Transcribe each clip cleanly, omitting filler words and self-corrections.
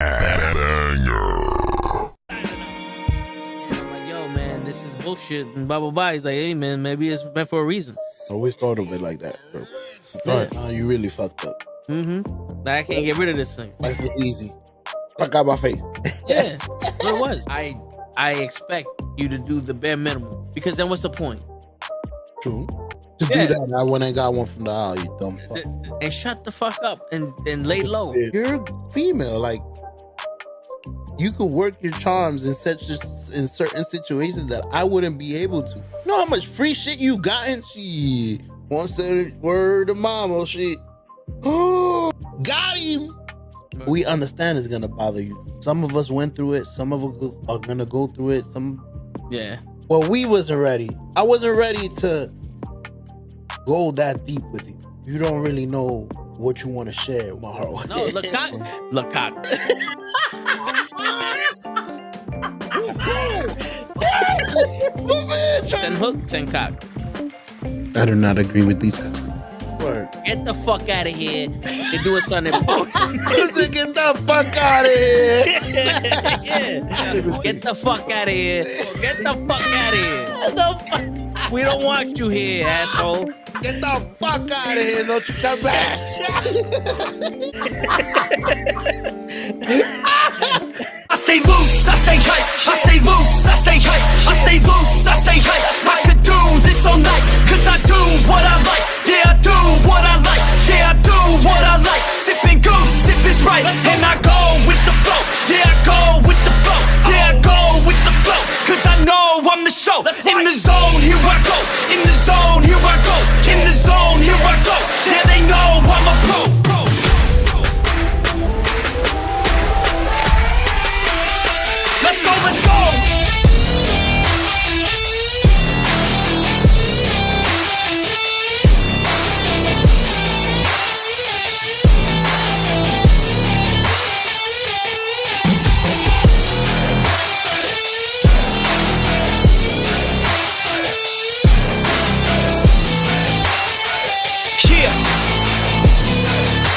I'm like, yo, man, this is bullshit. And blah, blah, blah. He's like, hey, man, maybe it's meant for a reason. I always thought of it like that, bro. You really fucked up. Mm-hmm. I can't get rid of this thing. Life was easy. Fuck out my face. Yeah, what it was. I expect you to do the bare minimum, because then what's the point? True. Just do that. I went and got one from the aisle, you dumb fuck. And shut the fuck up and lay low. You're female, like you could work your charms in certain situations that I wouldn't be able to. You know how much free shit you gotten? She once said word to mama, shit. Oh, got him. We understand it's gonna bother you. Some of us went through it. Some of us are gonna go through it. Yeah. Well, we wasn't ready. I wasn't ready to go that deep with you. You don't really know what you want to share with my heart. No, look cock. Send hook, send cock. I do not agree with these guys. Word. Get the fuck out of here. They're doing something important. Get the fuck out of here. Yeah. Get the fuck out of here. Get the fuck out of here. We don't want you here, asshole. Get the fuck out of here. Don't you come back. I stay loose, I stay hype. I stay loose, I stay hype. I stay loose, I stay hype. I could do this all night, cause I do what I like. Yeah, I do what I like. Yeah, I do what I like. Sipping goose, sip is right. And I go with the flow. Yeah, I go with the flow. Yeah, I go with the flow. Cause I know I'm the show. In the zone, here I go. In the zone, here I go. In the zone, here I go. Yeah, they know I'm a pro. Let's go, let's go! Yeah!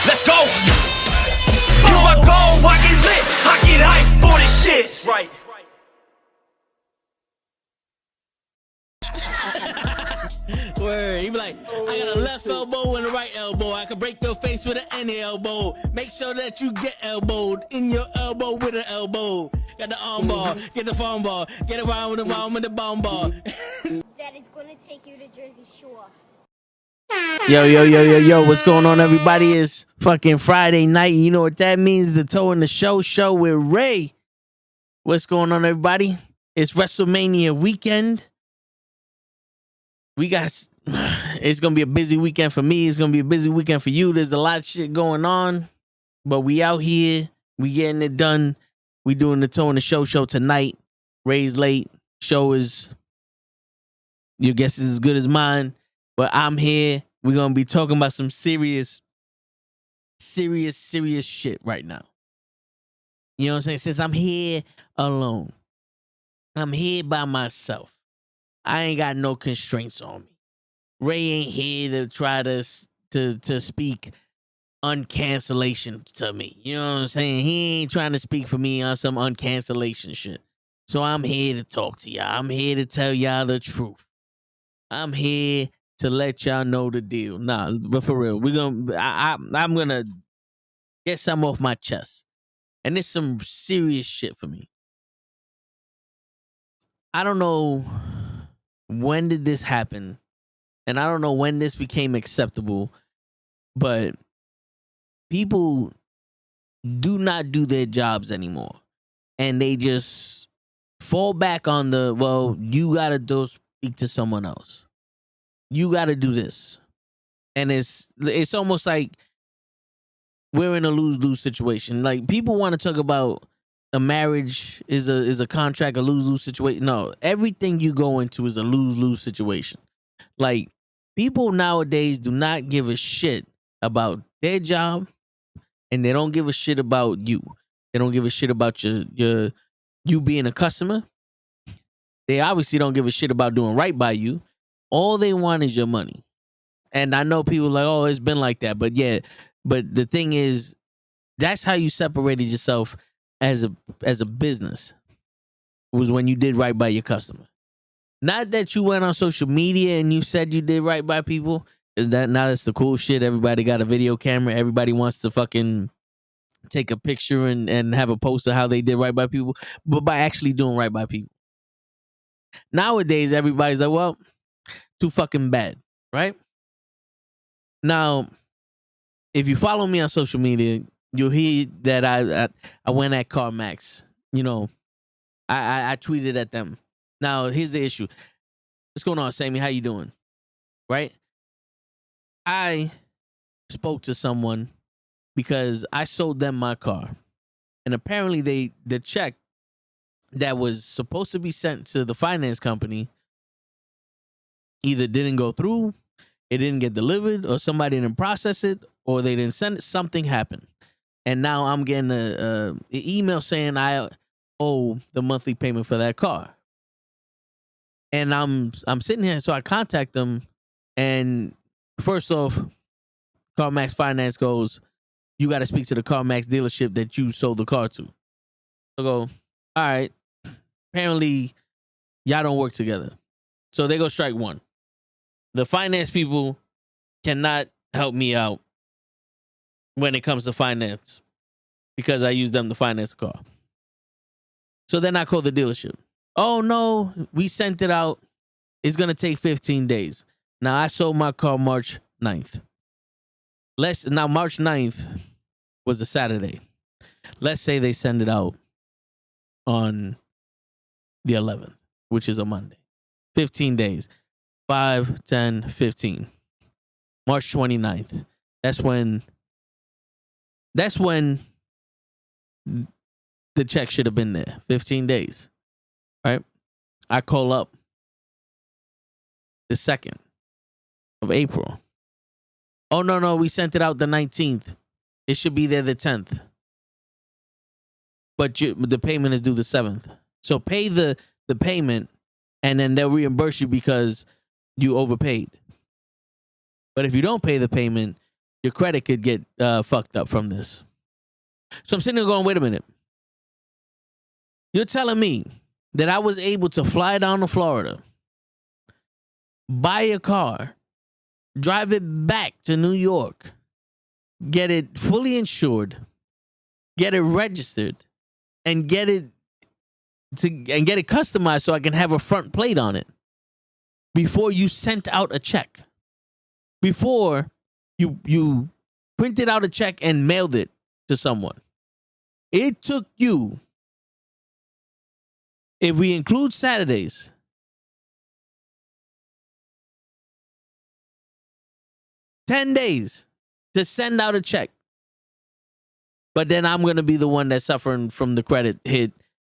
Let's go! Here I go, I get lit, I get hyped for this shit! Right. Word. He be like, I got a left elbow and a right elbow. I can break your face with an any elbow. Make sure that you get elbowed in your elbow with an elbow. Got the arm ball, get the phone ball, get around with the bomb with the bomb ball. Daddy's gonna take you to Jersey Shore. Yo, what's going on, everybody? It's fucking Friday night. You know what that means? The Toe in the Show with Ray. What's going on, everybody? It's WrestleMania weekend. It's going to be a busy weekend for me. It's going to be a busy weekend for you. There's a lot of shit going on, but we out here. We getting it done. We doing the Toe in the Show tonight. Ray's late. Show is, your guess is as good as mine. But I'm here. We're going to be talking about some serious shit right now. You know what I'm saying? Since I'm here alone. I'm here by myself. I ain't got no constraints on me. Ray ain't here to try to speak uncancellation to me. You know what I'm saying? He ain't trying to speak for me on some uncancellation shit. So I'm here to talk to y'all. I'm here to tell y'all the truth. I'm here to let y'all know the deal. Nah, but for real, I'm gonna get some off my chest. And it's some serious shit for me. I don't know when did this happen, and I don't know when this became acceptable, but people do not do their jobs anymore. And they just fall back on you gotta go speak to someone else. You gotta do this. And it's almost like we're in a lose-lose situation. Like, people want to talk about a marriage is a contract, a lose-lose situation. No, everything you go into is a lose-lose situation. Like, people nowadays do not give a shit about their job, and they don't give a shit about you. They don't give a shit about you being a customer. They obviously don't give a shit about doing right by you. All they want is your money. And I know people are like, oh, it's been like that. But yeah, but the thing is, that's how you separated yourself as a business was when you did right by your customer. Not that you went on social media and you said you did right by people. Is that now that's the cool shit? Everybody got a video camera. Everybody wants to fucking take a picture and have a post of how they did right by people, but by actually doing right by people. Nowadays, everybody's like, well, too fucking bad, right? Now, if you follow me on social media, you'll hear that I went at CarMax. You know, I tweeted at them. Now, here's the issue. What's going on, Sammy? How you doing? Right? I spoke to someone because I sold them my car. And apparently the check that was supposed to be sent to the finance company either didn't go through, it didn't get delivered, or somebody didn't process it, or they didn't send it. Something happened. And now I'm getting an email saying I owe the monthly payment for that car. And I'm sitting here, so I contact them, and first off, CarMax Finance goes, you got to speak to the CarMax dealership that you sold the car to. I go, all right. Apparently, y'all don't work together. So they go strike one. The finance people cannot help me out when it comes to finance because I use them to finance the car. So then I call the dealership. Oh, no, we sent it out. It's going to take 15 days. Now, I sold my car March 9th. Now, March 9th was a Saturday. Let's say they send it out on the 11th, which is a Monday. 15 days. 5, 10, 15. March 29th. That's when the check should have been there. 15 days. Right? I call up the 2nd of April. Oh, no, we sent it out the 19th. It should be there the 10th. But the payment is due the 7th. So pay the payment, and then they'll reimburse you because you overpaid. But if you don't pay the payment, your credit could get fucked up from this. So I'm sitting there going, wait a minute. You're telling me that I was able to fly down to Florida, buy a car, drive it back to New York, get it fully insured, get it registered, and get it customized so I can have a front plate on it before you sent out a check, before you printed out a check and mailed it to someone. It took you, if we include Saturdays, $10 days to send out a check. But then I'm going to be the one that's suffering from the credit hit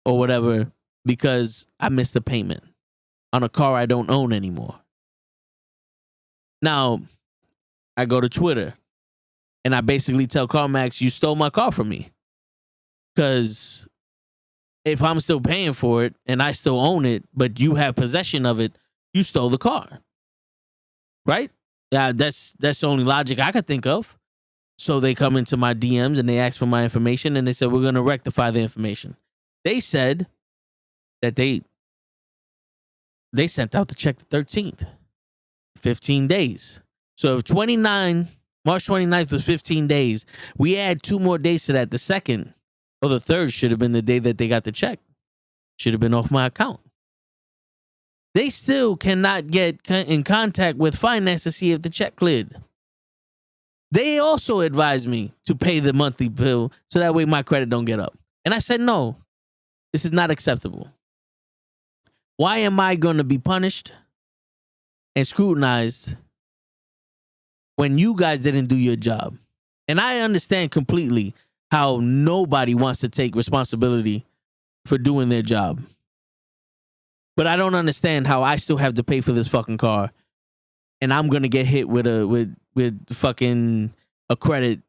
or whatever because I missed the payment on a car I don't own anymore. Now, I go to Twitter and I basically tell CarMax, you stole my car from me. Because if I'm still paying for it and I still own it, but you have possession of it, you stole the car. Right? Yeah, that's the only logic I could think of. So they come into my DMs and they ask for my information and they said, we're going to rectify the information. They said that they sent out the check the 13th, 15 days. So if March 29th was 15 days, we add 2 more days to that. The 2nd or the 3rd should have been the day that they got the check. Should have been off my account. They still cannot get in contact with finance to see if the check cleared. They also advised me to pay the monthly bill so that way my credit don't get up. And I said, no, this is not acceptable. Why am I going to be punished and scrutinized when you guys didn't do your job? And I understand completely how nobody wants to take responsibility for doing their job. But I don't understand how I still have to pay for this fucking car and I'm going to get hit with fucking a credit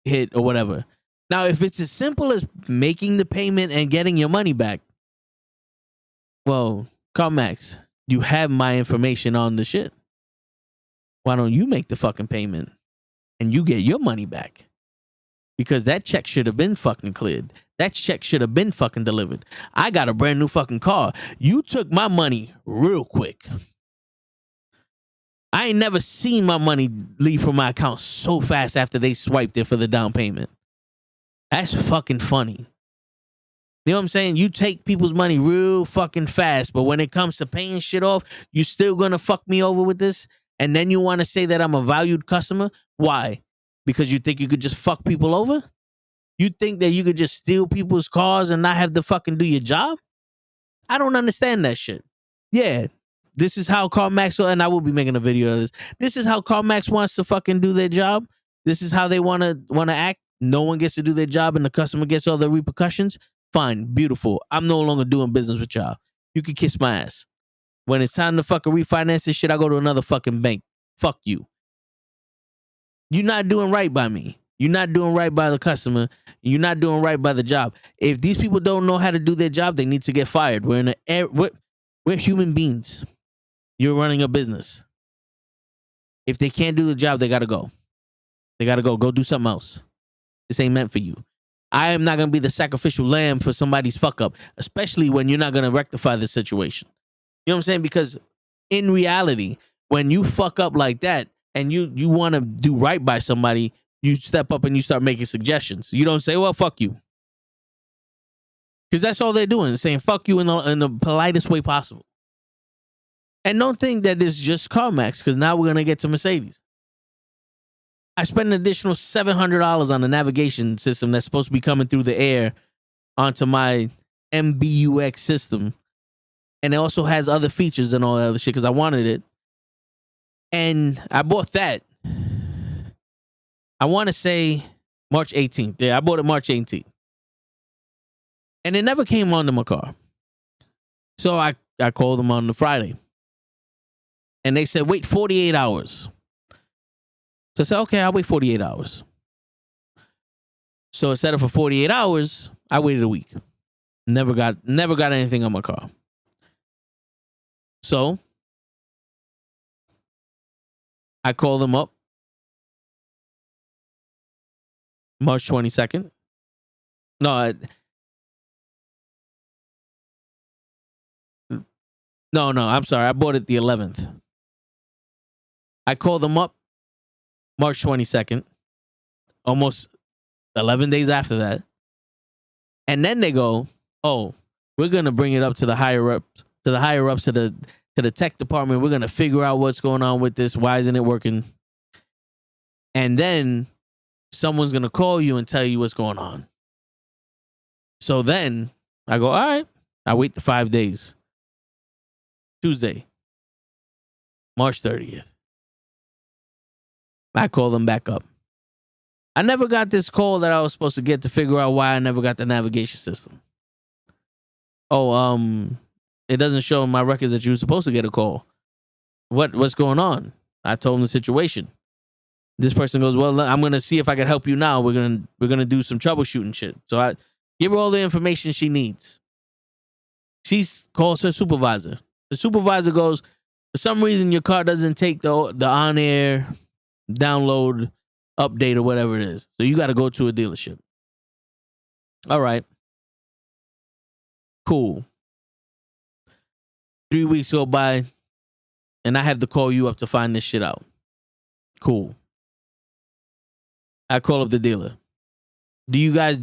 hit or whatever. Now, if it's as simple as making the payment and getting your money back, well, CarMax, you have my information on the shit. Why don't you make the fucking payment and you get your money back? Because that check should have been fucking cleared. That check should have been fucking delivered. I got a brand new fucking car. You took my money real quick. I ain't never seen my money leave from my account so fast after they swiped it for the down payment. That's fucking funny. You know what I'm saying? You take people's money real fucking fast, but when it comes to paying shit off, you still gonna fuck me over with this? And then you want to say that I'm a valued customer? Why? Because you think you could just fuck people over? You think that you could just steal people's cars and not have to fucking do your job? I don't understand that shit. Yeah, this is how CarMax, and I will be making a video of this. This is how CarMax wants to fucking do their job. This is how they want to act. No one gets to do their job and the customer gets all the repercussions. Fine, beautiful. I'm no longer doing business with y'all. You can kiss my ass. When it's time to fucking refinance this shit, I go to another fucking bank. Fuck you. You're not doing right by me. You're not doing right by the customer. You're not doing right by the job. If these people don't know how to do their job, they need to get fired. We're human beings. You're running a business. If they can't do the job, they gotta go. They gotta go. Go do something else. This ain't meant for you. I am not going to be the sacrificial lamb for somebody's fuck up, especially when you're not going to rectify the situation. You know what I'm saying? Because in reality, when you fuck up like that and you want to do right by somebody, you step up and you start making suggestions. You don't say, well, fuck you. Because that's all they're doing, saying fuck you in the politest way possible. And don't think that it's just CarMax, because now we're going to get to Mercedes. I spent an additional $700 on the navigation system that's supposed to be coming through the air onto my MBUX system. And it also has other features and all that other shit because I wanted it. And I bought that. I want to say March 18th. Yeah, I bought it March 18th. And it never came onto my car. So I called them on the Friday. And they said, wait 48 hours. So I said, okay, I'll wait 48 hours. So instead of for 48 hours, I waited a week. Never got anything on my car. So I called them up March 22nd. No, I'm sorry. I bought it the 11th. I called them up March 22nd, almost 11 days after that. And then they go, oh, we're going to bring it up to the higher ups, to the tech department. We're going to figure out what's going on with this. Why isn't it working? And then someone's going to call you and tell you what's going on. So then I go, all right, I wait the 5 days. Tuesday, March 30th. I call them back up. I never got this call that I was supposed to get to figure out why I never got the navigation system. Oh, it doesn't show in my records that you were supposed to get a call. What's going on? I told them the situation. This person goes, well, I'm gonna see if I can help you now. We're gonna do some troubleshooting shit. So I give her all the information she needs. She calls her supervisor. The supervisor goes, for some reason your car doesn't take the on-air download update or whatever it is. So you got to go to a dealership. All right. Cool. 3 weeks go by and I have to call you up to find this shit out. Cool. I call up the dealer. Do you guys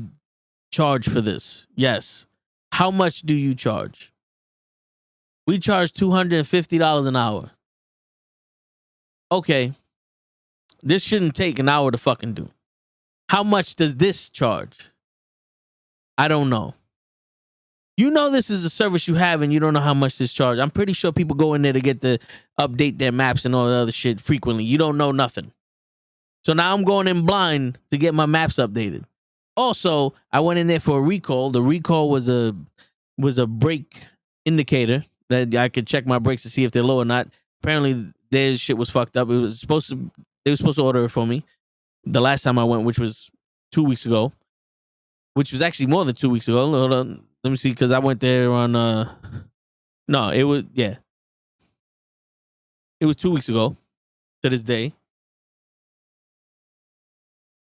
charge for this? Yes. How much do you charge? We charge $250 an hour. Okay. This shouldn't take an hour to fucking do. How much does this charge? I don't know. You know this is a service you have and you don't know how much this charge. I'm pretty sure people go in there to get the update their maps and all the other shit frequently. You don't know nothing. So now I'm going in blind to get my maps updated. Also, I went in there for a recall. The recall was a brake indicator that I could check my brakes to see if they're low or not. Apparently their shit was fucked up. They were supposed to order it for me the last time I went, which was 2 weeks ago, which was actually more than 2 weeks ago. Hold on. Let me see. Cause I went there on, it was 2 weeks ago to this day.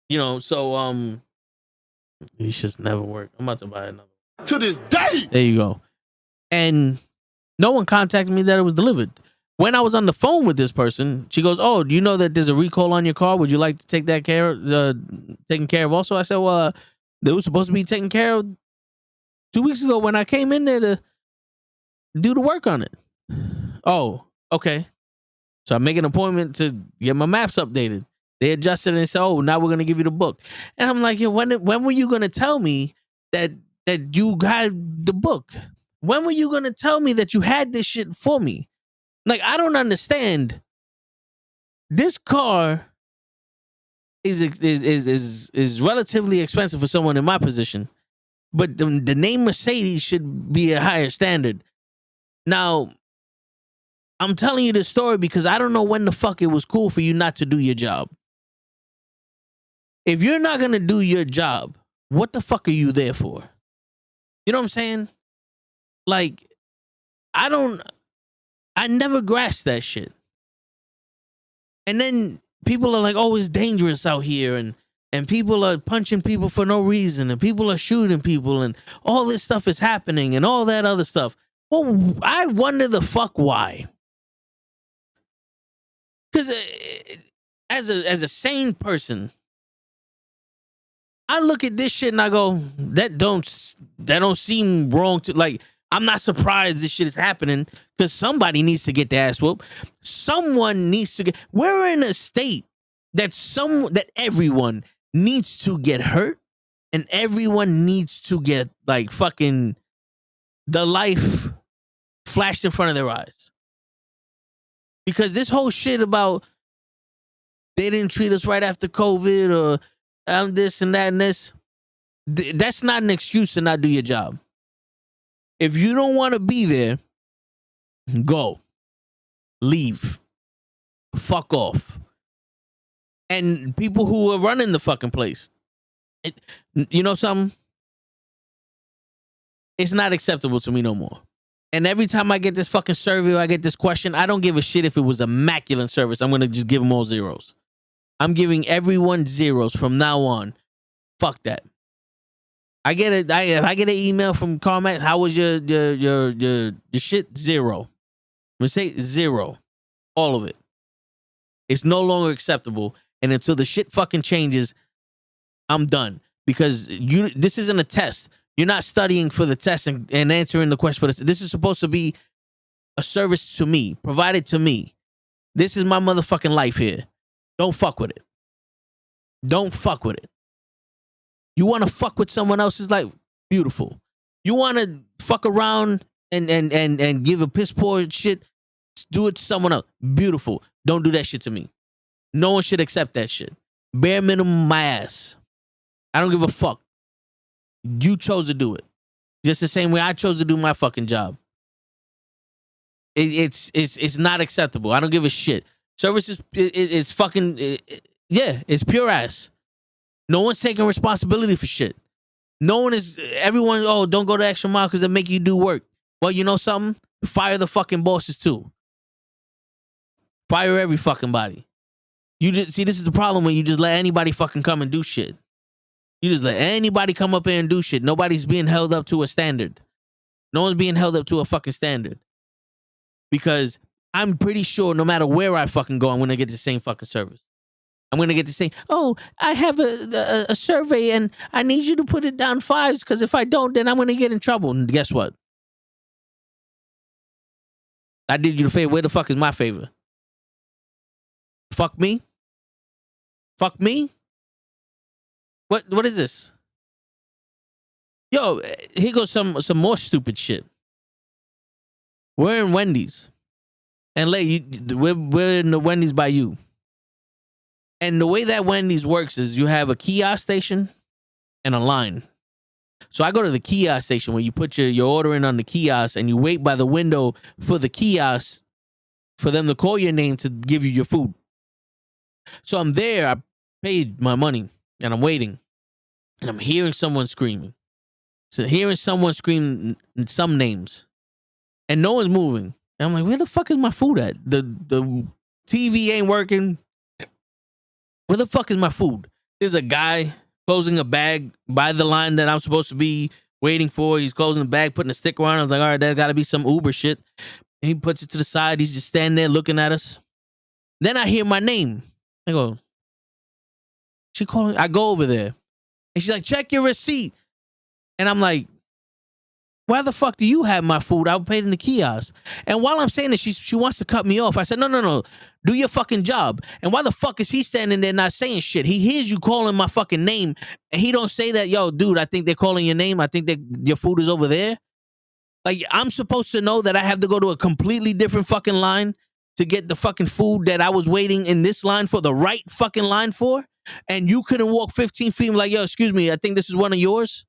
You know, so, These shits never work. I'm about to buy another. To this day. There you go. And no one contacted me that it was delivered. When I was on the phone with this person, she goes, "Oh, do you know that there's a recall on your car? Would you like to take that taken care of also?" I said, "Well, they was supposed to be taken care of 2 weeks ago when I came in there to do the work on it." "Oh, okay." So I make an appointment to get my maps updated. They adjusted and said, "Oh, now we're gonna give you the book." And I'm like, "Yo, when were you gonna tell me that you had the book? When were you gonna tell me that you had this shit for me?" Like, I don't understand. This car is relatively expensive for someone in my position, but the name Mercedes should be a higher standard. Now, I'm telling you this story because I don't know when the fuck it was cool for you not to do your job. If you're not gonna do your job, what the fuck are you there for? You know what I'm saying? Like, I never grasped that shit. And then people are like, "Oh, it's dangerous out here," and people are punching people for no reason, and people are shooting people, and all this stuff is happening, and all that other stuff. Well, I wonder the fuck why. Because as a sane person, I look at this shit and I go, that don't seem wrong to, like, I'm not surprised this shit is happening because somebody needs to get their ass whooped. Someone needs to get. We're in a state that everyone needs to get hurt and everyone needs to get like fucking the life flashed in front of their eyes. Because this whole shit about they didn't treat us right after COVID or this and that and this, that's not an excuse to not do your job. If you don't want to be there, go. Leave. Fuck off. And people who are running the fucking place, you know something? It's not acceptable to me no more. And every time I get this fucking survey or I get this question, I don't give a shit if it was immaculate service. I'm going to just give them all zeros. I'm giving everyone zeros from now on. Fuck that. I get it. I get an email from CarMax. How was your shit? 0. I'm gonna say 0. All of it. It's no longer acceptable. And until the shit fucking changes, I'm done. Because this isn't a test. You're not studying for the test and answering the question for this. This is supposed to be a service to me, provided to me. This is my motherfucking life here. Don't fuck with it. Don't fuck with it. You want to fuck with someone else's life? Beautiful. You want to fuck around and give a piss poor shit? Do it to someone else. Beautiful. Don't do that shit to me. No one should accept that shit. Bare minimum, my ass. I don't give a fuck. You chose to do it. Just the same way I chose to do my fucking job. It's not acceptable. I don't give a shit. Services, it's fucking, yeah, it's pure ass. No one's taking responsibility for shit. Everyone, oh, don't go the extra mile because they make you do work. Well, you know something? Fire the fucking bosses too. Fire every fucking body. You just, see, this is the problem when you just let anybody fucking come and do shit. You just let anybody come up here and do shit. Nobody's being held up to a standard. No one's being held up to a fucking standard. Because I'm pretty sure no matter where I fucking go, I'm going to get the same fucking service. I'm going to get the same, "Oh, I have a survey and I need you to put it down 5s because if I don't, then I'm going to get in trouble." And guess what? I did you the favor. Where the fuck is my favor? Fuck me? Fuck me? What is this? Yo, here goes some more stupid shit. We're in Wendy's. And we're in the Wendy's by you. And the way that Wendy's works is you have a kiosk station and a line. So I go to the kiosk station where you put your order in on the kiosk and you wait by the window for the kiosk for them to call your name to give you your food. So I'm there. I paid my money and I'm waiting. And I'm hearing someone screaming. So hearing someone scream some names. And no one's moving. And I'm like, where the fuck is my food at? The TV ain't working. Where the fuck is my food? There's a guy closing a bag by the line that I'm supposed to be waiting for. He's closing the bag, putting a sticker on. I was like, all right, there's got to be some Uber shit. And he puts it to the side. He's just standing there looking at us. Then I hear my name. I go, she calling? I go over there. And she's like, check your receipt. And I'm like, why the fuck do you have my food? I paid in the kiosk. And while I'm saying that, she wants to cut me off. I said, no. Do your fucking job. And why the fuck is he standing there not saying shit? He hears you calling my fucking name. And he don't say that, yo, dude, I think they're calling your name. I think that your food is over there. Like, I'm supposed to know that I have to go to a completely different fucking line to get the fucking food that I was waiting in this line for the right fucking line for? And you couldn't walk 15 feet and be like, yo, excuse me, I think this is one of yours?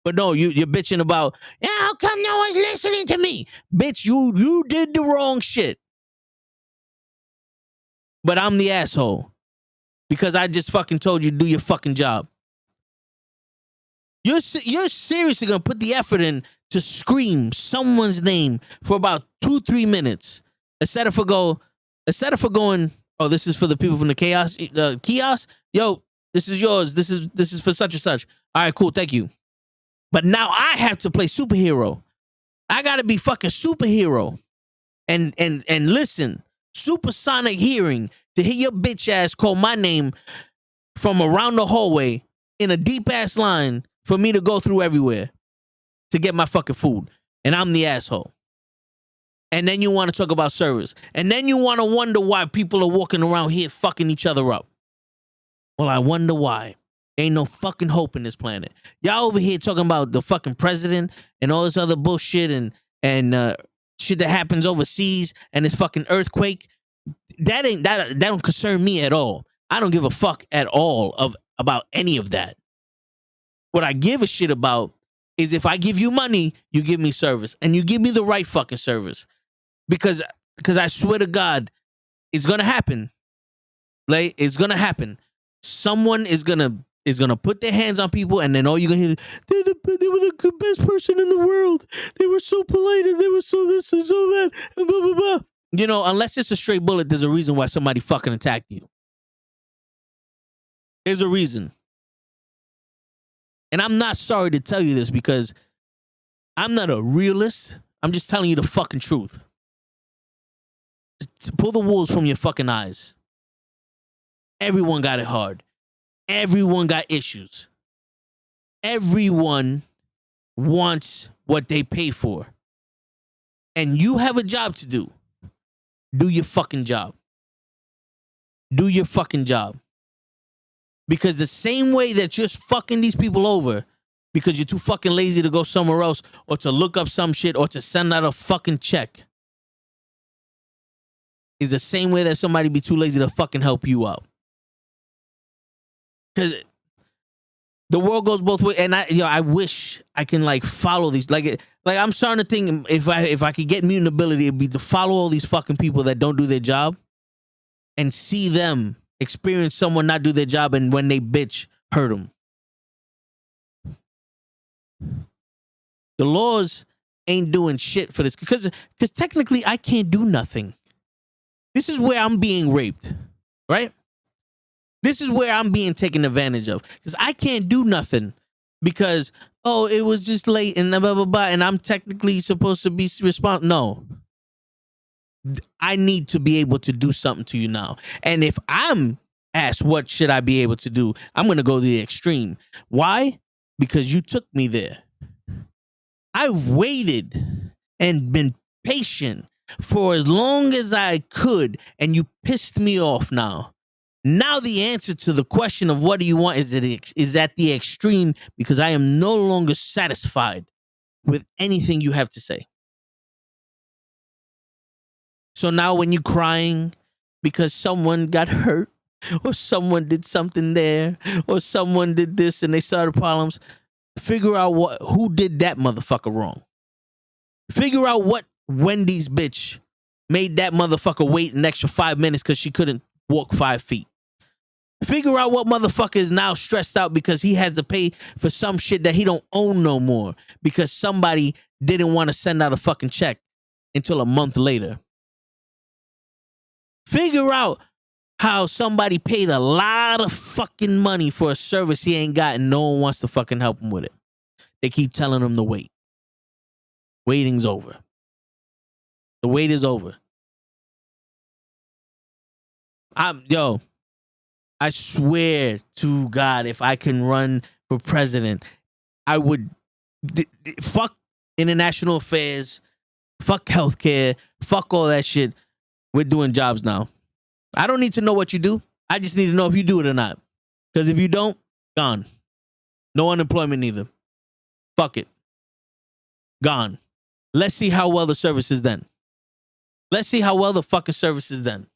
But no, you're bitching about, yeah, how come no one's listening to me? Bitch, you did the wrong shit. But I'm the asshole. Because I just fucking told you to do your fucking job. You're seriously going to put the effort in to scream someone's name for about 2-3 minutes. Instead of going, oh, this is for the people from the kiosk? Yo, this is yours. This is for such and such. All right, cool, thank you. But now I have to play superhero. I gotta be fucking superhero. And listen, supersonic hearing to hear your bitch ass call my name from around the hallway in a deep ass line for me to go through everywhere to get my fucking food. And I'm the asshole. And then you want to talk about service. And then you want to wonder why people are walking around here fucking each other up. Well, I wonder why. Ain't no fucking hope in this planet. Y'all over here talking about the fucking president and all this other bullshit and shit that happens overseas and this fucking earthquake. That don't concern me at all. I don't give a fuck at all about any of that. What I give a shit about is if I give you money, you give me service. And you give me the right fucking service. Because I swear to God, it's gonna happen. Like, it's gonna happen. Someone is gonna put their hands on people, and then all you're gonna hear, they were the best person in the world. They were so polite, and they were so this and so that, and blah, blah, blah. You know, unless it's a straight bullet, there's a reason why somebody fucking attacked you. There's a reason. And I'm not sorry to tell you this because I'm not a realist. I'm just telling you the fucking truth. Pull the wolves from your fucking eyes. Everyone got it hard. Everyone got issues. Everyone wants what they pay for. And you have a job to do. Do your fucking job. Do your fucking job. Because the same way that you're fucking these people over because you're too fucking lazy to go somewhere else or to look up some shit or to send out a fucking check is the same way that somebody be too lazy to fucking help you out. Because the world goes both ways, and I wish I can like follow these. Like I'm starting to think if I could get mutant ability, it'd be to follow all these fucking people that don't do their job, and see them experience someone not do their job, and when they bitch, hurt them. The laws ain't doing shit for this because technically I can't do nothing. This is where I'm being raped, right? This is where I'm being taken advantage of because I can't do nothing because, oh, it was just late and blah, blah, blah, and I'm technically supposed to be responsible. No. I need to be able to do something to you now. And if I'm asked what should I be able to do, I'm going to go to the extreme. Why? Because you took me there. I waited and been patient for as long as I could, and you pissed me off now. Now the answer to the question of what do you want is at the extreme because I am no longer satisfied with anything you have to say. So now when you're crying because someone got hurt or someone did something there or someone did this and they started problems, figure out who did that motherfucker wrong. Figure out what Wendy's bitch made that motherfucker wait an extra 5 minutes because she couldn't walk 5 feet. Figure out what motherfucker is now stressed out because he has to pay for some shit that he don't own no more because somebody didn't want to send out a fucking check until a month later. Figure out how somebody paid a lot of fucking money for a service he ain't got and no one wants to fucking help him with it. They keep telling him to wait. Waiting's over. The wait is over. I swear to God, if I can run for president, I would fuck international affairs, fuck healthcare, fuck all that shit. We're doing jobs now. I don't need to know what you do. I just need to know if you do it or not. Because if you don't, gone. No unemployment either. Fuck it. Gone. Let's see how well the service is then. Let's see how well the fucking service is then.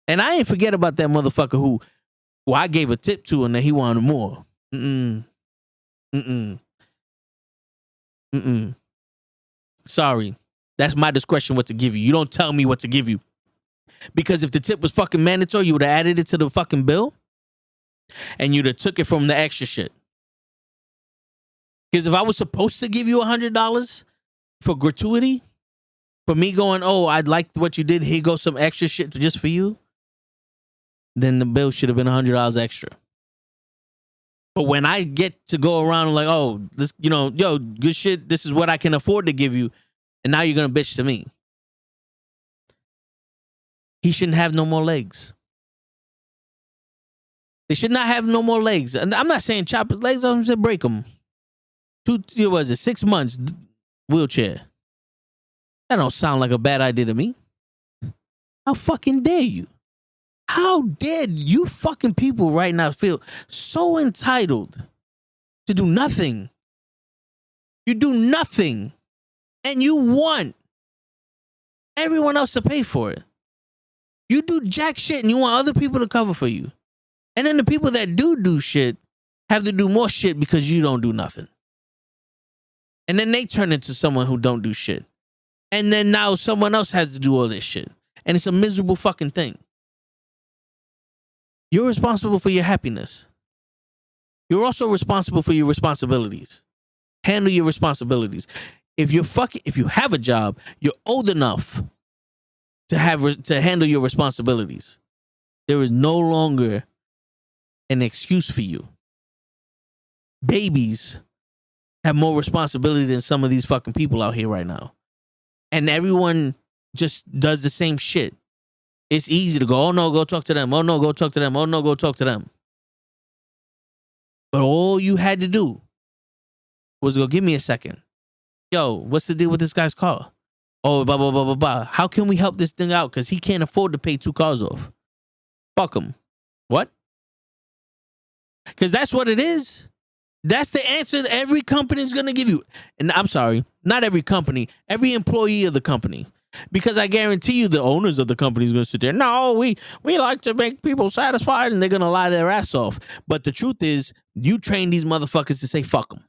And I ain't forget about that motherfucker who I gave a tip to and that he wanted more. Sorry. That's my discretion what to give you. You don't tell me what to give you. Because if the tip was fucking mandatory, you would have added it to the fucking bill and you'd have took it from the extra shit. Because if I was supposed to give you $100 for gratuity, for me going, oh, I liked what you did, here goes some extra shit just for you, then the bill should have been $100 extra. But when I get to go around and like, oh, this, yo, good shit, this is what I can afford to give you, and now you're gonna bitch to me. He shouldn't have no more legs. They should not have no more legs. And I'm not saying chop his legs, I'm saying break them. 6 months, wheelchair. That don't sound like a bad idea to me. How fucking dare you? How dare you fucking people right now feel so entitled to do nothing? You do nothing. And you want everyone else to pay for it. You do jack shit and you want other people to cover for you. And then the people that do shit have to do more shit because you don't do nothing. And then they turn into someone who don't do shit. And then now someone else has to do all this shit. And it's a miserable fucking thing. You're responsible for your happiness. You're also responsible for your responsibilities. Handle your responsibilities. If you have a job, you're old enough to handle your responsibilities. There is no longer an excuse for you. Babies have more responsibility than some of these fucking people out here right now. And everyone just does the same shit. It's easy to go, oh no, go talk to them. Oh no, go talk to them. Oh no, go talk to them. But all you had to do was go, give me a second. Yo, what's the deal with this guy's car? Oh, blah, blah, blah, blah, blah. How can we help this thing out? Because he can't afford to pay 2 cars off. Fuck him. What? Because that's what it is. That's the answer that every company is going to give you. And I'm sorry, not every company, every employee of the company. Because I guarantee you the owners of the company is going to sit there. No, we like to make people satisfied, and they're going to lie their ass off. But the truth is, you train these motherfuckers to say fuck them.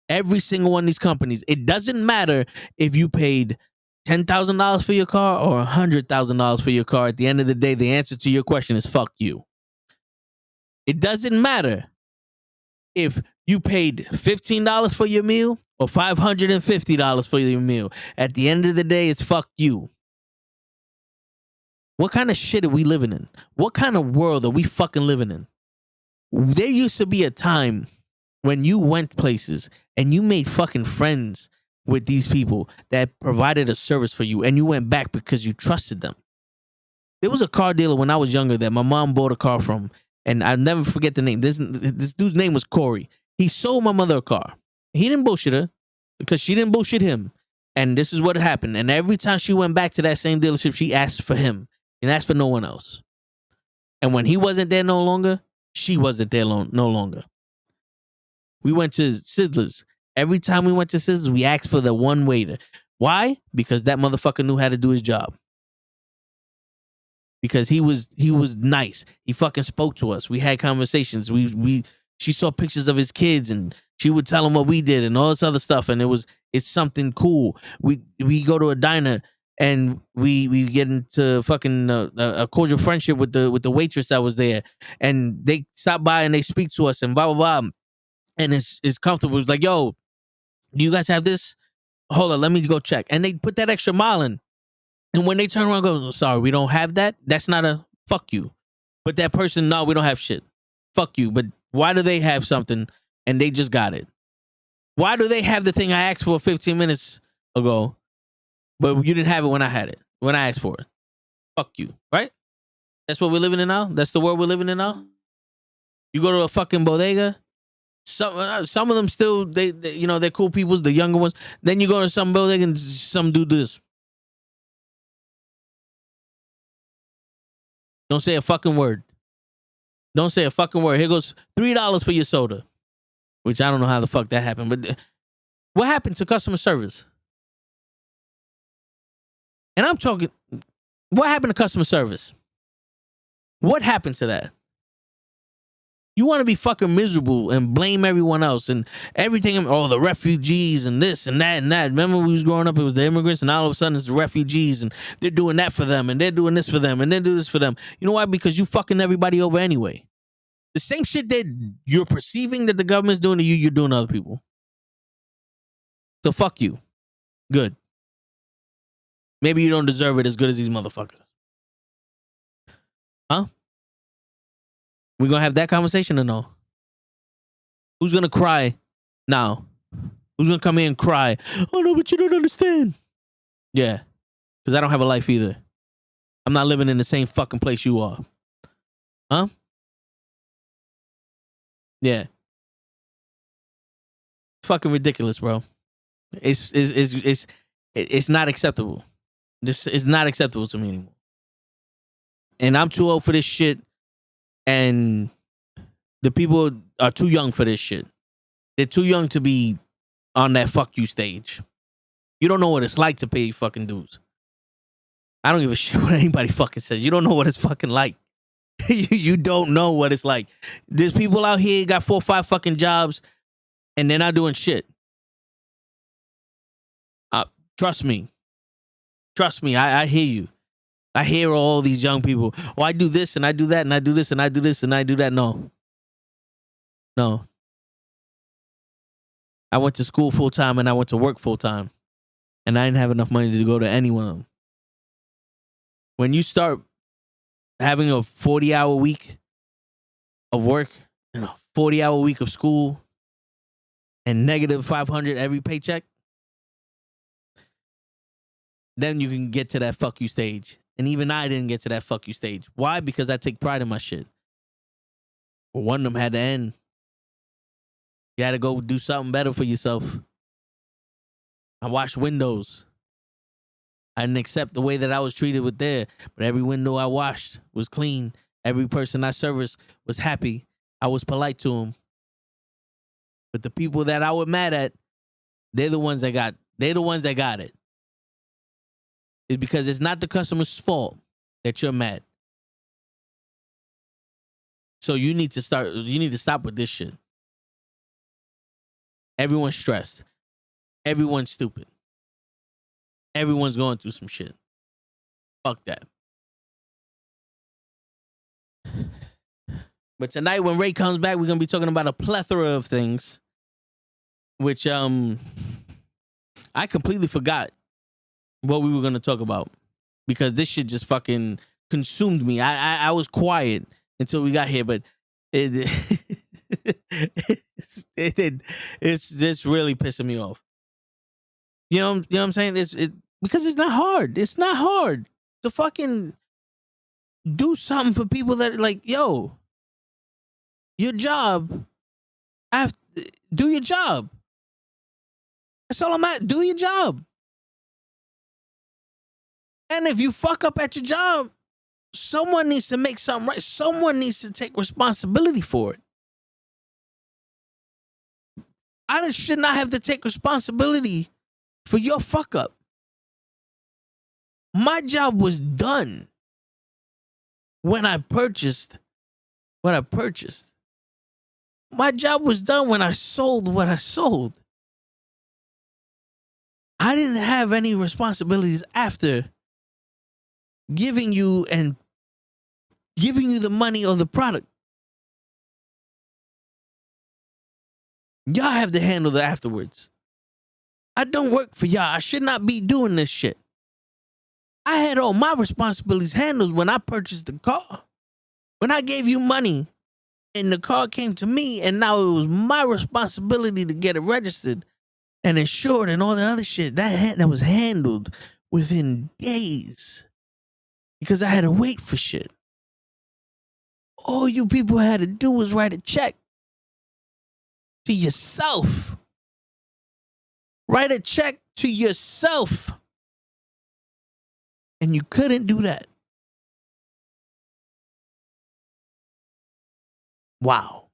Every single one of these companies. It doesn't matter if you paid $10,000 for your car or $100,000 for your car. At the end of the day, the answer to your question is fuck you. It doesn't matter if you paid $15 for your meal or $550 for your meal. At the end of the day, it's fuck you. What kind of shit are we living in? What kind of world are we fucking living in? There used to be a time when you went places and you made fucking friends with these people that provided a service for you, and you went back because you trusted them. There was a car dealer when I was younger that my mom bought a car from, and I'll never forget the name. This dude's name was Corey. He sold my mother a car. He didn't bullshit her because she didn't bullshit him. And this is what happened. And every time she went back to that same dealership, she asked for him and asked for no one else. And when he wasn't there no longer, she wasn't there no longer. We went to Sizzlers. Every time we went to Sizzlers, we asked for the one waiter. Why? Because that motherfucker knew how to do his job. Because he was nice. He fucking spoke to us. We had conversations. She saw pictures of his kids, and she would tell him what we did and all this other stuff. And it's something cool. We go to a diner and we get into fucking a cordial friendship with the waitress that was there, and they stop by and they speak to us and blah blah blah. And it's comfortable. It's like, yo, do you guys have this? Hold on, let me go check. And they put that extra mile in. And when they turn around and go, sorry, we don't have that, that's not a fuck you. But that person, no, we don't have shit. Fuck you. But why do they have something and they just got it? Why do they have the thing I asked for 15 minutes ago, but you didn't have it when I had it, when I asked for it? Fuck you, right? That's what we're living in now? That's the world we're living in now? You go to a fucking bodega, some of them still, they you know, they're cool people, the younger ones. Then you go to some bodega and some do this. Don't say a fucking word. Don't say a fucking word. Here goes $3 for your soda. Which I don't know how the fuck that happened. But what happened to customer service? And I'm talking, what happened to customer service? What happened to that? You want to be fucking miserable and blame everyone else and everything. Oh, the refugees and this and that and that. Remember when we was growing up, it was the immigrants, and all of a sudden it's the refugees, and they're doing that for them, and they're doing this for them, and they do this for them. You know why? Because you fucking everybody over anyway. The same shit that you're perceiving that the government's doing to you, you're doing to other people. So fuck you. Good. Maybe you don't deserve it as good as these motherfuckers. Huh? We gonna have that conversation or no? Who's gonna cry now? Who's gonna come in and cry? Oh no, but you don't understand. Yeah, because I don't have a life either. I'm not living in the same fucking place you are. Huh? Yeah. Fucking ridiculous, bro. It's not acceptable. This is not acceptable to me anymore. And I'm too old for this shit. And the people are too young for this shit. They're too young to be on that fuck you stage. You don't know what it's like to pay fucking dues. I don't give a shit what anybody fucking says. You don't know what it's fucking like. You don't know what it's like. There's people out here got 4 or 5 fucking jobs and they're not doing shit. Trust me. Trust me. I hear you. I hear all these young people. Oh, I do this and I do that and I do this and I do this and I do that. No. No. I went to school full time and I went to work full time. And I didn't have enough money to go to any one of them. When you start having a 40-hour week of work and a 40-hour week of school and negative 500 every paycheck, then you can get to that fuck you stage. And even I didn't get to that fuck you stage. Why? Because I take pride in my shit. Well, one of them had to end. You had to go do something better for yourself. I washed windows. I didn't accept the way that I was treated with there. But every window I washed was clean. Every person I serviced was happy. I was polite to them. But the people that I was mad at, they're the ones that got it. It's because it's not the customer's fault that you're mad. So you need to stop with this shit. Everyone's stressed. Everyone's stupid. Everyone's going through some shit. Fuck that. But tonight when Ray comes back, we're going to be talking about a plethora of things, which I completely forgot what we were going to talk about because this shit just fucking consumed me. I was quiet until we got here, but it's just really pissing me off. You know what I'm saying? Because it's not hard. It's not hard to fucking do something for people that are like, yo, your job, do your job. That's all I'm at. Do your job. And if you fuck up at your job, someone needs to make something right. Someone needs to take responsibility for it. I should not have to take responsibility for your fuck up. My job was done when I purchased what I purchased. My job was done when I sold what I sold. I didn't have any responsibilities after giving you the money or the product. Y'all have to handle the afterwards. I don't work for y'all. I should not be doing this shit. I had all my responsibilities handled when I purchased the car. When I gave you money and the car came to me, and now it was my responsibility to get it registered and insured and all the other shit that was handled within days because I had to wait for shit. All you people had to do was write a check to yourself. Write a check to yourself. And you couldn't do that. Wow.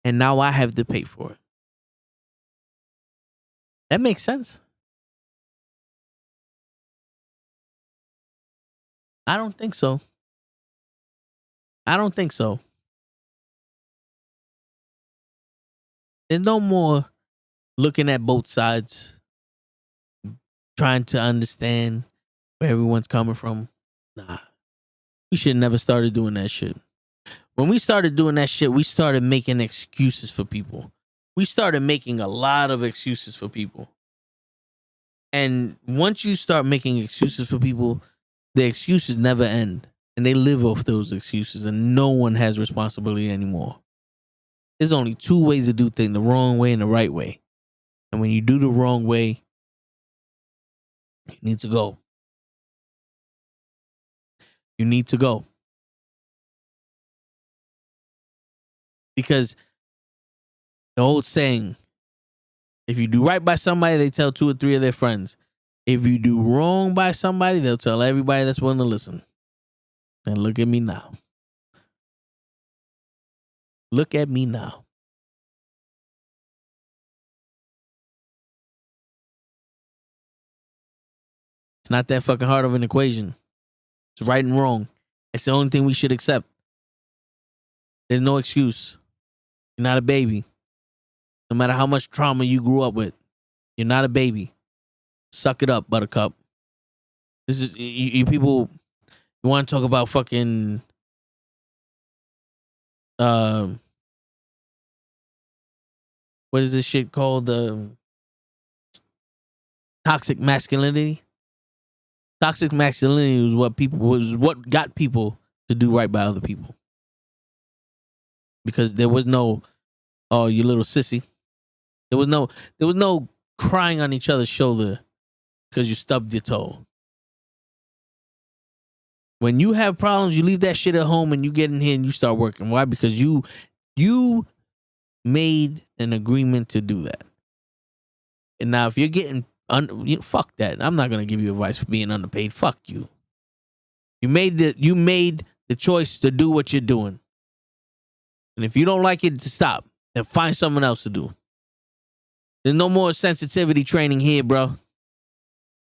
And now I have to pay for it. That makes sense. I don't think so. I don't think so. There's no more looking at both sides, trying to understand where everyone's coming from. Nah. We should never started doing that shit. When we started doing that shit, we started making excuses for people. We started making a lot of excuses for people. And once you start making excuses for people, the excuses never end. And they live off those excuses, and no one has responsibility anymore. There's only two ways to do things, the wrong way and the right way. And when you do the wrong way, you need to go. You need to go. Because the old saying, if you do right by somebody, they tell 2 or 3 of their friends. If you do wrong by somebody, they'll tell everybody that's willing to listen. And look at me now. Look at me now. It's not that fucking hard of an equation. It's right and wrong. It's the only thing we should accept. There's no excuse. You're not a baby. No matter how much trauma you grew up with, you're not a baby. Suck it up, buttercup. This is you people. You want to talk about fucking what is this shit called? Toxic masculinity. Toxic masculinity was what got people to do right by other people. Because there was no, oh, you little sissy. There was no crying on each other's shoulder because you stubbed your toe. When you have problems, you leave that shit at home and you get in here and you start working. Why? Because you made an agreement to do that. And now if you're getting fuck that. I'm not gonna give you advice for being underpaid. Fuck you. You made the choice to do what you're doing. And if you don't like it, to stop. Then find someone else to do. There's no more sensitivity training here, bro.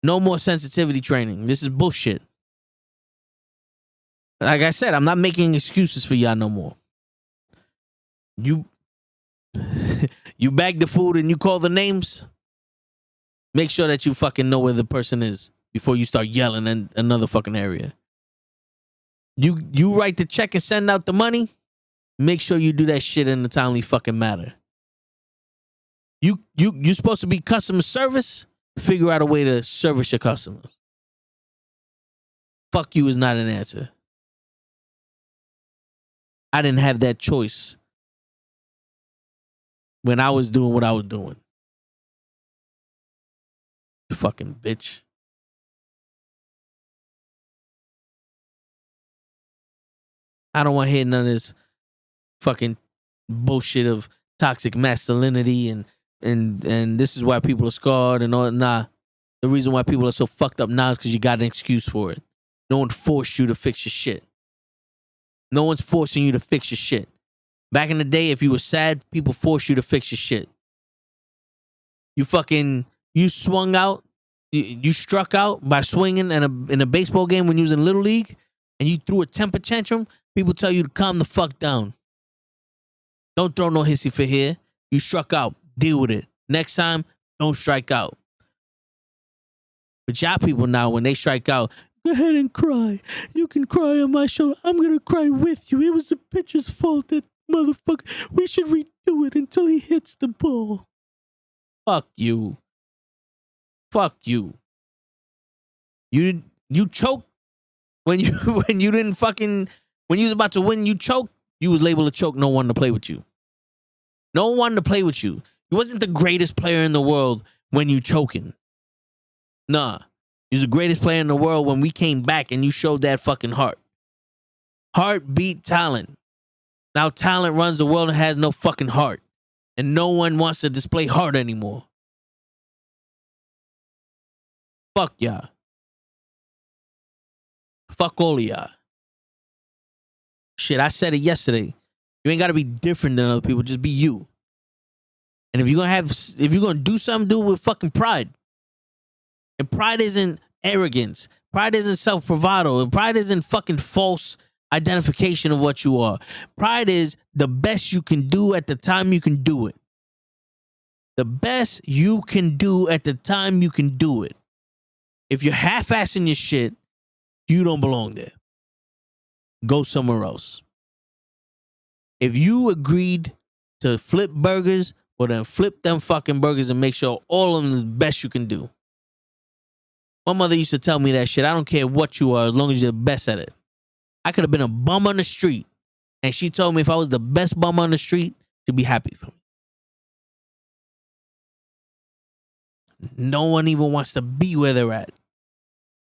No more sensitivity training. This is bullshit. Like I said, I'm not making excuses for y'all no more. You bag the food and you call the names. Make sure that you fucking know where the person is before you start yelling in another fucking area. You write the check and send out the money. Make sure you do that shit in a timely fucking manner. You supposed to be customer service. Figure out a way to service your customers. Fuck you is not an answer. I didn't have that choice when I was doing what I was doing. Fucking bitch. I don't want to hear none of this fucking bullshit of toxic masculinity and this is why people are scarred and all. Nah. The reason why people are so fucked up now is because you got an excuse for it. No one forced you to fix your shit. No one's forcing you to fix your shit. Back in the day, if you were sad, people forced you to fix your shit. You swung out, you struck out by swinging in a baseball game when you was in Little League, and you threw a temper tantrum, people tell you to calm the fuck down. Don't throw no hissy fit here. You struck out. Deal with it. Next time, don't strike out. But y'all people now, when they strike out, go ahead and cry. You can cry on my shoulder. I'm going to cry with you. It was the pitcher's fault, that motherfucker. We should redo it until he hits the ball. Fuck you. Fuck you. You choked when you when you didn't fucking when you was about to win. You choked. You was labeled a choke. No one to play with you. No one to play with you. You wasn't the greatest player in the world when you choking. Nah, you was the greatest player in the world when we came back and you showed that fucking heart. Heart beat talent. Now talent runs the world and has no fucking heart. And no one wants to display heart anymore. Fuck y'all. Fuck all of y'all. Shit, I said it yesterday. You ain't gotta be different than other people. Just be you. And if you're gonna do something, do it with fucking pride. And pride isn't arrogance. Pride isn't self-bravado. Pride isn't fucking false identification of what you are. Pride is the best you can do at the time you can do it. The best you can do at the time you can do it. If you're half-assing your shit, you don't belong there. Go somewhere else. If you agreed to flip burgers, well then flip them fucking burgers and make sure all of them is the best you can do. My mother used to tell me that shit. I don't care what you are as long as you're the best at it. I could have been a bum on the street. And she told me if I was the best bum on the street, she'd be happy for me. No one even wants to be where they're at.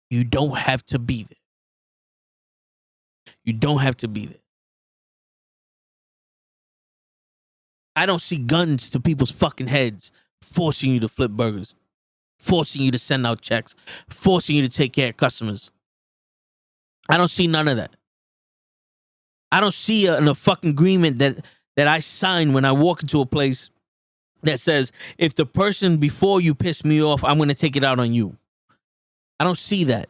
You don't have to be there. You don't have to be there. I don't see guns to people's fucking heads forcing you to flip burgers, forcing you to send out checks, forcing you to take care of customers. I don't see none of that. I don't see a fucking agreement that I sign when I walk into a place that says, if the person before you piss me off, I'm going to take it out on you. I don't see that.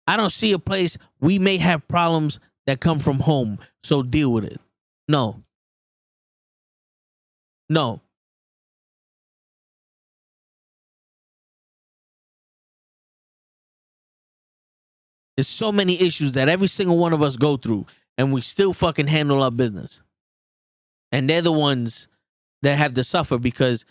I don't see a place we may have problems that come from home, so deal with it. No. No. There's so many issues that every single one of us go through, and we still fucking handle our business. And they're the ones that have to suffer because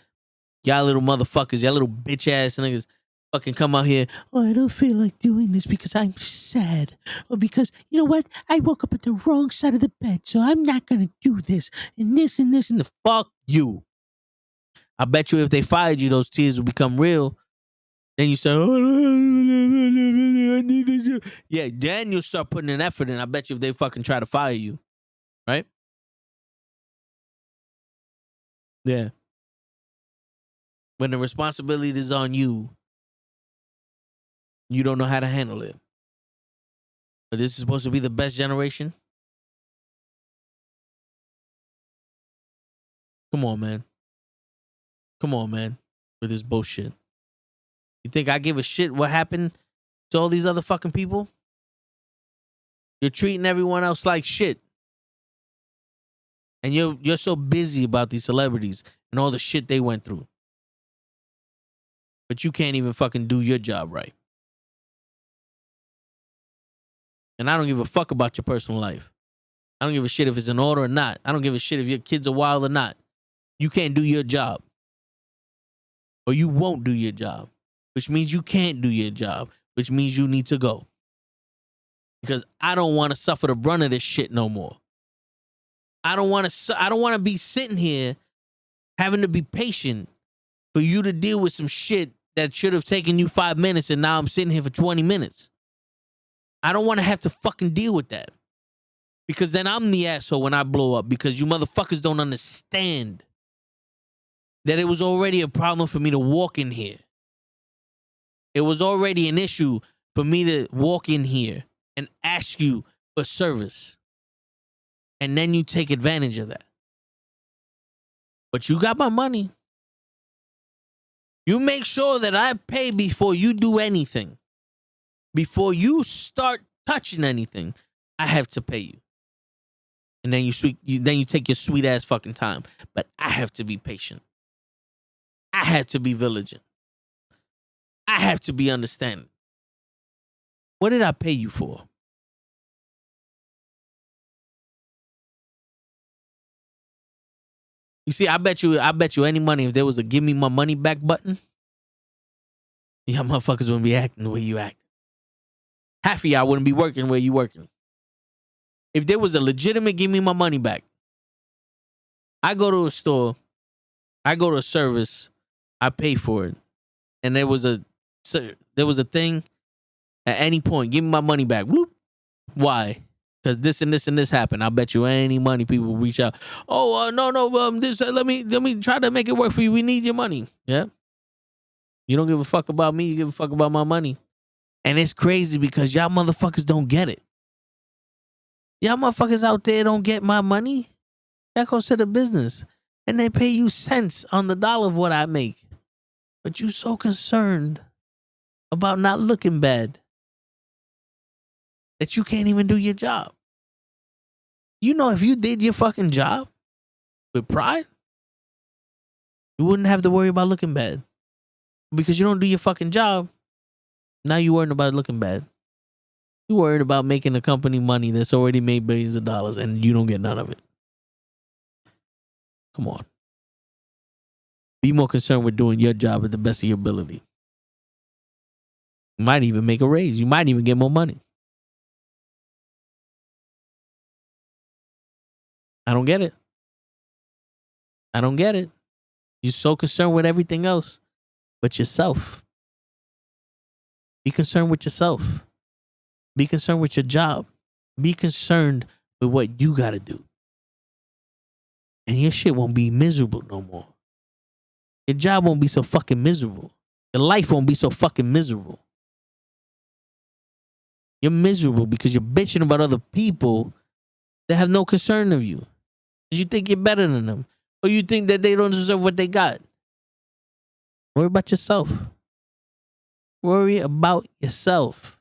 y'all little motherfuckers, y'all little bitch ass niggas fucking come out here. Oh, I don't feel like doing this because I'm sad. Or because, you know what? I woke up at the wrong side of the bed, so I'm not going to do this and this and this and the fuck you. I bet you if they fired you, those tears would become real. Then you say, oh, I need this. Yeah, then you'll start putting an effort in. I bet you if they fucking try to fire you. Right? Yeah. When the responsibility is on you, you don't know how to handle it. But this is supposed to be the best generation? Come on, man. Come on, man. With this bullshit. You think I give a shit what happened to all these other fucking people? You're treating everyone else like shit. And you're so busy about these celebrities and all the shit they went through. But you can't even fucking do your job right. And I don't give a fuck about your personal life. I don't give a shit if it's in order or not. I don't give a shit if your kids are wild or not. You can't do your job. Or you won't do your job. Which means you can't do your job. Which means you need to go. Because I don't want to suffer the brunt of this shit no more. I don't want to be sitting here having to be patient for you to deal with some shit that should have taken you 5 minutes and now I'm sitting here for 20 minutes. I don't want to have to fucking deal with that. Because then I'm the asshole when I blow up. Because you motherfuckers don't understand that it was already a problem for me to walk in here. It was already an issue for me to walk in here and ask you for service. And then you take advantage of that. But you got my money. You make sure that I pay before you do anything. Before you start touching anything, I have to pay you. And then you take your sweet ass fucking time. But I have to be patient. I have to be vigilant. I have to be understanding. What did I pay you for? You see, I bet you any money if there was a give me my money back button, Y'all motherfuckers wouldn't be acting the way you act. Half of y'all wouldn't be working where you working. If there was a legitimate give me my money back, I go to a store, I go to a service, I pay for it, and there was a thing at any point, give me my money back. Whoop. Why? Because this and this and this happened. I bet you any money people will reach out. Oh no, this let me try to make it work for you. We need your money. Yeah. You don't give a fuck about me. You give a fuck about my money. And it's crazy because y'all motherfuckers don't get it. Y'all motherfuckers out there don't get my money. That goes to the business. And they pay you cents on the dollar of what I make. But you so concerned about not looking bad that you can't even do your job. You know, if you did your fucking job with pride, you wouldn't have to worry about looking bad. Because you don't do your fucking job, now you're worrying about looking bad. You're worried about making a company money that's already made billions of dollars and you don't get none of it. Come on. Be more concerned with doing your job at the best of your ability. You might even make a raise. You might even get more money. I don't get it. I don't get it. You're so concerned with everything else but yourself. Be concerned with yourself. Be concerned with your job. Be concerned with what you got to do. And your shit won't be miserable no more. Your job won't be so fucking miserable. Your life won't be so fucking miserable. You're miserable because you're bitching about other people that have no concern of you. You think you're better than them. Or you think that they don't deserve what they got. Worry about yourself. Worry about yourself.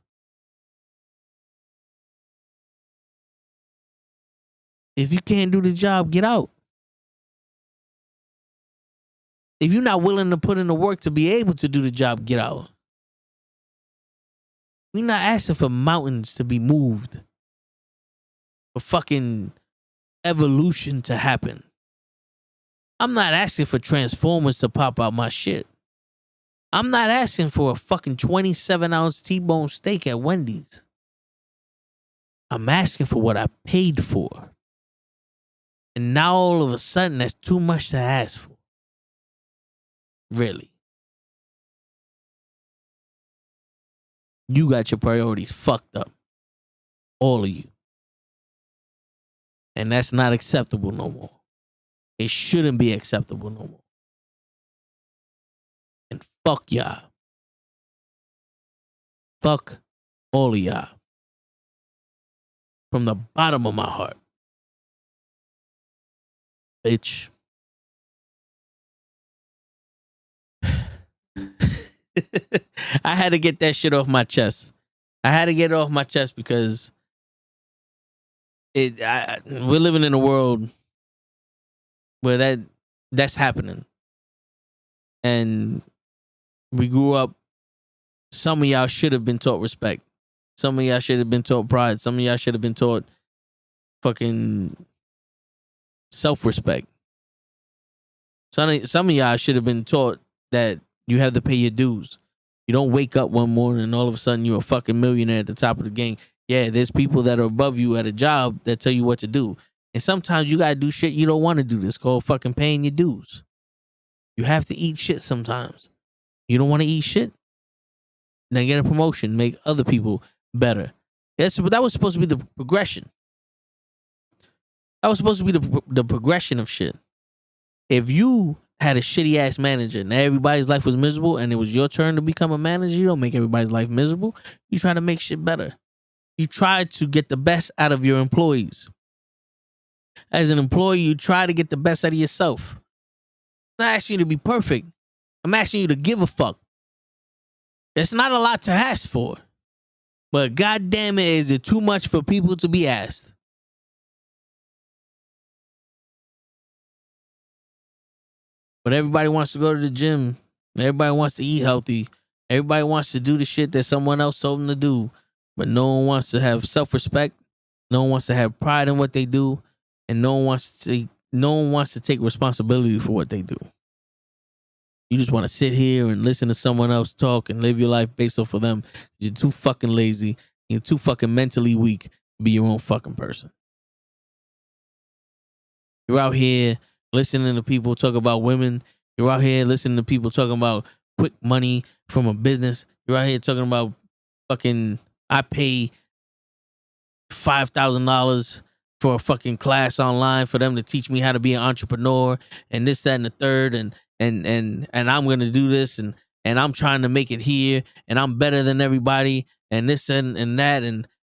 If you can't do the job, get out. If you're not willing to put in the work to be able to do the job, get out. We're not asking for mountains to be moved. For fucking evolution to happen. I'm not asking for Transformers to pop out my shit. I'm not asking for a fucking 27-ounce T-bone steak at Wendy's. I'm asking for what I paid for. And now all of a sudden, that's too much to ask for. Really. You got your priorities fucked up. All of you. And that's not acceptable no more. It shouldn't be acceptable no more. And fuck y'all. Fuck all of y'all. From the bottom of my heart. Bitch. I had to get that shit off my chest. I had to get it off my chest because we're living in a world where that's happening. And we grew up, some of y'all should have been taught respect. Some of y'all should have been taught pride. Some of y'all should have been taught fucking self-respect. Some of y'all should have been taught that you have to pay your dues. You don't wake up one morning and all of a sudden you're a fucking millionaire at the top of the game. Yeah, there's people that are above you at a job that tell you what to do. And sometimes you got to do shit you don't want to do. That's called fucking paying your dues. You have to eat shit sometimes. You don't want to eat shit? Then get a promotion. Make other people better. That was supposed to be the progression. That was supposed to be the progression of shit. If you had a shitty ass manager and everybody's life was miserable and it was your turn to become a manager, you don't make everybody's life miserable. You try to make shit better. You try to get the best out of your employees. As an employee, you try to get the best out of yourself. I'm not asking you to be perfect. I'm asking you to give a fuck. It's not a lot to ask for. But goddamn it, is it too much for people to be asked? But everybody wants to go to the gym. Everybody wants to eat healthy. Everybody wants to do the shit that someone else told them to do. But no one wants to have self-respect. No one wants to have pride in what they do. And no one wants to take responsibility for what they do. You just want to sit here and listen to someone else talk and live your life based off of them. You're too fucking lazy. You're too fucking mentally weak to be your own fucking person. You're out here listening to people talk about women. You're out here listening to people talking about quick money from a business. You're out here talking about fucking, I pay $5,000 for a fucking class online for them to teach me how to be an entrepreneur and this, that, and the third. And I'm going to do this and I'm trying to make it here and I'm better than everybody and this and that.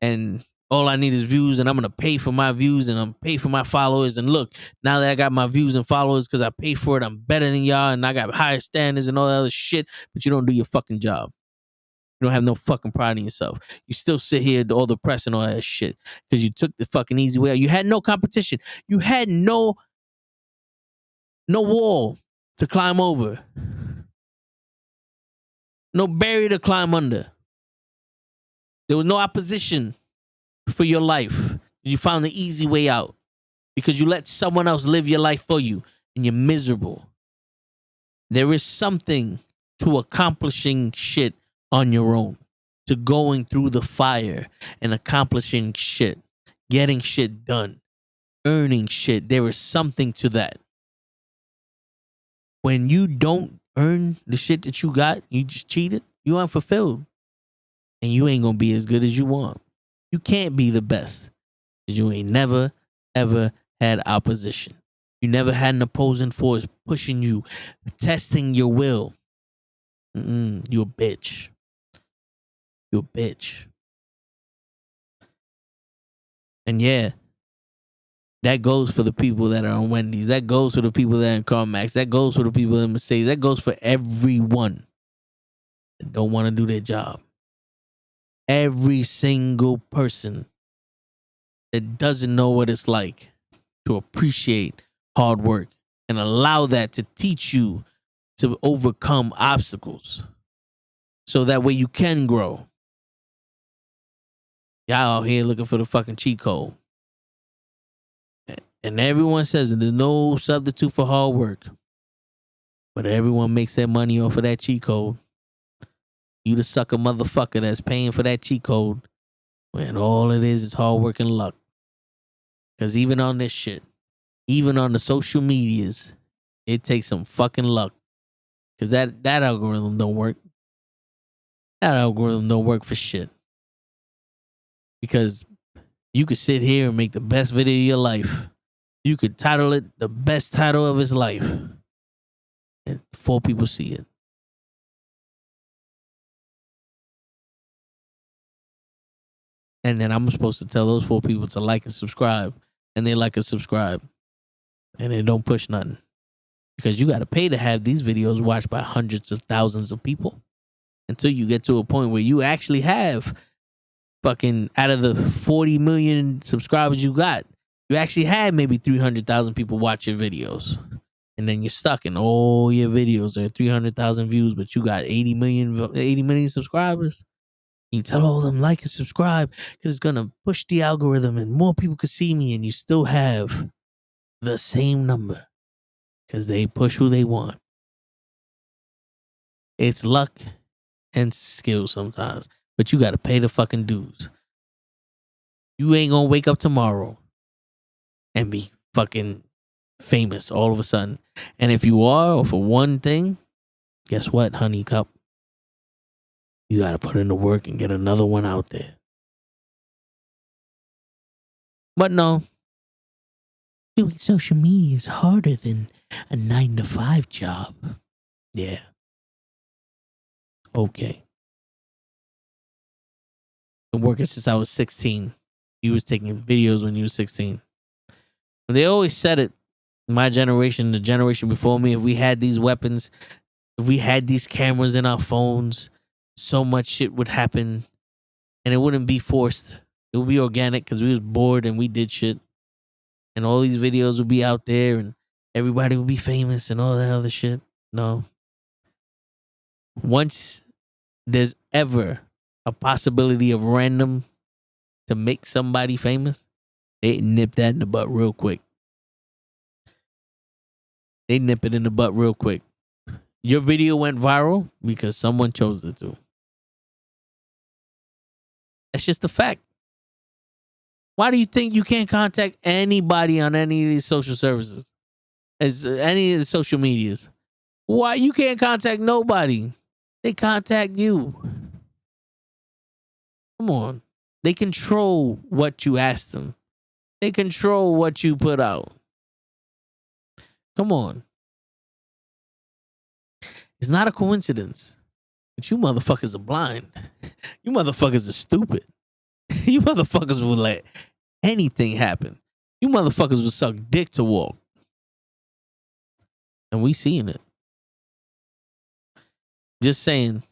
And all I need is views and I'm going to pay for my views and I'm pay for my followers. And look, now that I got my views and followers because I pay for it, I'm better than y'all and I got higher standards and all that other shit, but you don't do your fucking job. You don't have no fucking pride in yourself. You still sit here all depressed and all that shit because you took the fucking easy way out. You had no competition. You had no wall to climb over. No barrier to climb under. There was no opposition for your life. You found the easy way out because you let someone else live your life for you and you're miserable. There is something to accomplishing shit on your own, to going through the fire and accomplishing shit, getting shit done, earning shit. There is something to that. When you don't earn the shit that you got, you just cheated, you unfulfilled. And you ain't gonna be as good as you want. You can't be the best because you ain't never, ever had opposition. You never had an opposing force pushing you, testing your will. You a bitch. You a bitch. And yeah, that goes for the people that are on Wendy's. That goes for the people that are in CarMax. That goes for the people in Mercedes. That goes for everyone that don't want to do their job. Every single person that doesn't know what it's like to appreciate hard work and allow that to teach you to overcome obstacles so that way you can grow. Y'all out here looking for the fucking cheat code. And everyone says that there's no substitute for hard work. But everyone makes their money off of that cheat code. You the sucker motherfucker that's paying for that cheat code when all it is hard work and luck. Because even on this shit, even on the social medias, it takes some fucking luck. Because that algorithm don't work. That algorithm don't work for shit. Because you could sit here and make the best video of your life. You could title it the best title of his life. And 4 people see it. And then I'm supposed to tell those 4 people to like and subscribe. And they like and subscribe. And they don't push nothing. Because you got to pay to have these videos watched by hundreds of thousands of people. Until you get to a point where you actually have fucking, out of the 40 million subscribers you got, you actually had maybe 300,000 people watch your videos. And then you're stuck in all your videos are 300,000 views, but you got 80 million subscribers. You tell all of them like and subscribe because it's going to push the algorithm and more people can see me, and you still have the same number because they push who they want. It's luck and skill sometimes, but you got to pay the fucking dues. You ain't going to wake up tomorrow and be fucking famous all of a sudden. And if you are, for one thing, guess what, honey cup? You got to put in the work and get another one out there. But no, doing social media is harder than a 9-to-5 job. Yeah. Okay. Been working since I was 16. He was taking videos when he was 16. They always said it, my generation, the generation before me, if we had these weapons, if we had these cameras in our phones, so much shit would happen and it wouldn't be forced. It would be organic because we was bored and we did shit. And all these videos would be out there and everybody would be famous and all that other shit. No. Once there's ever a possibility of random to make somebody famous, they nip that in the butt real quick. They nip it in the butt real quick. Your video went viral because someone chose it to. That's just a fact. Why do you think you can't contact anybody on any of these social services? As any of the social medias? Why you can't contact nobody? They contact you. Come on. They control what you ask them. They control what you put out. Come on. It's not a coincidence. But you motherfuckers are blind. You motherfuckers are stupid. You motherfuckers will let anything happen. You motherfuckers will suck dick to walk. And we seeing it. Just saying.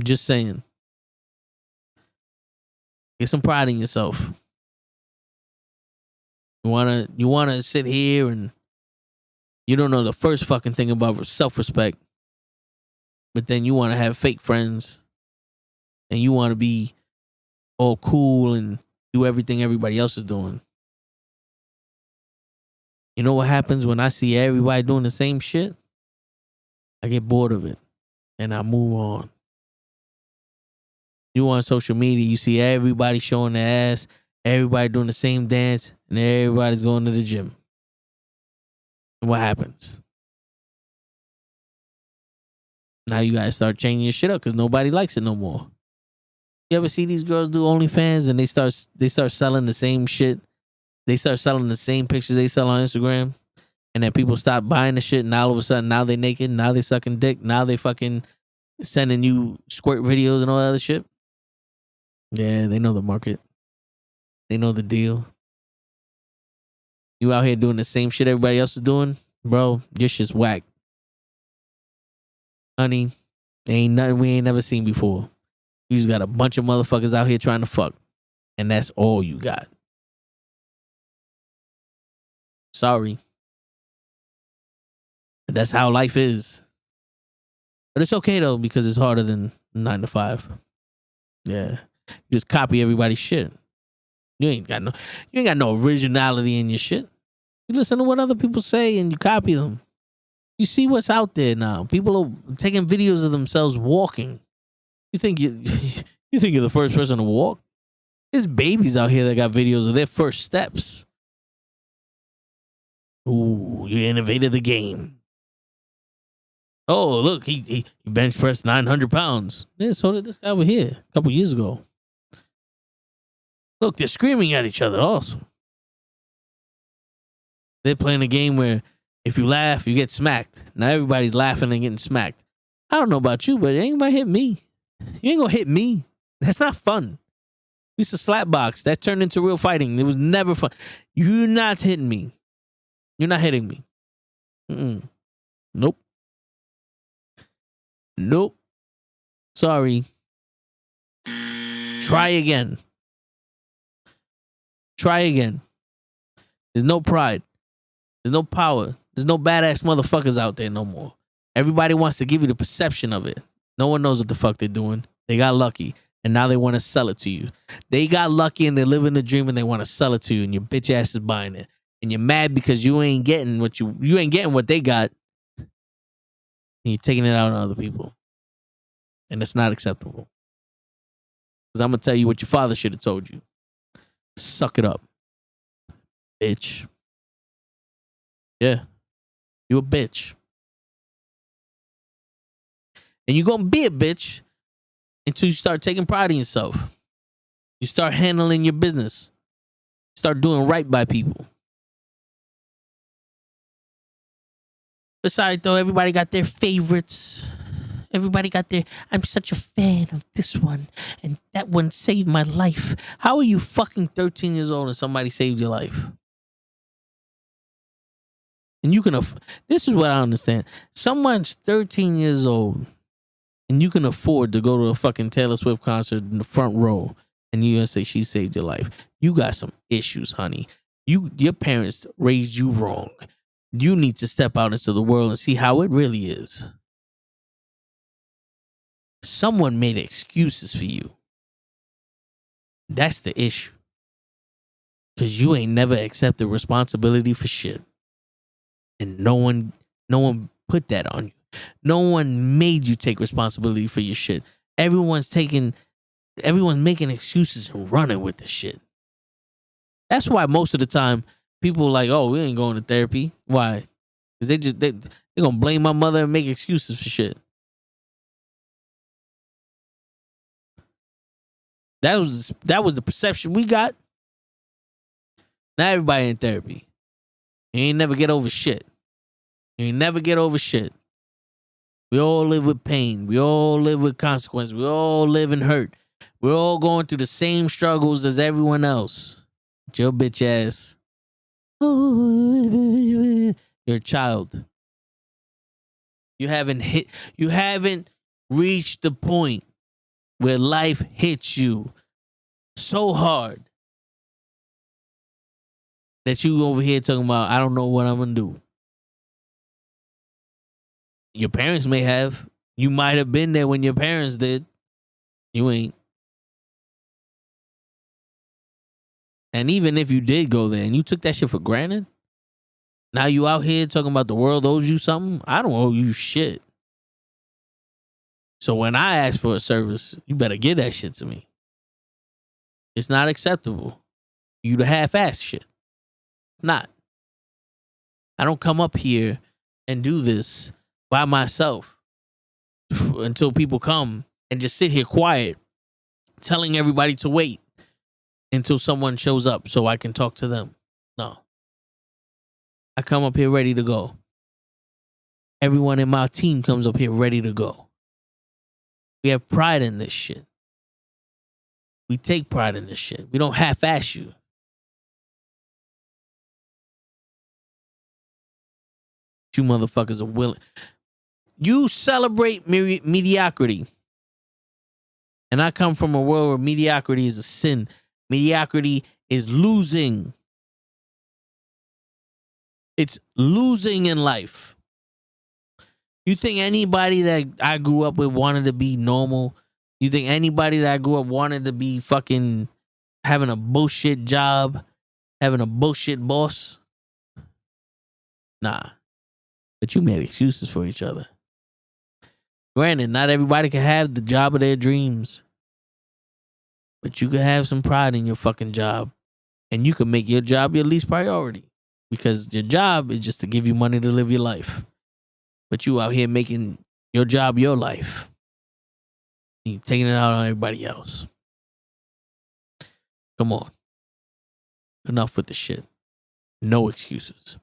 Just saying. Get some pride in yourself. You wanna sit here and you don't know the first fucking thing about self-respect, but then you want to have fake friends and you want to be all cool and do everything everybody else is doing. You know what happens when I see everybody doing the same shit? I get bored of it and I move on. You on social media, you see everybody showing their ass, everybody doing the same dance, and everybody's going to the gym. And what happens? Now you guys start changing your shit up because nobody likes it no more. You ever see these girls do OnlyFans and they start selling the same shit? They start selling the same pictures they sell on Instagram, and then people stop buying the shit. And all of a sudden, now they naked. Now they sucking dick. Now they fucking sending you squirt videos and all that other shit. Yeah, they know the market. They know the deal. You out here doing the same shit everybody else is doing, bro. Your shit's whack, honey. Ain't nothing we ain't never seen before. You just got a bunch of motherfuckers out here trying to fuck, and that's all you got. Sorry. But that's how life is. But it's okay though, because it's harder than 9 to 5. Yeah. You just copy everybody's shit. You ain't got no originality in your shit. You listen to what other people say and you copy them. You see what's out there now. People are taking videos of themselves walking. You think you're the first person to walk? There's babies out here that got videos of their first steps. Ooh, you innovated the game. Oh, look, he bench pressed 900 pounds. Yeah, so did this guy over here a couple years ago. Look, they're screaming at each other. Awesome. They're playing a game where if you laugh, you get smacked. Now everybody's laughing and getting smacked. I don't know about you, but it ain't gonna hit me. You ain't gonna hit me. That's not fun. We used to slap box. That turned into real fighting. It was never fun. You're not hitting me. You're not hitting me. Nope. Nope. Sorry. Try again. Try again. There's no pride. There's no power. There's no badass motherfuckers out there no more. Everybody wants to give you the perception of it. No one knows what the fuck they're doing. They got lucky, and now they want to sell it to you. They got lucky, and they're living the dream, and they want to sell it to you, and your bitch ass is buying it. And you're mad because you ain't getting what you ain't getting what they got. And you're taking it out on other people. And it's not acceptable. Because I'm going to tell you what your father should have told you. Suck it up. Bitch. Yeah. You a bitch. And you're going to be a bitch until you start taking pride in yourself. You start handling your business. Start doing right by people. Besides, though, everybody got their favorites. Everybody got their, I'm such a fan of this one, and that one saved my life. How are you fucking 13 years old and somebody saved your life? And you can, this is what I understand. Someone's 13 years old, and you can afford to go to a fucking Taylor Swift concert in the front row, and you're gonna say she saved your life. You got some issues, honey. Your parents raised you wrong. You need to step out into the world and see how it really is. Someone made excuses for you. That's the issue. Because you ain't never accepted responsibility for shit. And no one put that on you. No one made you take responsibility for your shit. Everyone's making excuses and running with the shit. That's why most of the time people are like, oh, we ain't going to therapy. Why? Because they're gonna blame my mother and make excuses for shit. That was the perception we got. Now everybody in therapy. You ain't never get over shit. You ain't never get over shit. We all live with pain. We all live with consequences. We all live in hurt. We're all going through the same struggles as everyone else. But your bitch ass. You're a child. You haven't reached the point where life hits you so hard that you over here talking about, I don't know what I'm gonna do. Your parents may have. You might have been there when your parents did. You ain't. And even if you did go there and you took that shit for granted, now you out here talking about the world owes you something. I don't owe you shit. So when I ask for a service, you better give that shit to me. It's not acceptable. You the half-ass shit. Not. I don't come up here and do this by myself until people come and just sit here quiet, telling everybody to wait until someone shows up so I can talk to them. No. I come up here ready to go. Everyone in my team comes up here ready to go. We have pride in this shit. We take pride in this shit. We don't half-ass you. You motherfuckers are willing. You celebrate mediocrity. And I come from a world where mediocrity is a sin. Mediocrity is losing. It's losing in life. You think anybody that I grew up with wanted to be normal? You think anybody that I grew up wanted to be fucking having a bullshit job, having a bullshit boss? Nah. But you made excuses for each other. Granted, not everybody can have the job of their dreams. But you can have some pride in your fucking job. And you can make your job your least priority. Because your job is just to give you money to live your life. But you out here making your job your life. You taking it out on everybody else. Come on. Enough with the shit. No excuses.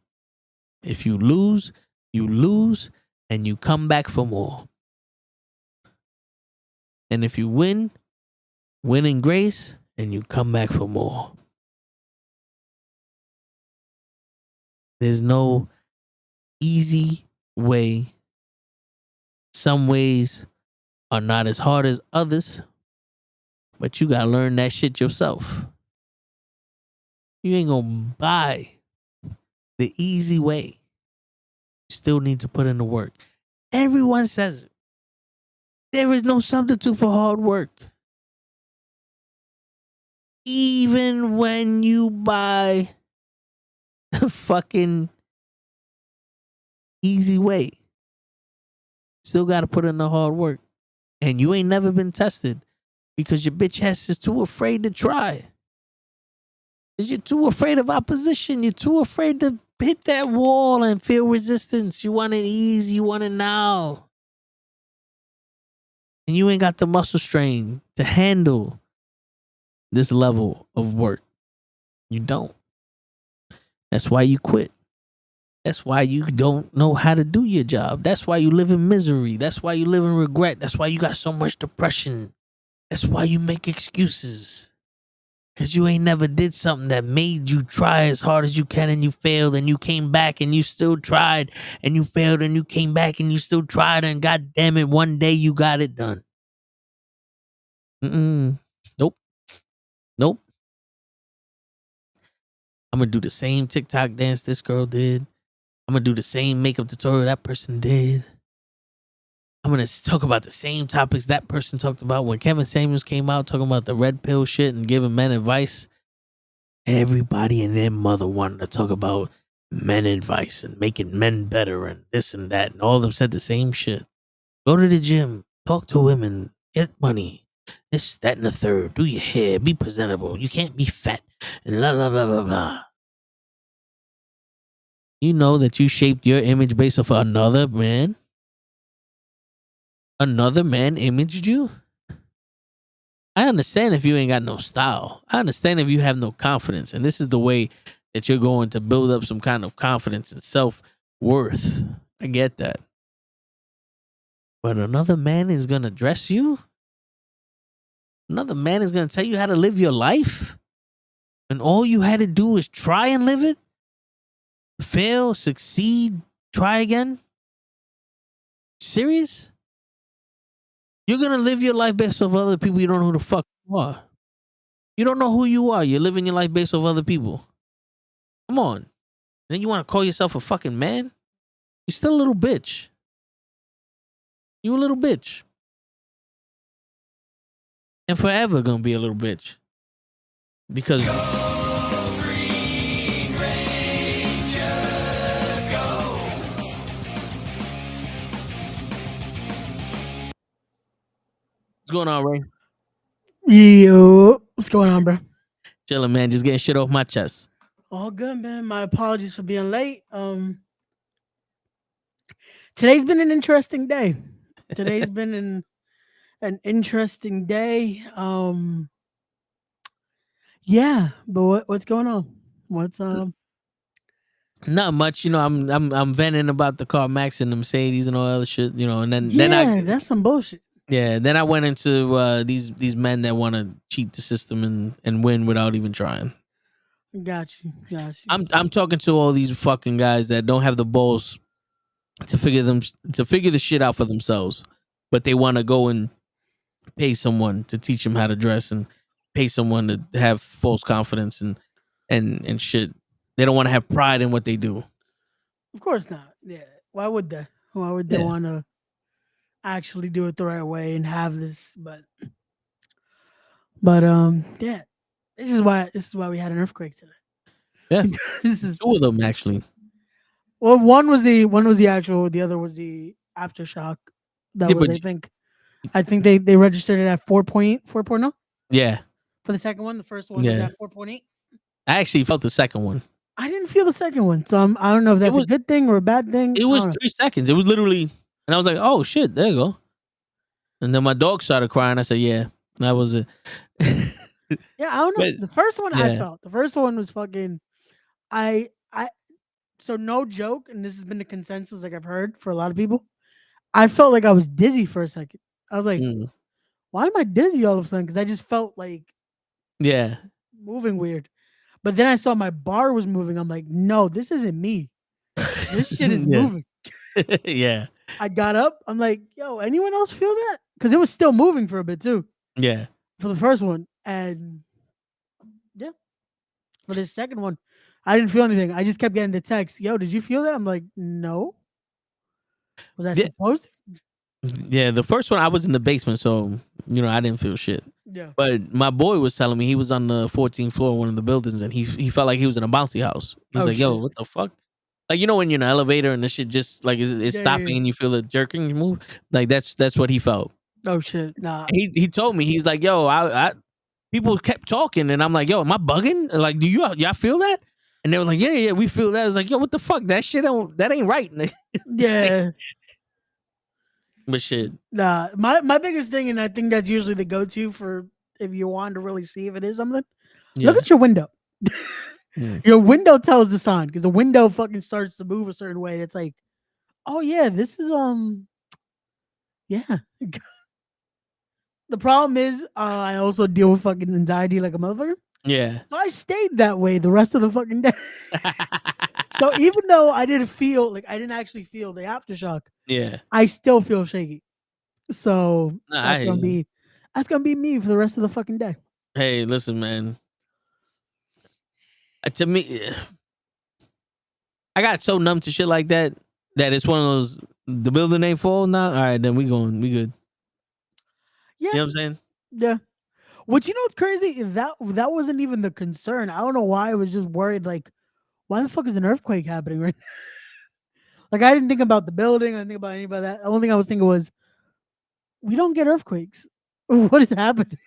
If you lose, and you come back for more. And if you win in grace, and you come back for more. There's no easy way. Some ways are not as hard as others, but you gotta learn that shit yourself. You ain't gonna buy the easy way. You still need to put in the work. Everyone says it. There is no substitute for hard work. Even when you buy the fucking easy way, still got to put in the hard work. And you ain't never been tested because your bitch ass is too afraid to try. Because you're too afraid of opposition. You're too afraid to hit that wall and feel resistance. You want it easy. You want it now. And you ain't got the muscle strain to handle this level of work. You don't. That's why you quit. That's why you don't know how to do your job. That's why you live in misery. That's why you live in regret. That's why you got so much depression. That's why you make excuses. Because you ain't never did something that made you try as hard as you can and you failed and you came back and you still tried and you failed and you came back and you still tried and god damn it, one day you got it done. Nope. I'm going to do the same TikTok dance this girl did. I'm going to do the same makeup tutorial that person did. I'm going to talk about the same topics that person talked about. When Kevin Samuels came out talking about the red pill shit and giving men advice, everybody and their mother wanted to talk about men advice and making men better and this and that. And all of them said the same shit. Go to the gym, talk to women, get money. This, that, and the third. Do your hair, be presentable. You can't be fat. And blah, blah, blah, blah, blah. You know that you shaped your image based off another man? Another man imaged you? I understand if you ain't got no style. I understand if you have no confidence. And this is the way that you're going to build up some kind of confidence and self-worth. I get that. But another man is going to dress you? Another man is going to tell you how to live your life? And all you had to do is try and live it? Fail, succeed, try again? Serious? You're going to live your life based off other people you don't know who the fuck you are. You don't know who you are. You're living your life based off other people. Come on. Then you want to call yourself a fucking man? You're still a little bitch. You a little bitch. And forever gonna be a little bitch. Because what's going on, Ray? Yo, what's going on, bro? Chilling, man. Just getting shit off my chest. All good, man. My apologies for being late. Today's been an interesting day. Today's been an interesting day. Yeah, but what's going on? What's Not much, you know. I'm venting about the car Max and the Mercedes and all that other shit, you know. And then that's some bullshit. then I went into these men that want to cheat the system and win without even trying. Got you. I'm talking to all these fucking guys that don't have the balls to figure the shit out for themselves, but they want to go and pay someone to teach them how to dress and pay someone to have false confidence and shit. They don't want to have pride in what they do. Of course not. Yeah. Why would they? Why would they want to actually do it the right way and have this? But yeah. This is why we had an earthquake today. Yeah. This is Two of them actually. Well, one was the actual, the other was the aftershock. That Yeah, was, but I think they registered it at 4.0 yeah, for the second one. The first one was at 4.8. I actually felt the second one. I didn't feel the second one, so I don't know if that's a good thing or a bad thing. It was 3 seconds. It was literally, and I was like, "Oh shit, there you go." And then my dog started crying. I said, "Yeah, that was it." Yeah, I don't know. But- The first one I yeah. felt. The first one was fucking. I so no joke, and this has been the consensus like I've heard for a lot of people. I felt like I was dizzy for a second. I was like, Mm. why am I dizzy all of a sudden? Because I just felt like Yeah. moving weird. But then I saw my bar was moving. I'm like, no, this isn't me. This shit is Yeah. moving. Yeah. I got up. I'm like, yo, anyone else feel that? Because it was still moving for a bit too. Yeah. For the first one. And yeah. For the second one, I didn't feel anything. I just kept getting the text. Yo, did you feel that? I'm like, no. Was I Yeah. supposed to? Yeah. The first one, I was in the basement, so you know I didn't feel shit. Yeah. But my boy was telling me he was on the 14th floor of one of the buildings, and he felt like he was in a bouncy house. He's Oh, like, "Yo, shit. what the fuck?" Like, you know when you're in an elevator and the shit just like it's Yeah, stopping yeah. and you feel it jerking, you move. Like that's what he felt. Oh shit. Nah. He told me, he's like, "Yo, I people kept talking, and I'm like, yo, am I bugging? Like, do y'all feel that?" And they were like, yeah, we feel that. I was like, yo, what the fuck? That ain't right. Yeah. But shit. Nah. My biggest thing, and I think that's usually the go-to for if you want to really see if it is something. Yeah. Look at your window. Mm. Your window tells the sign because the window fucking starts to move a certain way. And it's like, oh yeah, this is yeah. The problem is, I also deal with fucking anxiety like a motherfucker. Yeah. So I stayed that way the rest of the fucking day. So even though I didn't actually feel the aftershock, Yeah. I still feel shaky. So Nah, that's gonna be me for the rest of the fucking day. Hey, listen, man. To me, I got so numb to shit like that it's one of those. The building ain't full now. All right, then we good. Yeah. You know what I'm saying? Yeah. Which, you know what's crazy? That wasn't even the concern. I don't know why I was just worried, like, why the fuck is an earthquake happening right now? Like, I didn't think about the building. I didn't think about any of that. The only thing I was thinking was, we don't get earthquakes. What is happening?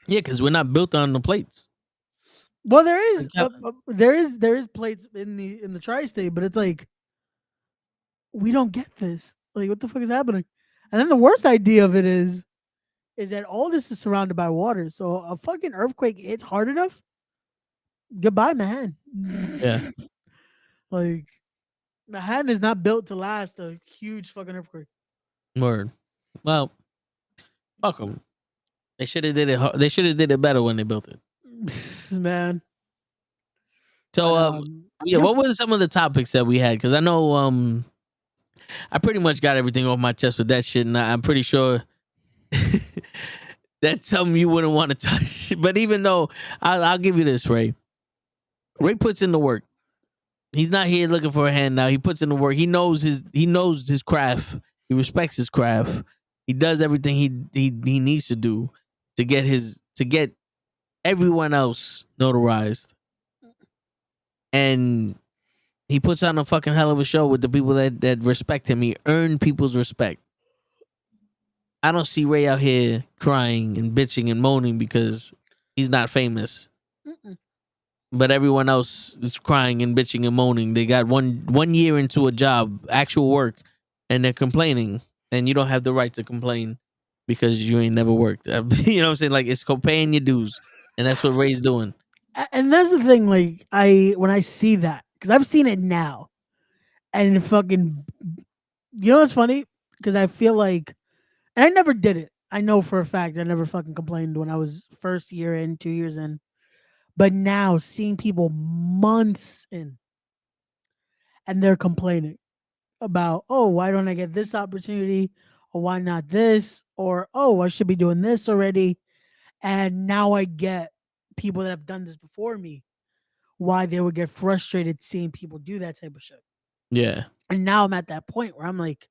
Yeah, because we're not built on the plates. Well, Like, how- there is plates in the tri-state, but it's like we don't get this. Like, what the fuck is happening? And then the worst idea of it is that all this is surrounded by water. So a fucking earthquake hits hard enough, goodbye, Manhattan. Yeah. Like, Manhattan is not built to last a huge fucking earthquake. Word. Well, fuck them. They should have did it. They should have did it better when they built it. Man. So, But, yeah. What were some of the topics that we had? Because I know, I pretty much got everything off my chest with that shit, and I'm pretty sure that's something you wouldn't want to touch. But even though, I'll give you this, Ray. Ray puts in the work. He's not here looking for a handout. He puts in the work. He knows his craft. He respects his craft. He does everything he needs to do to get everyone else notarized. And he puts on a fucking hell of a show with the people that respect him. He earned people's respect. I don't see Ray out here crying and bitching and moaning because he's not famous. But everyone else is crying and bitching and moaning. They got one year into a job, actual work, and they're complaining. And you don't have the right to complain because you ain't never worked. You know what I'm saying? Like, it's paying your dues. And that's what Ray's doing. And that's the thing, like, when I see that, because I've seen it now, and fucking, you know what's funny? Because I feel like, and I never did it. I know for a fact I never fucking complained when I was first year in, 2 years in. But now seeing people months in, and they're complaining about, oh, why don't I get this opportunity? Or why not this? Or, oh, I should be doing this already. And now I get people that have done this before me, why they would get frustrated seeing people do that type of shit. Yeah. And now I'm at that point where I'm like,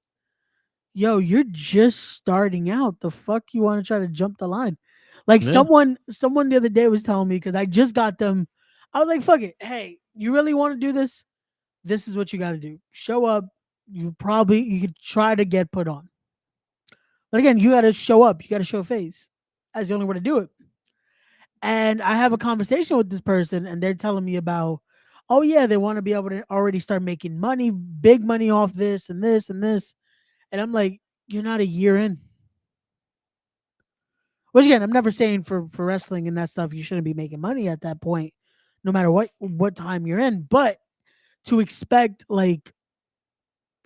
yo, you're just starting out. The fuck you want to try to jump the line? Like, Yeah. someone the other day was telling me, because I just got them. I was like, fuck it. Hey, you really want to do this? This is what you got to do. Show up. You could try to get put on. But again, you got to show up. You got to show face. That's the only way to do it. And I have a conversation with this person, and they're telling me about, oh yeah, they want to be able to already start making money, big money off this and this and this. And I'm like, you're not a year in. Which again, I'm never saying for wrestling and that stuff, you shouldn't be making money at that point, no matter what time you're in. But to expect like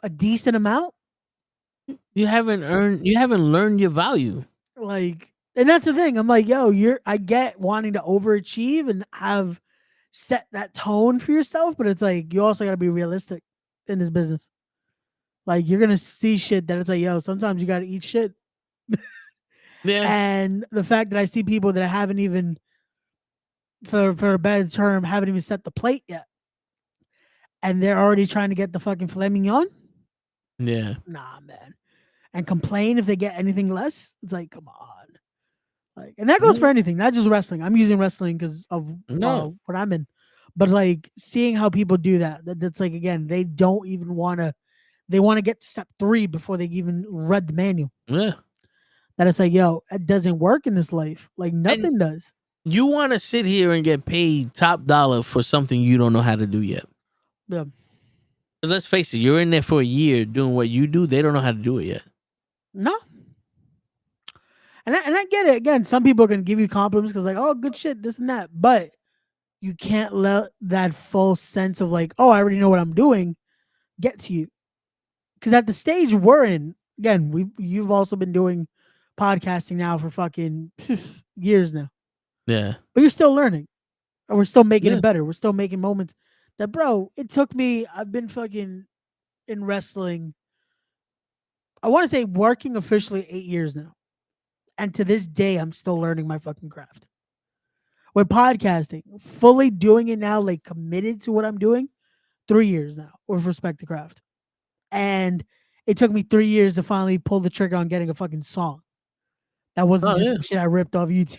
a decent amount, You haven't learned your value. like, and that's the thing. I'm like, yo, I get wanting to overachieve and have set that tone for yourself, but it's like you also gotta be realistic in this business. Like, you're gonna see shit that it's like, yo, sometimes you gotta eat shit. Yeah. And the fact that I see people that haven't even, for a bad term, haven't even set the plate yet, and they're already trying to get the fucking filet mignon. Yeah. Nah, man. And complain if they get anything less. It's like, come on. Like, and that goes for anything, not just wrestling. I'm using wrestling because of what I'm in. But like, seeing how people do that's like, again, they don't even want to. They want to get to step 3 before they even read the manual. Yeah. That it's like, yo, it doesn't work in this life. Like, nothing does. You want to sit here and get paid top dollar for something you don't know how to do yet. Yeah. Let's face it, you're in there for a year doing what you do. They don't know how to do it yet. No. And I get it. Again, some people can give you compliments because like, oh, good shit, this and that. But you can't let that false sense of like, oh, I already know what I'm doing get to you. Because at the stage we're in, again, you've also been doing podcasting now for fucking years now. Yeah. But you're still learning. And we're still making it better. We're still making moments that, bro, it took me, I've been fucking in wrestling, I want to say working officially 8 years now. And to this day, I'm still learning my fucking craft. With podcasting, fully doing it now, like committed to what I'm doing, 3 years now with respect to craft. And it took me 3 years to finally pull the trigger on getting a fucking song. That wasn't just some shit I ripped off YouTube.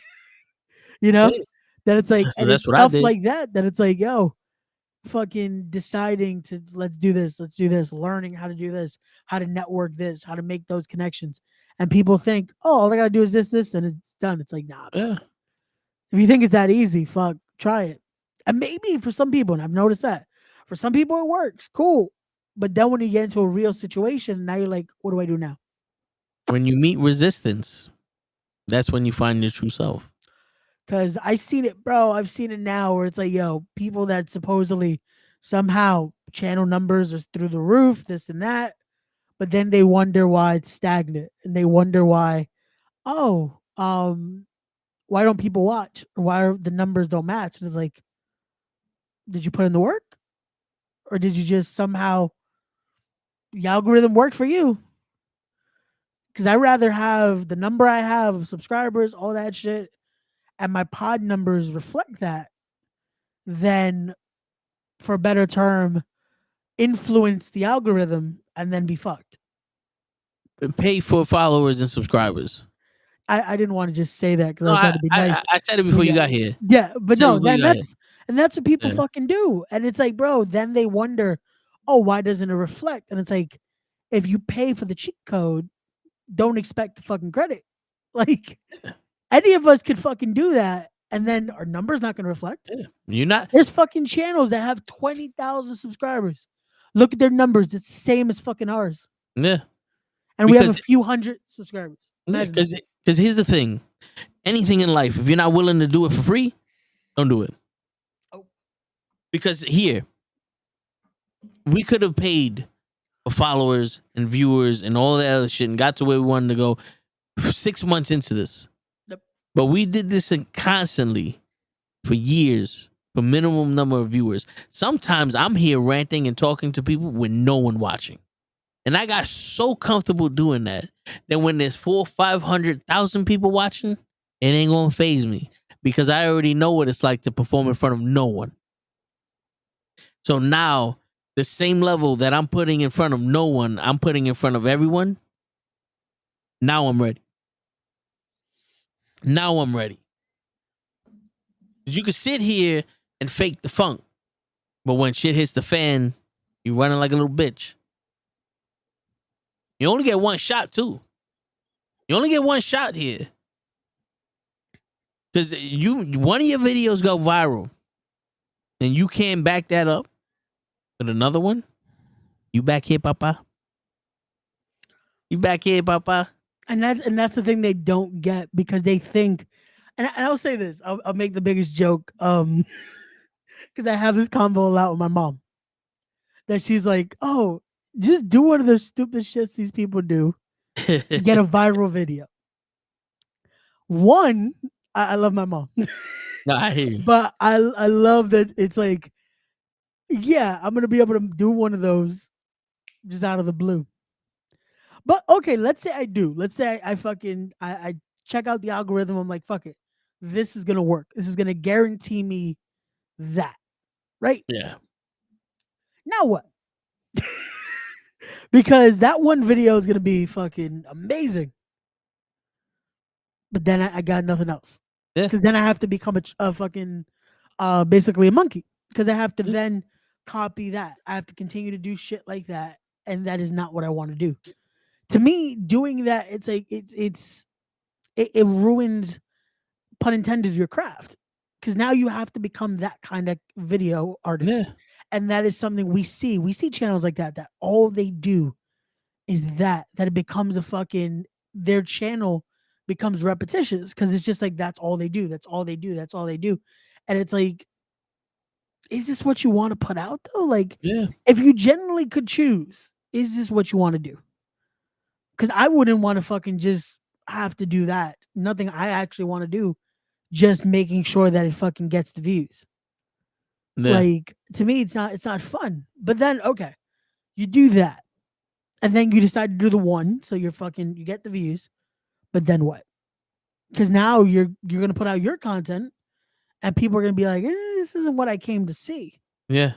You know? That it's like, So and that's it's what I stuff did. like that it's like, yo, fucking deciding to let's do this, learning how to do this, how to network this, how to make those connections. And people think, oh, all I gotta do is this, and it's done. It's like, nah, Yeah. if you think it's that easy, fuck, try it. And maybe for some people, and I've noticed that for some people it works, cool. But then when you get into a real situation, now you're like, what do I do now? When you meet resistance, that's when you find your true self. Cause I seen it, bro. I've seen it now where it's like, yo, people that supposedly somehow channel numbers are through the roof, this and that, but then they wonder why it's stagnant, and they wonder why, oh, why don't people watch, or why the numbers don't match? And it's like, did you put in the work, or did you just somehow the algorithm worked for you? Because I rather have the number I have of subscribers, all that shit, and my pod numbers reflect that, than, for a better term, influence the algorithm and then be fucked. Pay for followers and subscribers. I didn't want to just say that because I No, was trying to be nice. I said it before you Yeah. got here. Yeah, but Said it no, before you then got here. that's what people Yeah. fucking do. And it's like, bro, then they wonder, oh, why doesn't it reflect? And it's like, if you pay for the cheat code, don't expect the fucking credit. Like, any of us could fucking do that, and then our number's not gonna reflect. Yeah. You're not. There's fucking channels that have 20,000 subscribers. Look at their numbers; it's the same as fucking ours, Yeah. and we have a Because- few hundred subscribers. Imagine that. Because here's the thing. Anything in life, if you're not willing to do it for free, don't do it. Oh. Because here, we could have paid for followers and viewers and all that other shit and got to where we wanted to go 6 months into this. Yep. But we did this constantly for years for minimum number of viewers. Sometimes I'm here ranting and talking to people with no one watching. And I got so comfortable doing that when there's 400,000-500,000 people watching, it ain't gonna phase me because I already know what it's like to perform in front of no one. So now the same level that I'm putting in front of no one, I'm putting in front of everyone. Now I'm ready. Now I'm ready. You can sit here and fake the funk, but when shit hits the fan, you running like a little bitch. You only get one shot too. You only get one shot here. Because one of your videos go viral and you can't back that up with another one. You back here, papa. You back here, papa. And that's the thing they don't get, because they think, and I'll say this, I'll make the biggest joke, because I have this convo a lot with my mom, that she's like, oh, just do one of those stupid shits these people do to get a viral video. One, I love my mom. No, I hear you. But I love that it's like, yeah, I'm gonna be able to do one of those just out of the blue. But okay, let's say I do. Let's say I fucking I check out the algorithm. I'm like, fuck it, this is gonna work. This is gonna guarantee me that, right? Yeah. Now what? Because that one video is gonna be fucking amazing. But then I got nothing else. Yeah. Because then I have to become a fucking basically a monkey. Because I have to then copy that. I have to continue to do shit like that. And that is not what I want to do. To me, doing that, it's like it ruins, pun intended, your craft. Because now you have to become that kind of video artist. Yeah. And that is something we see. We see channels like that all they do is that it becomes a fucking, their channel becomes repetitious, because it's just like that's all they do. That's all they do. That's all they do. And it's like, is this what you want to put out though? Like, Yeah. if you generally could choose, is this what you want to do? Because I wouldn't want to fucking just have to do that. Nothing I actually want to do, just making sure that it fucking gets the views. Yeah. Like, to me, it's not fun. But then, okay, you do that, and then you decide to do the one, so you get the views. But then what? Because now you're gonna put out your content, and people are gonna be like, this isn't what I came to see. Yeah.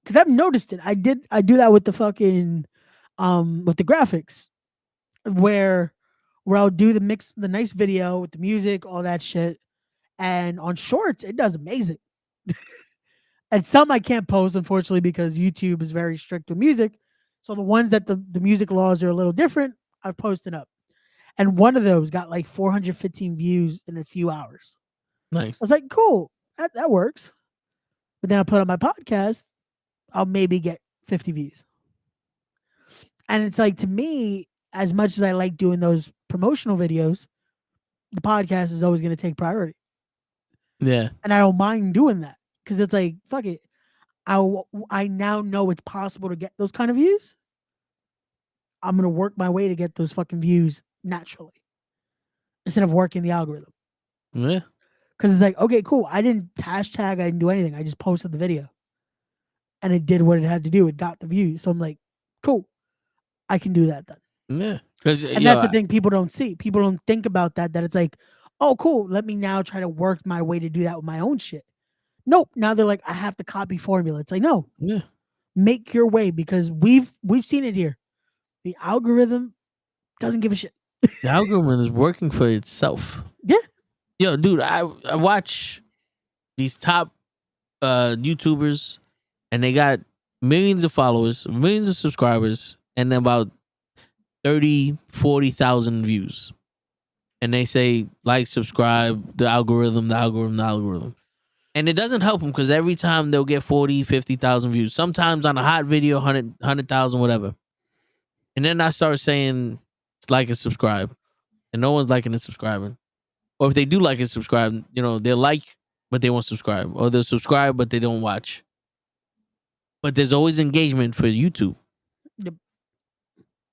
Because I've noticed it. I do that with the fucking with the graphics, where I'll do the nice video with the music, all that shit, and on shorts it does amazing. And some I can't post, unfortunately, because YouTube is very strict with music. So the ones that the music laws are a little different, I've posted up. And one of those got like 415 views in a few hours. I Nice. was like, cool, that works. But then I put on my podcast, I'll maybe get 50 views. And it's like, to me, as much as I like doing those promotional videos, the podcast is always going to take priority. Yeah. And I don't mind doing that because it's like, fuck it. I now know it's possible to get those kind of views. I'm going to work my way to get those fucking views naturally instead of working the algorithm. Yeah. Because it's like, okay, cool. I didn't hashtag, I didn't do anything. I just posted the video and it did what it had to do. It got the views. So I'm like, cool. I can do that then. Yeah. Because And that's the thing people don't see. People don't think about that it's like, oh, cool. Let me now try to work my way to do that with my own shit. Nope. Now they're like, I have to copy formula. It's like, no, yeah. make your way because we've seen it here. The algorithm doesn't give a shit. The algorithm is working for itself. Yeah. Yo, dude, I watch these top YouTubers and they got millions of followers, millions of subscribers, and about 30, 40,000 views. And they say, like, subscribe, the algorithm. And it doesn't help them because every time they'll get 40, 50,000 views. Sometimes on a hot video, 100,000, whatever. And then I start saying, like and subscribe. And no one's liking and subscribing. Or if they do like and subscribe, they'll like, but they won't subscribe. Or they'll subscribe, but they don't watch. But there's always engagement for YouTube. Yep.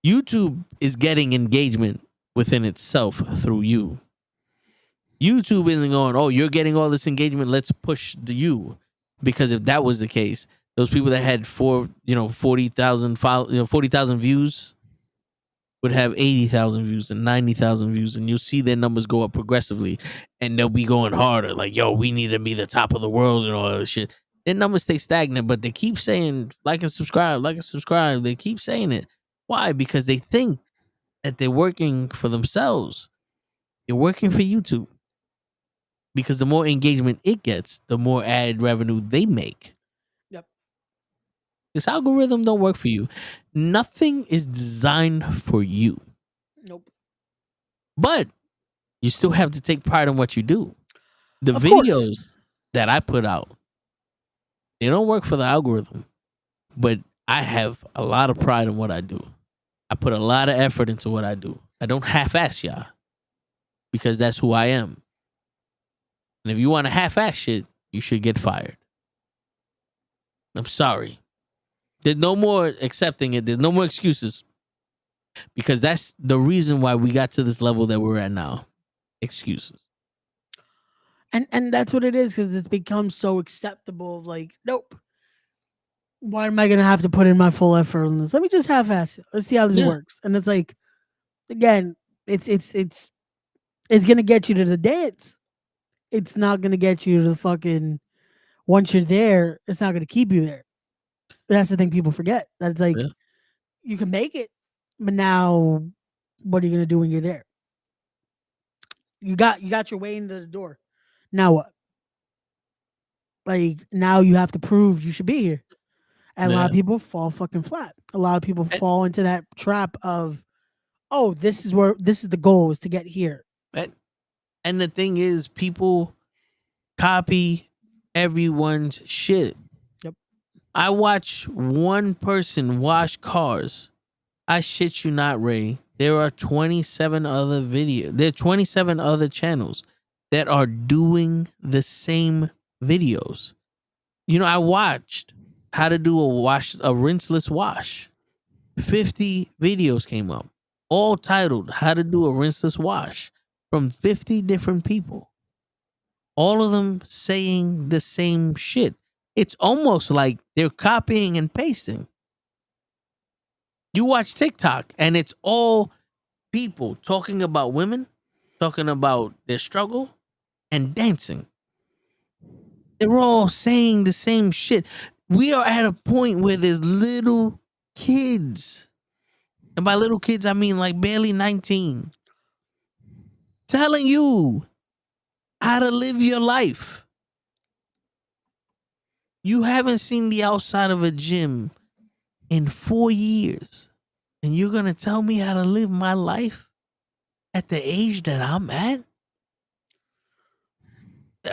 YouTube is getting engagement within itself through you. YouTube isn't going, oh, you're getting all this engagement, let's push the you. Because if that was the case, those people that had 40,000 views would have 80,000 views and 90,000 views, and you'll see their numbers go up progressively, and they'll be going harder. Like, yo, we need to be the top of the world and all that shit. Their numbers stay stagnant, but they keep saying like and subscribe. They keep saying it. Why? Because they think that they're working for themselves. They're working for YouTube. Because the more engagement it gets, the more ad revenue they make. Yep. This algorithm don't work for you. Nothing is designed for you. Nope. But you still have to take pride in what you do. The Of videos course. that I put out, they don't work for the algorithm. But I have a lot of pride in what I do. I put a lot of effort into what I do. I don't half-ass y'all. Because that's who I am. And if you want to half-ass shit, you should get fired. I'm sorry. There's no more accepting it. There's no more excuses. Because that's the reason why we got to this level that we're at now. Excuses. And that's what it is, because it's become so acceptable. Like, nope. Why am I gonna have to put in my full effort on this? Let me just half-ass it. Let's see how this works. And it's like, again, it's gonna get you to the dance. It's not gonna get you to the fucking. Once you're there, it's not gonna keep you there. That's the thing people forget. That it's like, you can make it, but now, what are you gonna do when you're there? You got your way into the door. Now what? Like, now you have to prove you should be here. And a lot of people fall fucking flat. A lot of people fall into that trap of, oh, this is the goal, is to get here. And the thing is, people copy everyone's shit. Yep. I watch one person wash cars. I shit you not, Ray. There are 27 other videos. There are 27 other channels that are doing the same videos. I watched how to do a rinseless wash. 50 videos came up, all titled how to do a rinseless wash, from 50 different people. All of them saying the same shit. It's almost like they're copying and pasting. You watch TikTok and it's all people talking about women, talking about their struggle, and dancing. They're all saying the same shit. We are at a point where there's little kids. And by little kids, I mean like barely 19. Telling you how to live your life. You haven't seen the outside of a gym in 4 years, and you're gonna tell me how to live my life at the age that I'm at?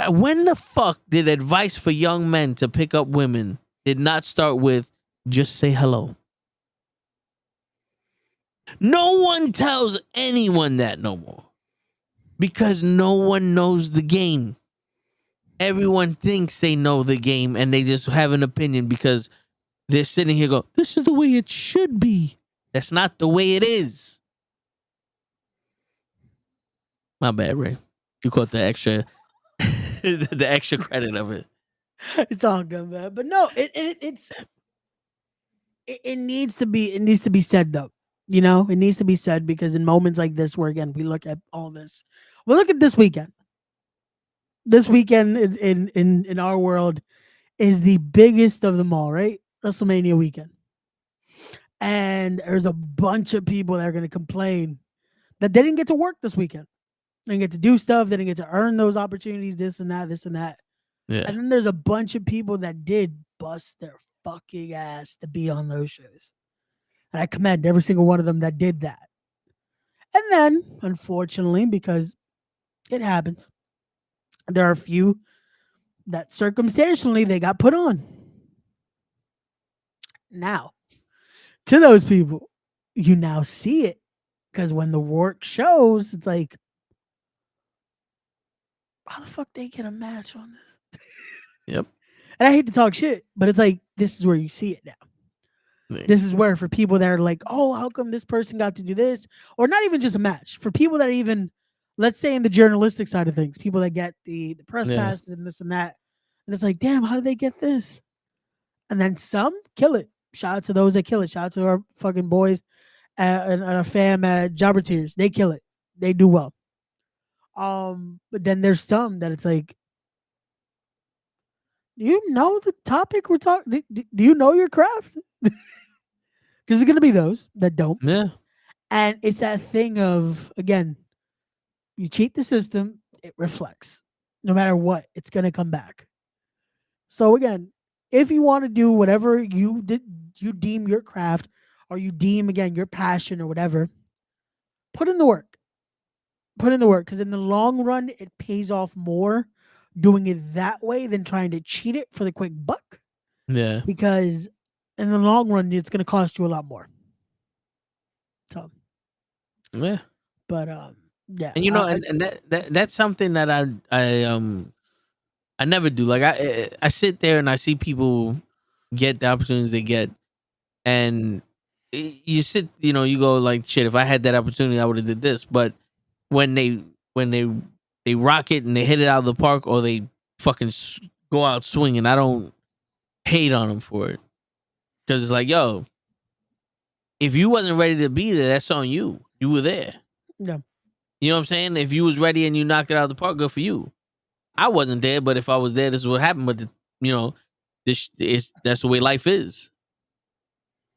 When the fuck did advice for young men to pick up women did not start with just say hello? No one tells anyone that no more because no one knows the game. Everyone thinks they know the game and they just have an opinion because they're sitting here going, this is the way it should be. That's not the way it is. My bad, Ray. You caught the extra the extra credit of it. It's all good, man. But no, it needs to be said though. You know, it needs to be said because in moments like this, where again we look at all this, we look at this weekend. This weekend in our world is the biggest of them all, right? WrestleMania weekend, and there's a bunch of people that are going to complain that they didn't get to work this weekend. They didn't get to do stuff. They didn't get to earn those opportunities. This and that. This and that. Yeah. And then there's a bunch of people that did bust their fucking ass to be on those shows. And I commend every single one of them that did that. And then, unfortunately, because it happens, there are a few that circumstantially they got put on. Now, to those people, you now see it. Because when the work shows, it's like, how the fuck they get a match on this? Yep. And I hate to talk shit, but it's like, this is where you see it now. Yeah. This is where for people that are like, oh, how come this person got to do this? Or not even just a match. For people that are even, let's say in the journalistic side of things, people that get the press passes and this and that. And it's like, damn, how did they get this? And then some kill it. Shout out to those that kill it. Shout out to our fucking boys and our fam at Jobber Tears. They kill it. They do well. But then there's some that it's like, do you know the topic we're talking? Do you know your craft? Because there's gonna be those that don't. Yeah. And it's that thing of, again, you cheat the system, it reflects. No matter what, it's gonna come back. So again, if you want to do whatever you deem your craft, or you deem again your passion or whatever, put in the work. Put in the work, because in the long run, it pays off more doing it that way than trying to cheat it for the quick buck. Yeah. Because in the long run, it's going to cost you a lot more. So, Yeah. but yeah, And you know, and that's something that I never do. Like I sit there and I see people get the opportunities they get, and you sit, you know, you go like, shit, if I had that opportunity, I would have did this. But when they rock it and they hit it out of the park, or they fucking go out swinging, I don't hate on them for it, because it's like, yo, if you wasn't ready to be there, that's on you. You were there. Yeah. You know what I'm saying? If you was ready and you knocked it out of the park, good for you. I wasn't there, but if I was there, this is what happened. But you know, that's the way life is.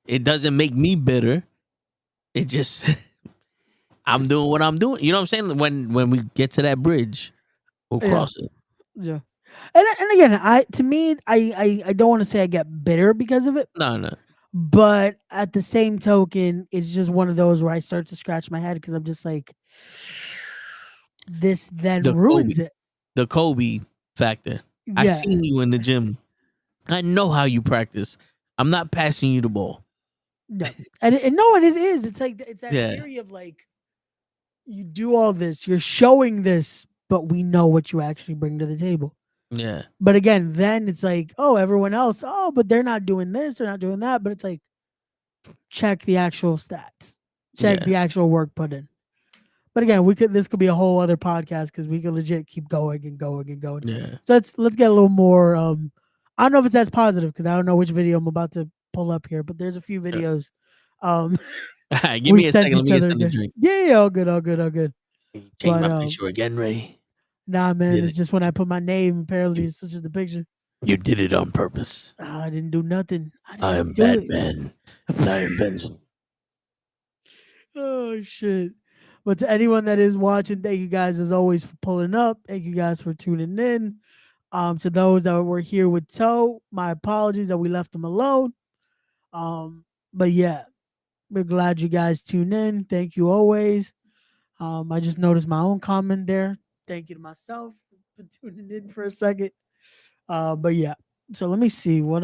It doesn't make me bitter. It just I'm doing what I'm doing. You know what I'm saying? When we get to that bridge, we'll cross it. Yeah. And again, I don't want to say I get bitter because of it. No. But at the same token, it's just one of those where I start to scratch my head because I'm just like, this then ruins it. The Kobe factor. Yeah. I seen you in the gym. I know how you practice. I'm not passing you the ball. No, and it is. It's like it's that theory of like, you do all this, you're showing this, but we know what you actually bring to the table. Yeah. But again, then it's like, oh, everyone else, oh, but they're not doing this, they're not doing that. But it's like, check the actual stats, check the actual work put in. But again, this could be a whole other podcast because we could legit keep going and going and going. Yeah. So let's get a little more. I don't know if it's as positive because I don't know which video I'm about to pull up here, but there's a few videos. Give me a second. Let me get something to drink. Yeah, all good. Change my picture again, Ray. Nah, man, it's just when I put my name. Apparently, it's just the picture. You did it on purpose. I didn't do nothing. I am Batman. And I am vengeance. Oh shit. But to anyone that is watching, thank you guys as always for pulling up. Thank you guys for tuning in. To those that were here with Toe, my apologies that we left them alone. But yeah, we're glad you guys tuned in. Thank you always. I just noticed my own comment there. Thank you to myself for tuning in for a second. But yeah. So let me see what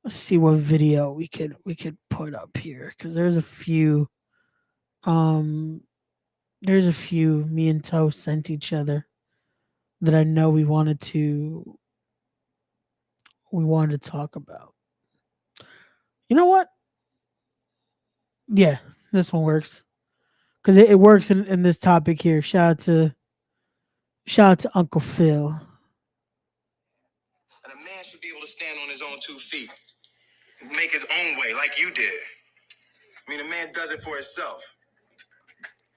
let's see what video we could put up here because um there's a few me and Toe sent each other that I know we wanted to talk about. You know what? Yeah, this one works because it works in this topic here. Shout out to Uncle Phil. And a man should be able to stand on his own 2 feet, make his own way like you did. I mean, a man does it for himself.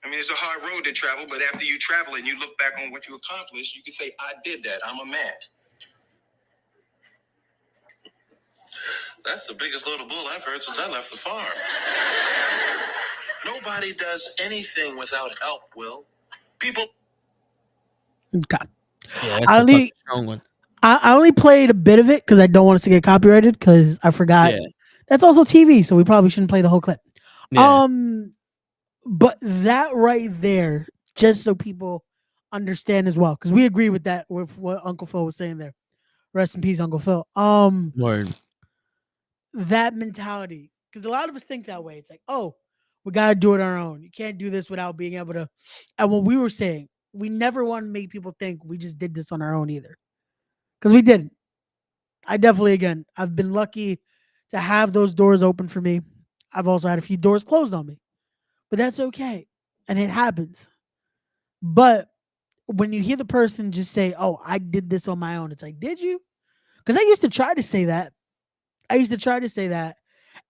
I mean, it's a hard road to travel, but after you travel and you look back on what you accomplished, you can say, I did that. I'm a man. That's the biggest load of bull I've heard since I left the farm. Nobody does anything without help, Will. People. Okay. Yeah, that's I a fucking only strong one. I only played a bit of it because I don't want us to get copyrighted because I forgot. Yeah. That's also TV, so we probably shouldn't play the whole clip. Yeah. But that right there, just so people understand as well, because we agree with that with what Uncle Phil was saying there. Rest in peace, Uncle Phil. Word. That mentality, because a lot of us think that way. It's like, oh, we gotta do it on our own. You can't do this without being able to. And what we were saying, we never want to make people think we just did this on our own either, because we didn't. I definitely, again, I've been lucky to have those doors open for me. I've also had a few doors closed on me, but that's okay. And it happens. But when you hear the person just say, oh, I did this on my own, it's like, did you? Because I used to try to say that.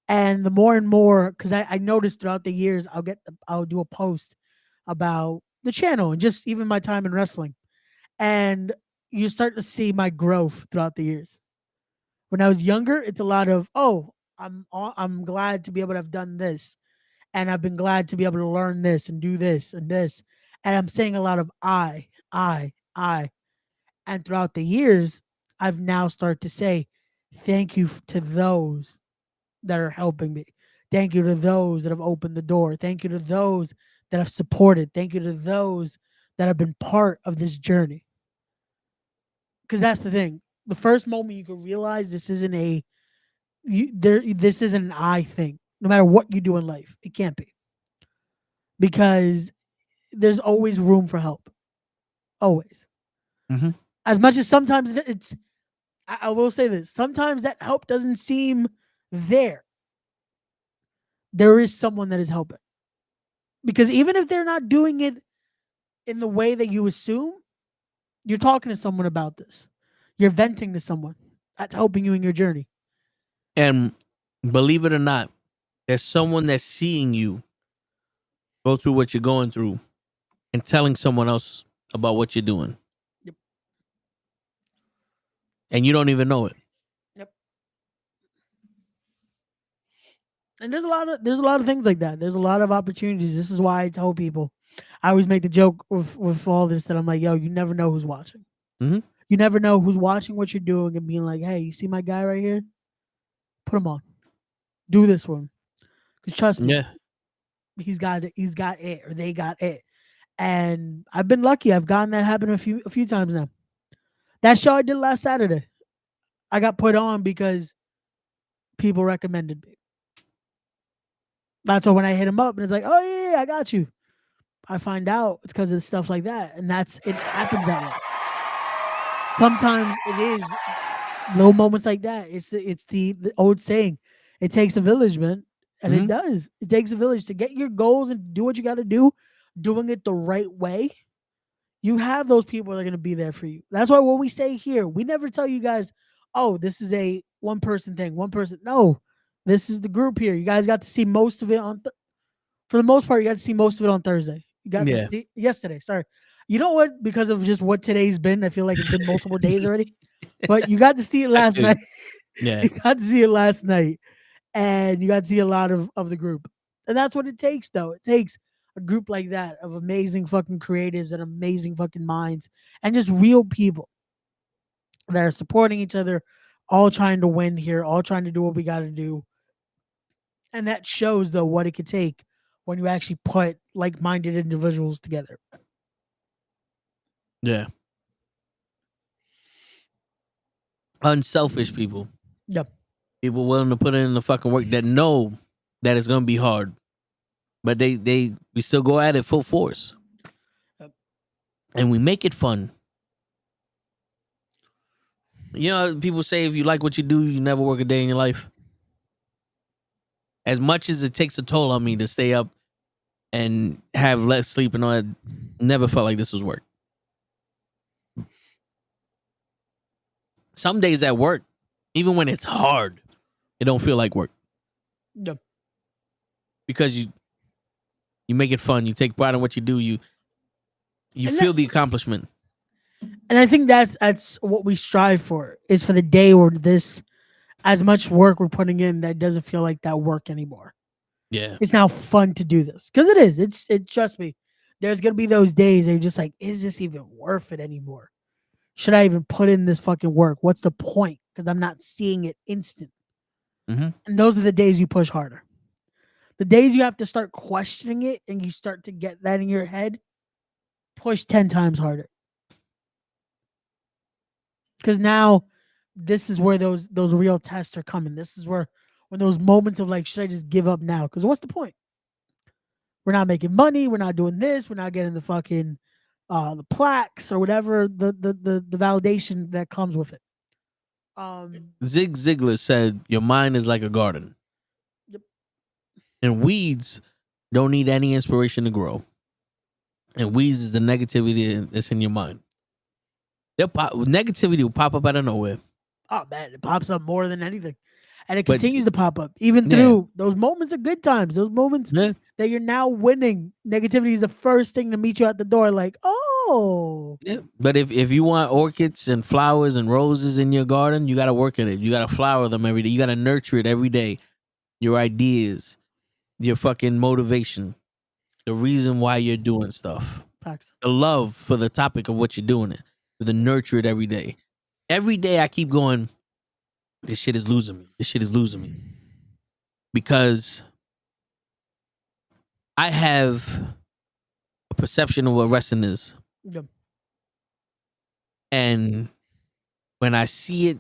And the more and more, because I noticed throughout the years, I'll do a post about the channel and just even my time in wrestling. And you start to see my growth throughout the years. When I was younger, it's a lot of, oh, I'm glad to be able to have done this, and I've been glad to be able to learn this and do this and this, and I'm saying a lot of I, and throughout the years, I've now started to say thank you to those that are helping me. Thank you to those that have opened the door. Thank you to those that have supported. Thank you to those that have been part of this journey. Because that's the thing. The first moment you can realize this isn't this isn't an I thing. No matter what you do in life, it can't be, because there's always room for help. Always. Mm-hmm. As much as sometimes I will say this. Sometimes that help doesn't seem there. There is someone that is helping, because even if they're not doing it in the way that you assume, you're talking to someone about this. You're venting to someone that's helping you in your journey. And believe it or not, there's someone that's seeing you go through what you're going through and telling someone else about what you're doing. Yep. And you don't even know it. Yep. And there's a lot of things like that. There's a lot of opportunities. This is why I tell people, I always make the joke with all this that I'm like, yo, you never know who's watching. Mm-hmm. You never know who's watching what you're doing and being like, hey, you see my guy right here? Put him on. Do this for him. Because trust me, Yeah. he's got it, or they got it. And I've been lucky. I've gotten that happen a few times now. That show I did last Saturday, I got put on because people recommended me. That's why when I hit him up and it's like, oh yeah, I got you. I find out it's because of stuff like that. And it happens that way. Sometimes it is little moments like that. It's the old saying, it takes a village, man. And Mhm. it does. It takes a village to get your goals and do what you got to do, doing it the right way. You have those people that are going to be there for you. That's why what we say here, we never tell you guys, oh, this is a one person thing, one person. No, this is the group here. You guys got to see most of it for the most part, you got to see most of it on Thursday. You got Yeah. to see yesterday. Sorry. You know what? Because of just what today's been, I feel like it's been multiple days already. But you got to see it last night. Yeah. You got to see it last night. And you got to see a lot of the group. And that's what it takes, though. It takes a group like that of amazing fucking creatives and amazing fucking minds and just real people that are supporting each other, all trying to win here, all trying to do what we got to do. And that shows, though, what it could take when you actually put like-minded individuals together. Yeah. Unselfish people. Yep. People willing to put in the fucking work that know that it's gonna be hard. But we still go at it full force. Yep. And we make it fun. You know, people say if you like what you do, you never work a day in your life. As much as it takes a toll on me to stay up and have less sleep and all that, never felt like this was work. Some days at work, even when it's hard, it don't feel like work. Yep. Because you make it fun. You take pride in what you do. You feel the accomplishment. And I think that's what we strive for, is for the day where this, as much work we're putting in, that doesn't feel like that work anymore. Yeah. It's now fun to do this. Because it is. It trust me. There's gonna be those days that you're just like, is this even worth it anymore? Should I even put in this fucking work? What's the point? Because I'm not seeing it instant. Mm-hmm. And those are the days you push harder. The days you have to start questioning it and you start to get that in your head, push 10 times harder. Because now this is where those real tests are coming. This is where when those moments of like, should I just give up now? Because what's the point? We're not making money. We're not doing this. We're not getting the fucking the plaques or whatever the validation that comes with it. Zig Ziglar said, "Your mind is like a garden." Yep. And weeds don't need any inspiration to grow. And weeds is the negativity that's in your mind. Negativity will pop up out of nowhere. Oh man, it pops up more than anything. And it But- continues to pop up, even through those moments of good times, those moments that you're now winning. Negativity is the first thing to meet you at the door, like, oh. Yeah. But if you want orchids and flowers and roses in your garden, you got to work at it. You got to flower them every day. You got to nurture it every day. Your ideas, your fucking motivation, the reason why you're doing stuff, Facts. the love for the topic of what you're doing it, the nurture it every day. Every day I keep going, this shit is losing me. This shit is losing me. Because I have a perception of what wrestling is. Yep. And when I see it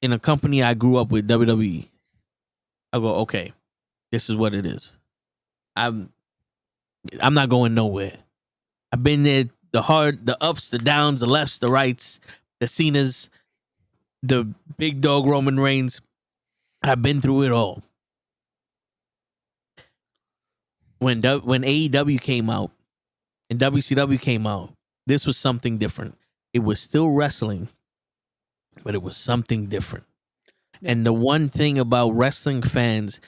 in a company I grew up with, WWE, I go, okay, this is what it is. I'm not going nowhere. I've been there, the ups, the downs, the lefts, the rights, the Cenas, the big dog Roman Reigns. I've been through it all. When AEW came out and WCW came out, this was something different. It was still wrestling, but it was something different. Yeah. And the one thing about wrestling fans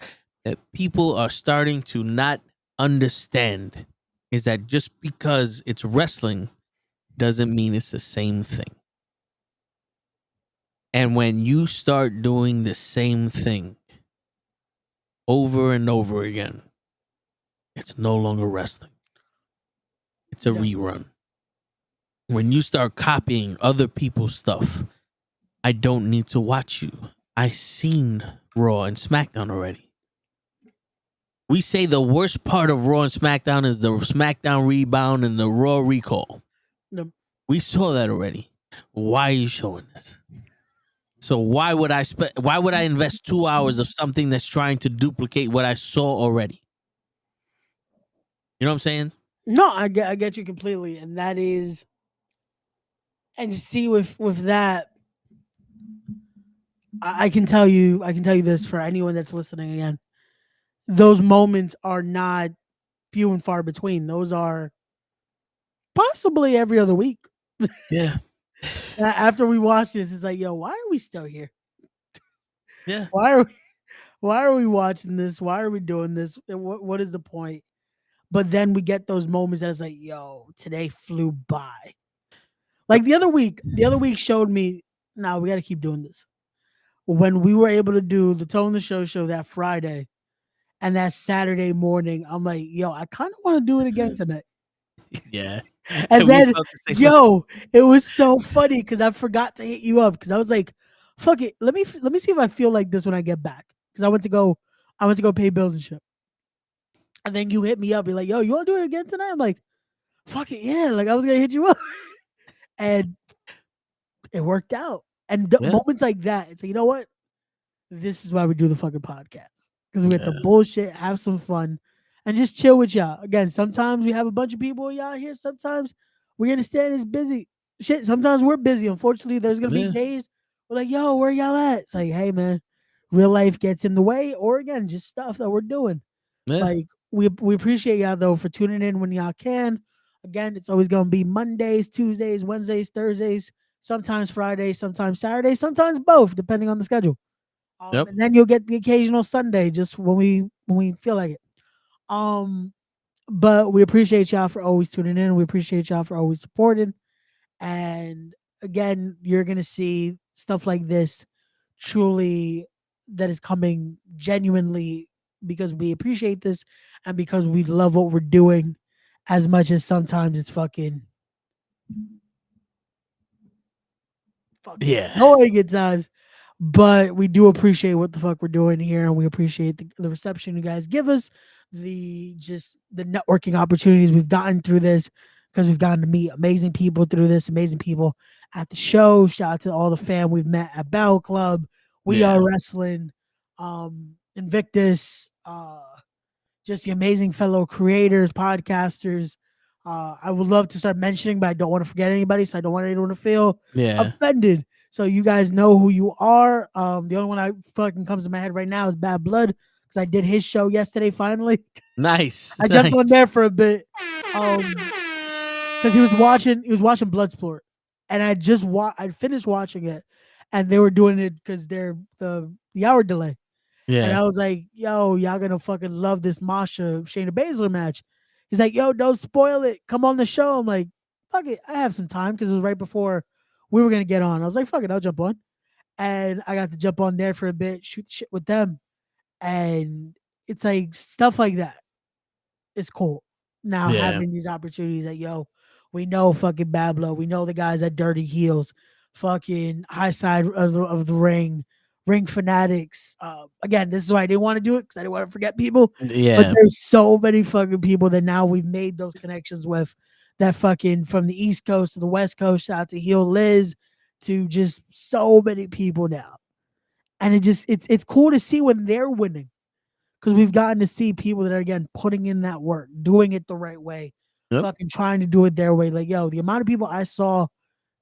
that people are starting to not understand is that just because it's wrestling doesn't mean it's the same thing. And when you start doing the same thing over and over again, it's no longer wrestling. It's a rerun. When you start copying other people's stuff, I don't need to watch you. I've seen Raw and SmackDown already. We say the worst part of Raw and SmackDown is the SmackDown rebound and the Raw recall. Yep. We saw that already. Why are you showing this? So why would I invest 2 hours of something that's trying to duplicate what I saw already? You know what I'm saying? No, I get you completely, and that is, and see with that, I can tell you this for anyone that's listening again. Those moments are not few and far between. Those are possibly every other week. Yeah. After we watch this, it's like, yo, why are we still here? Yeah. Why are we watching this? Why are we doing this? What is the point? But then we get those moments that it's like, yo, today flew by. Like the other week showed me, now we got to keep doing this. When we were able to do the Tone the Show that Friday, And that Saturday morning, I'm like, yo, I kind of want to do it again tonight. Yeah. And We then, felt the same way. yo, it was so funny because I forgot to hit you up because I was like, fuck it, let me see if I feel like this when I get back because I went to go pay bills and shit. And then you hit me up, you're like, yo, you want to do it again tonight? I'm like, fuck it, yeah. Like I was gonna hit you up, and it worked out. And Yeah. moments like that, it's like, you know what? This is why we do the fucking podcast because we get to Yeah. bullshit, have some fun, and just chill with y'all. Again, sometimes we have a bunch of people y'all here. Sometimes we understand it's busy. Shit, sometimes we're busy. Unfortunately, there's gonna be Yeah. days we're like, yo, where y'all at? It's like, hey man, real life gets in the way, or again, just stuff that we're doing. Yeah. Like we appreciate y'all though for tuning in when y'all can. Again, it's always gonna be Mondays, Tuesdays, Wednesdays, Thursdays, sometimes Fridays, sometimes Saturdays, sometimes both, depending on the schedule. Yep. And then you'll get the occasional Sunday just when we feel like it. Um, but we appreciate y'all for always tuning in. We appreciate y'all for always supporting. And again, you're gonna see stuff like this truly that is coming genuinely because we appreciate this and because we love what we're doing as much as sometimes it's fucking Yeah. annoying at times. But we do appreciate what the fuck we're doing here, and we appreciate the reception you guys give us, the networking opportunities we've gotten through this, because we've gotten to meet amazing people through this, amazing people at the show. Shout out to all the fam we've met at Battle Club, We Yeah. Are Wrestling, Invictus, just the amazing fellow creators, podcasters. I would love to start mentioning, but I don't want to forget anybody, so I don't want anyone to feel Yeah. offended. So you guys know who you are. The only one I fucking comes to my head right now is Bad Blood because I did his show yesterday. Finally, Nice. I jumped on Nice. there for a bit because he was watching Bloodsport, and I finished watching it, and they were doing it because they're the hour delay. And Yeah. I was like, yo, y'all gonna fucking love this Masha Shayna Baszler match. He's like, yo, don't spoil it. Come on the show. I'm like, fuck it. I have some time because it was right before we were gonna get on. I was like, fuck it, I'll jump on. And I got to jump on there for a bit, shoot shit with them. And it's like stuff like that. It's cool. Now Yeah. having these opportunities that yo, we know fucking Bablo, we know the guys at Dirty Heels, fucking high side of the ring fanatics. Again, this is why I didn't want to do it because I didn't want to forget people. But Yeah. there's so many fucking people that now we've made those connections with that fucking from the East Coast to the West Coast, shout out to Heel Liz, to just so many people now. And it's cool to see when they're winning because we've gotten to see people that are again putting in that work, doing it the right way, Yep. fucking trying to do it their way. Like, yo, the amount of people I saw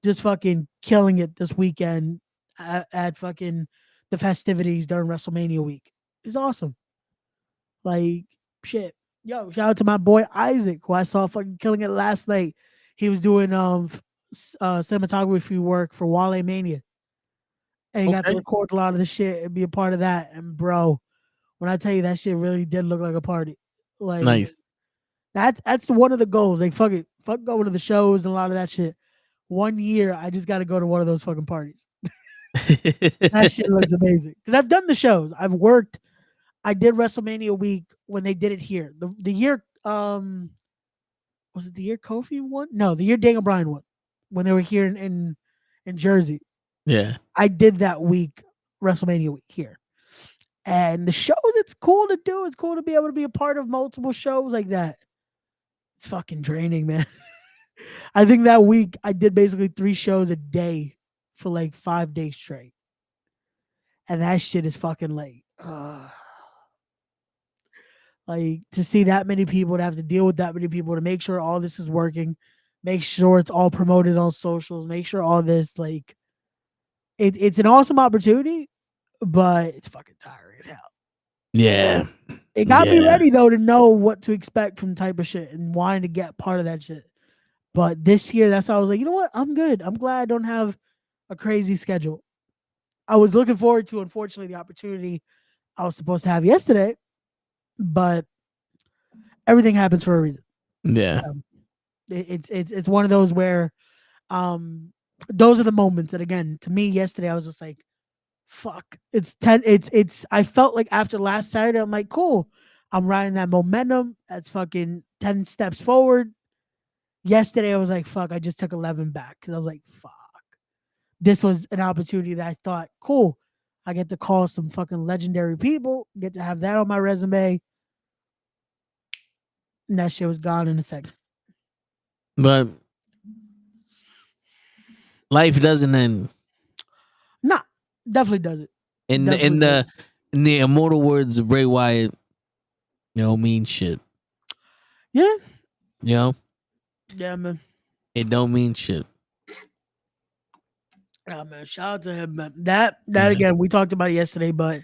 just fucking killing it this weekend at fucking the festivities during WrestleMania week is awesome. Like, shit. Yo, shout out to my boy Isaac, who I saw fucking killing it last night. He was doing cinematography work for Wale Mania. And he got to Okay. record a lot of the shit and be a part of that. And bro, when I tell you that shit really did look like a party. Like Nice. that's one of the goals. Like fuck it. Fuck going to the shows and a lot of that shit. One year I just gotta go to one of those fucking parties. That shit looks amazing. Because I've done the shows. I've worked. I did WrestleMania week when they did it here. The year was it the year Kofi won? No, the year Daniel Bryan won. When they were here in Jersey. Yeah. I did that week, WrestleMania week here. And the shows, it's cool to do. It's cool to be able to be a part of multiple shows like that. It's fucking draining, man. I think that week I did basically 3 shows a day for like 5 days straight. And that shit is fucking like to see that many people, to have to deal with that many people, to make sure all this is working, make sure it's all promoted on socials, make sure all this like it's an awesome opportunity, but it's fucking tiring as hell. Yeah. It got me Yeah. ready though to know what to expect from type of shit and wanting to get part of that shit. But this year, that's why I was like, you know what? I'm good. I'm glad I don't have a crazy schedule. I was looking forward to, unfortunately, the opportunity I was supposed to have yesterday, but everything happens for a reason. Yeah. It's one of those where those are the moments that again, to me yesterday, I was just like, fuck. It's 10. It's I felt like after last Saturday, I'm like, cool. I'm riding that momentum. That's fucking 10 steps forward. Yesterday, I was like, fuck, I just took 11 back because I was like, fuck. This was an opportunity that I thought, cool. I get to call some fucking legendary people, get to have that on my resume. And that shit was gone in a second. But life doesn't end. Nah, definitely doesn't. In Definitely doesn't. the immortal words of Bray Wyatt, you don't mean shit. Yeah. You know? Yeah, man. It don't mean shit. Yeah, man. Shout out to him, man. That Yeah. again, we talked about it yesterday, but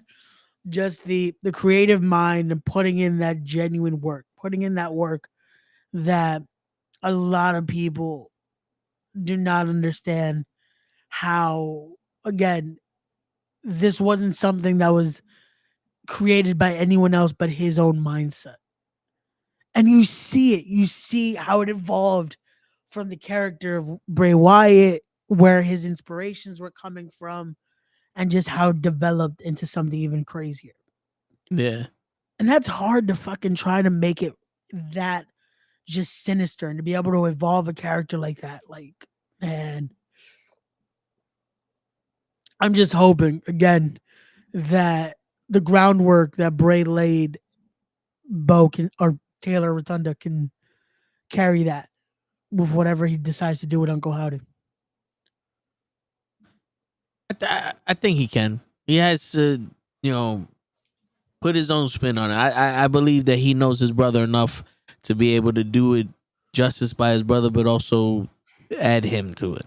just the creative mind and putting in that genuine work, putting in that work that a lot of people do not understand how, again, this wasn't something that was created by anyone else but his own mindset. And you see it. You see how it evolved from the character of Bray Wyatt, where his inspirations were coming from, and just how it developed into something even crazier. Yeah. And that's hard to fucking try to make it that just sinister and to be able to evolve a character like that. Like, man, I'm just hoping again that the groundwork that Bray laid, Bo can or Taylor Rotunda can carry that with whatever he decides to do with Uncle Howdy. I think he can. He has to, put his own spin on it. I believe that he knows his brother enough to be able to do it justice by his brother, but also add him to it.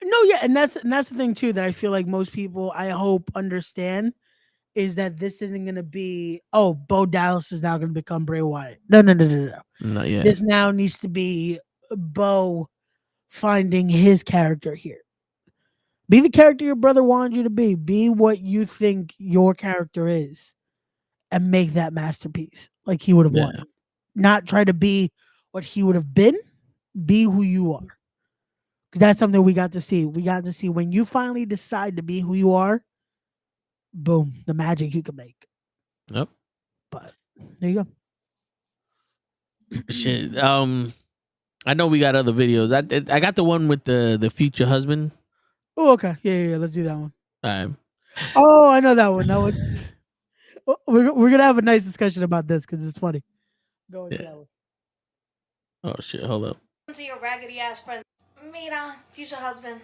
No, yeah, and that's the thing too that I feel like most people, I hope, understand is that this isn't gonna be, oh, Bo Dallas is now gonna become Bray Wyatt. No. Not yet. This now needs to be Bo finding his character here. Be the character your brother wanted you to be. Be what you think your character is, and make that masterpiece like he would have Yeah. wanted. Not try to be what he would have been. Be who you are. Because that's something we got to see. We got to see when you finally decide to be who you are. Boom, the magic you can make. Yep. But there you go. Shit. I know we got other videos. I got the one with the future husband. Oh, okay. Yeah. Let's do that one. All right. Oh, I know that one. That one. We're gonna have a nice discussion about this because it's funny. Go into that one. Oh shit! Hold up. To your raggedy ass friends. Mira, future husband.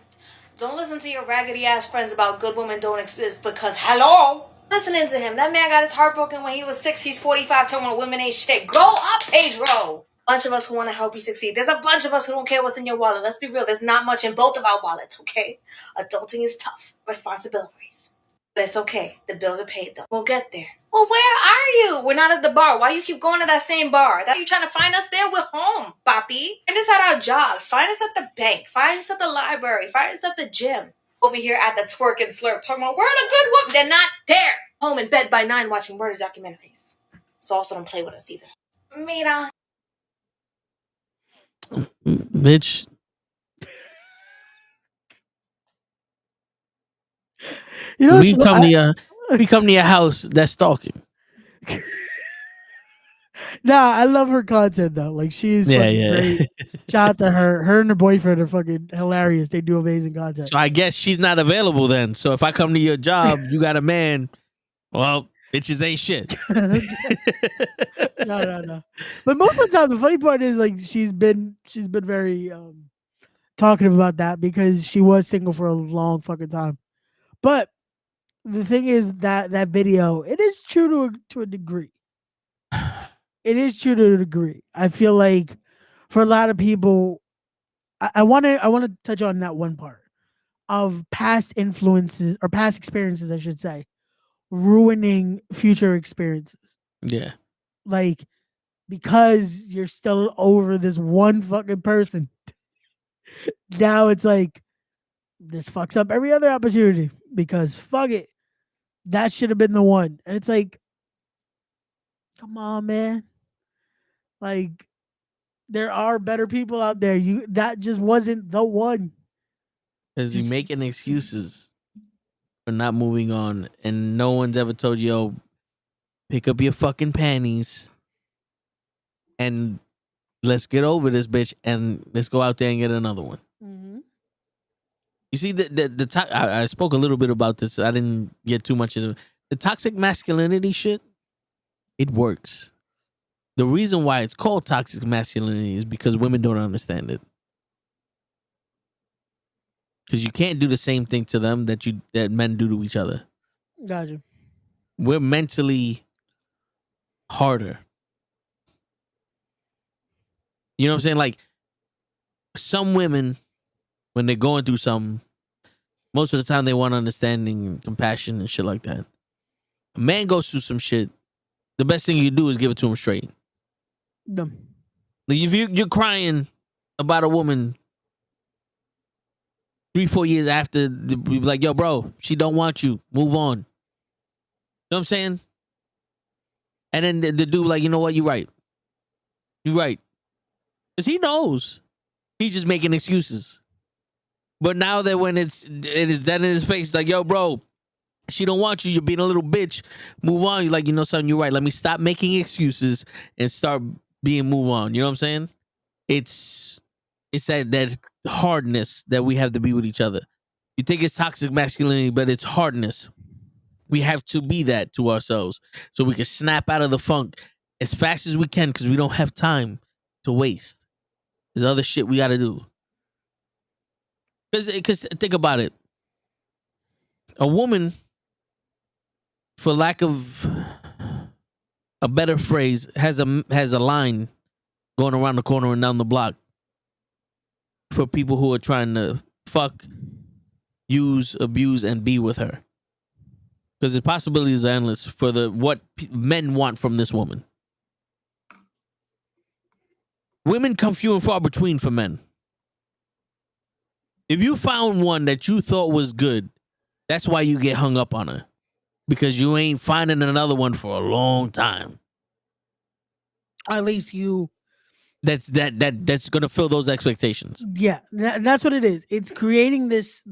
Don't listen to your raggedy ass friends about good women don't exist because hello. Listening to him. That man got his heart broken when he was 6. He's 45 talking about women ain't shit. Grow up, Pedro. Bunch of us who want to help you succeed. There's a bunch of us who don't care what's in your wallet. Let's be real. There's not much in both of our wallets, okay? Adulting is tough. Responsibilities. But it's okay. The bills are paid though. We'll get there. Well, where are you? We're not at the bar. Why you keep going to that same bar? That you trying to find us there? We're home, papi. Find us at our jobs. Find us at the bank. Find us at the library. Find us at the gym. Over here at the twerk and slurp talking about where the good women. They're not there. Home in bed by 9 watching murder documentaries. So also don't play with us either. Mira. Bitch. You know, We come to your house. That's stalking. Nah, I love her content though. Like she's fucking great. Shout out to her. Her and her boyfriend are fucking hilarious. They do amazing content. So I guess she's not available then. So if I come to your job, you got a man. Well, bitches ain't shit. No. But most of the time, the funny part is like she's been very talkative about that because she was single for a long fucking time. But the thing is that video, it is true to a degree. It is true to a degree. I feel like for a lot of people, I want to touch on that one part of past influences or past experiences, I should say, ruining future experiences. Yeah. Like because you're still over this one fucking person. Now it's like this fucks up every other opportunity because fuck it. That should have been the one. And it's like, come on, man. Like, there are better people out there. That just wasn't the one. Because you're making excuses for not moving on, and no one's ever told you, "Oh, pick up your fucking panties, and let's get over this bitch, and let's go out there and get another one. Mm-hmm. You see, I spoke a little bit about this. I didn't get too much of it. The toxic masculinity shit. It works. The reason why it's called toxic masculinity is because women don't understand it. Because you can't do the same thing to them that men do to each other. Gotcha. We're mentally harder. You know what I'm saying? Like, some women, when they're going through something, most of the time they want understanding and compassion and shit like that. A man goes through some shit, the best thing you do is give it to him straight. Dumb. Like, if you're crying about a woman 3-4 years after, be like, yo, bro, she don't want you. Move on. You know what I'm saying? And then the dude like, you know what? You're right. You're right. Because he knows. He's just making excuses. But now that when it is dead in his face, like, yo, bro, she don't want you. You're being a little bitch. Move on. You're like, you know something? You're right. Let me stop making excuses and start move on. You know what I'm saying? It's that hardness that we have to be with each other. You think it's toxic masculinity, but it's hardness. We have to be that to ourselves so we can snap out of the funk as fast as we can because we don't have time to waste. There's other shit we got to do. Because think about it. A woman, for lack of a better phrase, has a line going around the corner and down the block for people who are trying to fuck, use, abuse, and be with her. Because the possibilities are endless for what men want from this woman. Women come few and far between for men. If you found one that you thought was good, that's why you get hung up on her. Because you ain't finding another one for a long time. At least you. That's gonna fill those expectations. Yeah, that's what it is. It's creating this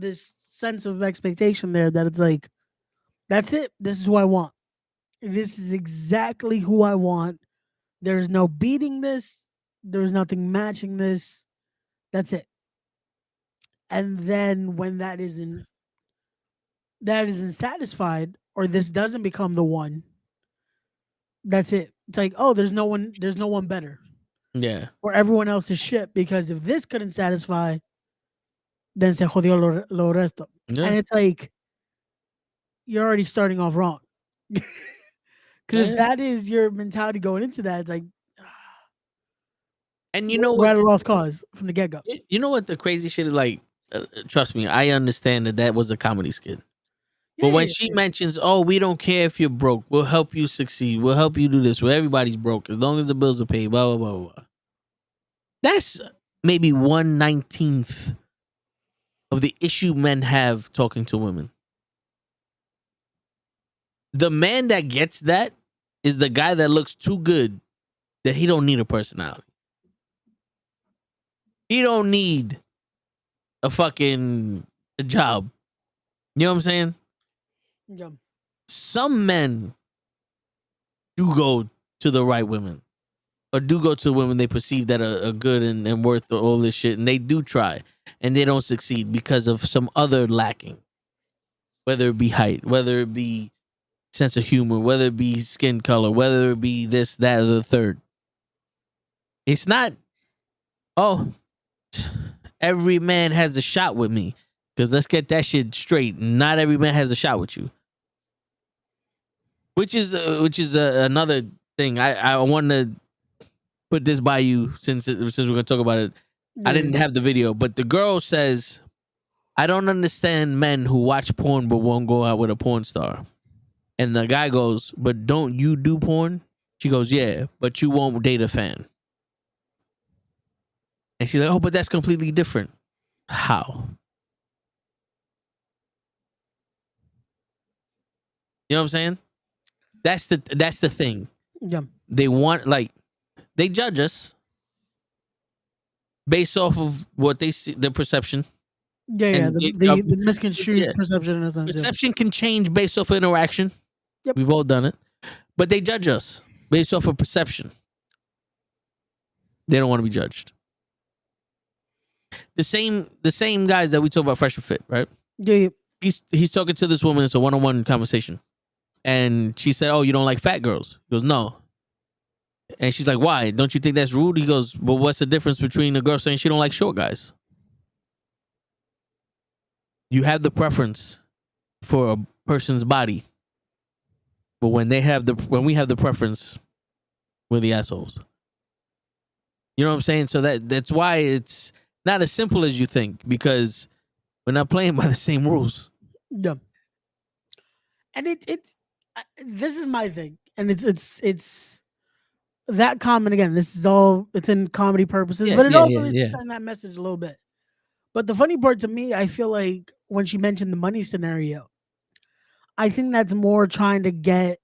sense of expectation there that it's like, that's it. This is who I want. This is exactly who I want. There's no beating this. There's nothing matching this. That's it. And then when that isn't satisfied, or this doesn't become the one, that's it. It's like, oh, there's no one better. Yeah. Or everyone else is shit, because if this couldn't satisfy, then se jodió lo resto. Yeah. And it's like, you're already starting off wrong. Because if that is your mentality going into that, it's like, and you know we're at a lost cause from the get-go. You know what the crazy shit is like? Trust me, I understand that was a comedy skit. But when she mentions, oh, we don't care if you're broke. We'll help you succeed. We'll help you do this. Well, everybody's broke as long as the bills are paid, blah, blah, blah, blah. That's maybe 1/19 of the issue men have talking to women. The man that gets that is the guy that looks too good that he don't need a personality. He don't need a job. You know what I'm saying? Yeah. Some men do go to the right women, or do go to women they perceive that are good and worth all this shit, and they do try, and they don't succeed because of some other lacking, whether it be height, whether it be sense of humor, whether it be skin color, whether it be this, that, or the third. It's not, oh, every man has a shot with me, because let's get that shit straight. Not every man has a shot with you. Which is another thing. I want to put this by you since we're going to talk about it. I didn't have the video, but the girl says, I don't understand men who watch porn but won't go out with a porn star. And the guy goes, but don't you do porn? She goes, yeah, but you won't date a fan. And she's like, oh, but that's completely different. How? You know what I'm saying? That's the thing. Yeah. They want, like, they judge us based off of what they see, their perception. Yeah, the misconstrued perception in a sense. Perception can change based off of interaction. Yep. We've all done it. But they judge us based off of perception. They don't want to be judged. The same guys that we talk about Fresh and Fit, right? Yeah. He's talking to this woman. It's a one-on-one conversation, and she said, "Oh, you don't like fat girls?" He goes, "No." And she's like, "Why? Don't you think that's rude?" He goes, "Well, what's the difference between a girl saying she don't like short guys? You have the preference for a person's body, but when we have the preference, we're the assholes." You know what I'm saying? So that's why it's not as simple as you think, because we're not playing by the same rules. Yeah. And this is my thing, and it's that common again. This is all it's in comedy purposes, but it also is to send that message a little bit. But the funny part to me, I feel like when she mentioned the money scenario, I think that's more trying to get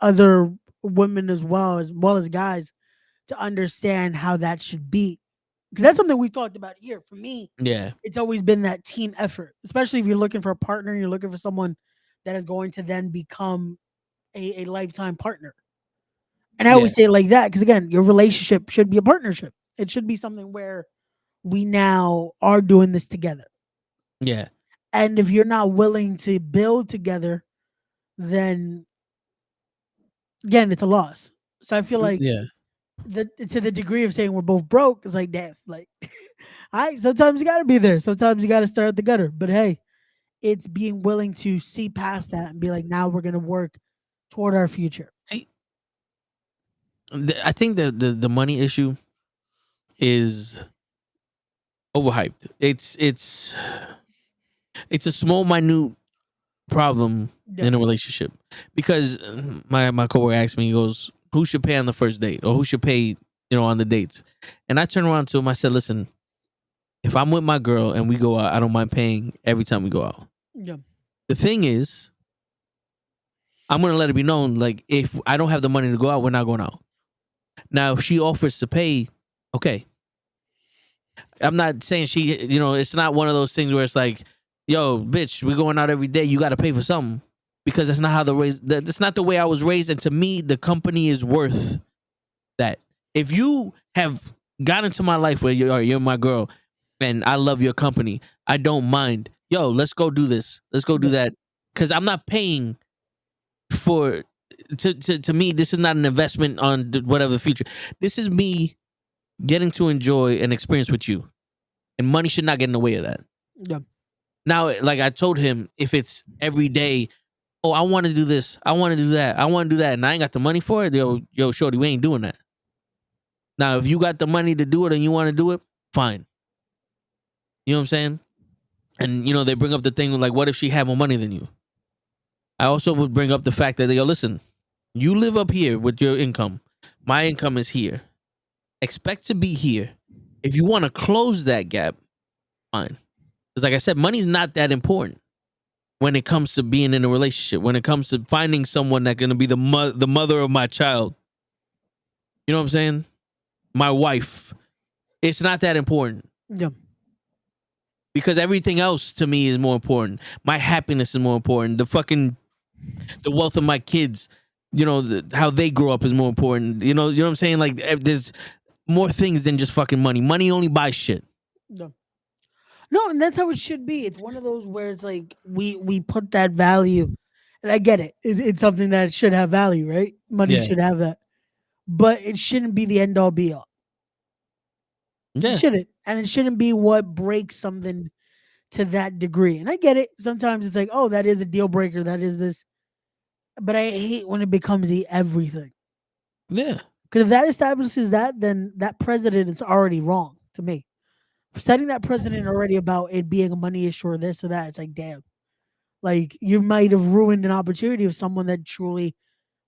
other women as well as guys to understand how that should be. Because that's something we've talked about here. For me, Yeah. it's always been that team effort, especially if you're looking for a partner, you're looking for someone that is going to then become a lifetime partner. And I always say it like that because, again, your relationship should be a partnership. It should be something where we now are doing this together. Yeah. And if you're not willing to build together, then again, it's a loss. So I feel like to the degree of saying we're both broke, it's like, damn, like, all right, sometimes you got to be there. Sometimes you got to start at the gutter. But hey, it's being willing to see past that and be like, now we're going to work toward our future. See, I think the money issue is overhyped. It's a small, minute problem in a relationship, because my coworker asked me, he goes, "Who should pay on the first date, or who should pay, on the dates?" And I turned around to him. I said, "Listen, if I'm with my girl and we go out, I don't mind paying every time we go out. Yeah. The thing is, I'm gonna let it be known, like, if I don't have the money to go out, we're not going out. Now, if she offers to pay, okay. I'm not saying she, it's not one of those things where it's like, yo, bitch, we're going out every day. You got to pay for something, because that's not how that's not the way I was raised. And to me, the company is worth that. If you have got into my life where you're my girl and I love your company, I don't mind. Yo, let's go do this. Let's go do that. Because I'm not paying for, to me, this is not an investment on whatever the future. This is me getting to enjoy an experience with you. And money should not get in the way of that. Yeah. Now, like I told him, if it's every day, oh, I want to do this, I want to do that, I want to do that, and I ain't got the money for it, yo, shorty, we ain't doing that. Now, if you got the money to do it and you want to do it, fine. You know what I'm saying? And, they bring up the thing like, what if she had more money than you? I also would bring up the fact that they go, listen, you live up here with your income. My income is here. Expect to be here. If you want to close that gap, fine. Because like I said, money's not that important when it comes to being in a relationship, when it comes to finding someone that's going to be the mother of my child. You know what I'm saying? My wife. It's not that important. Yeah. Because everything else to me is more important. My happiness is more important. The wealth of my kids, how they grow up is more important. You know what I'm saying? Like, there's more things than just fucking money. Money only buys shit. No, and that's how it should be. It's one of those where it's like we put that value, and I get it. It's something that should have value, right? Money should have that, but it shouldn't be the end all be all. Yeah. It shouldn't, and it shouldn't be what breaks something to that degree. And I get it. Sometimes it's like, oh, that is a deal breaker. That is this, but I hate when it becomes the everything. Yeah. Because if that establishes that, then that precedent is already wrong to me. Setting that precedent already about it being a money issue or this or that, it's like, damn. Like, you might have ruined an opportunity of someone that truly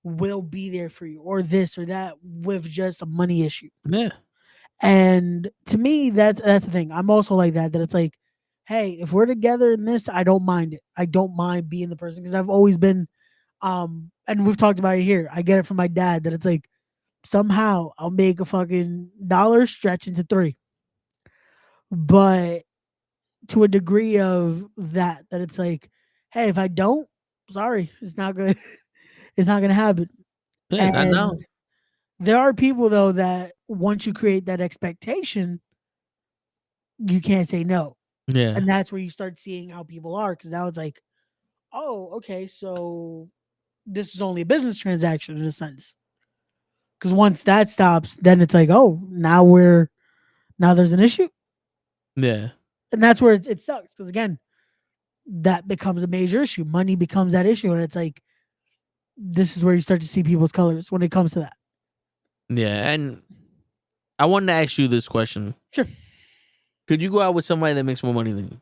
will be there for you, or this or that, with just a money issue. Yeah. And to me, that's the thing. I'm also like that it's like, hey, if we're together in this, I don't mind it. I don't mind being the person, because I've always been, and we've talked about it here. I get it from my dad that it's like, somehow I'll make a fucking dollar stretch into 3. But to a degree of that it's like, hey, if I don't, sorry, it's not good. It's not gonna happen. Yeah, I know. And there are people though that once you create that expectation, you can't say no. Yeah, And that's where you start seeing how people are, because now it's like, oh, okay, so this is only a business transaction in a sense. Because once that stops, then it's like, oh, now there's an issue, yeah, and that's where it sucks. Because again, that becomes a major issue. Money becomes that issue, and it's like this is where you start to see people's colors when it comes to that. yeah. And I wanted to ask you this question: Sure, could you go out with somebody that makes more money than you?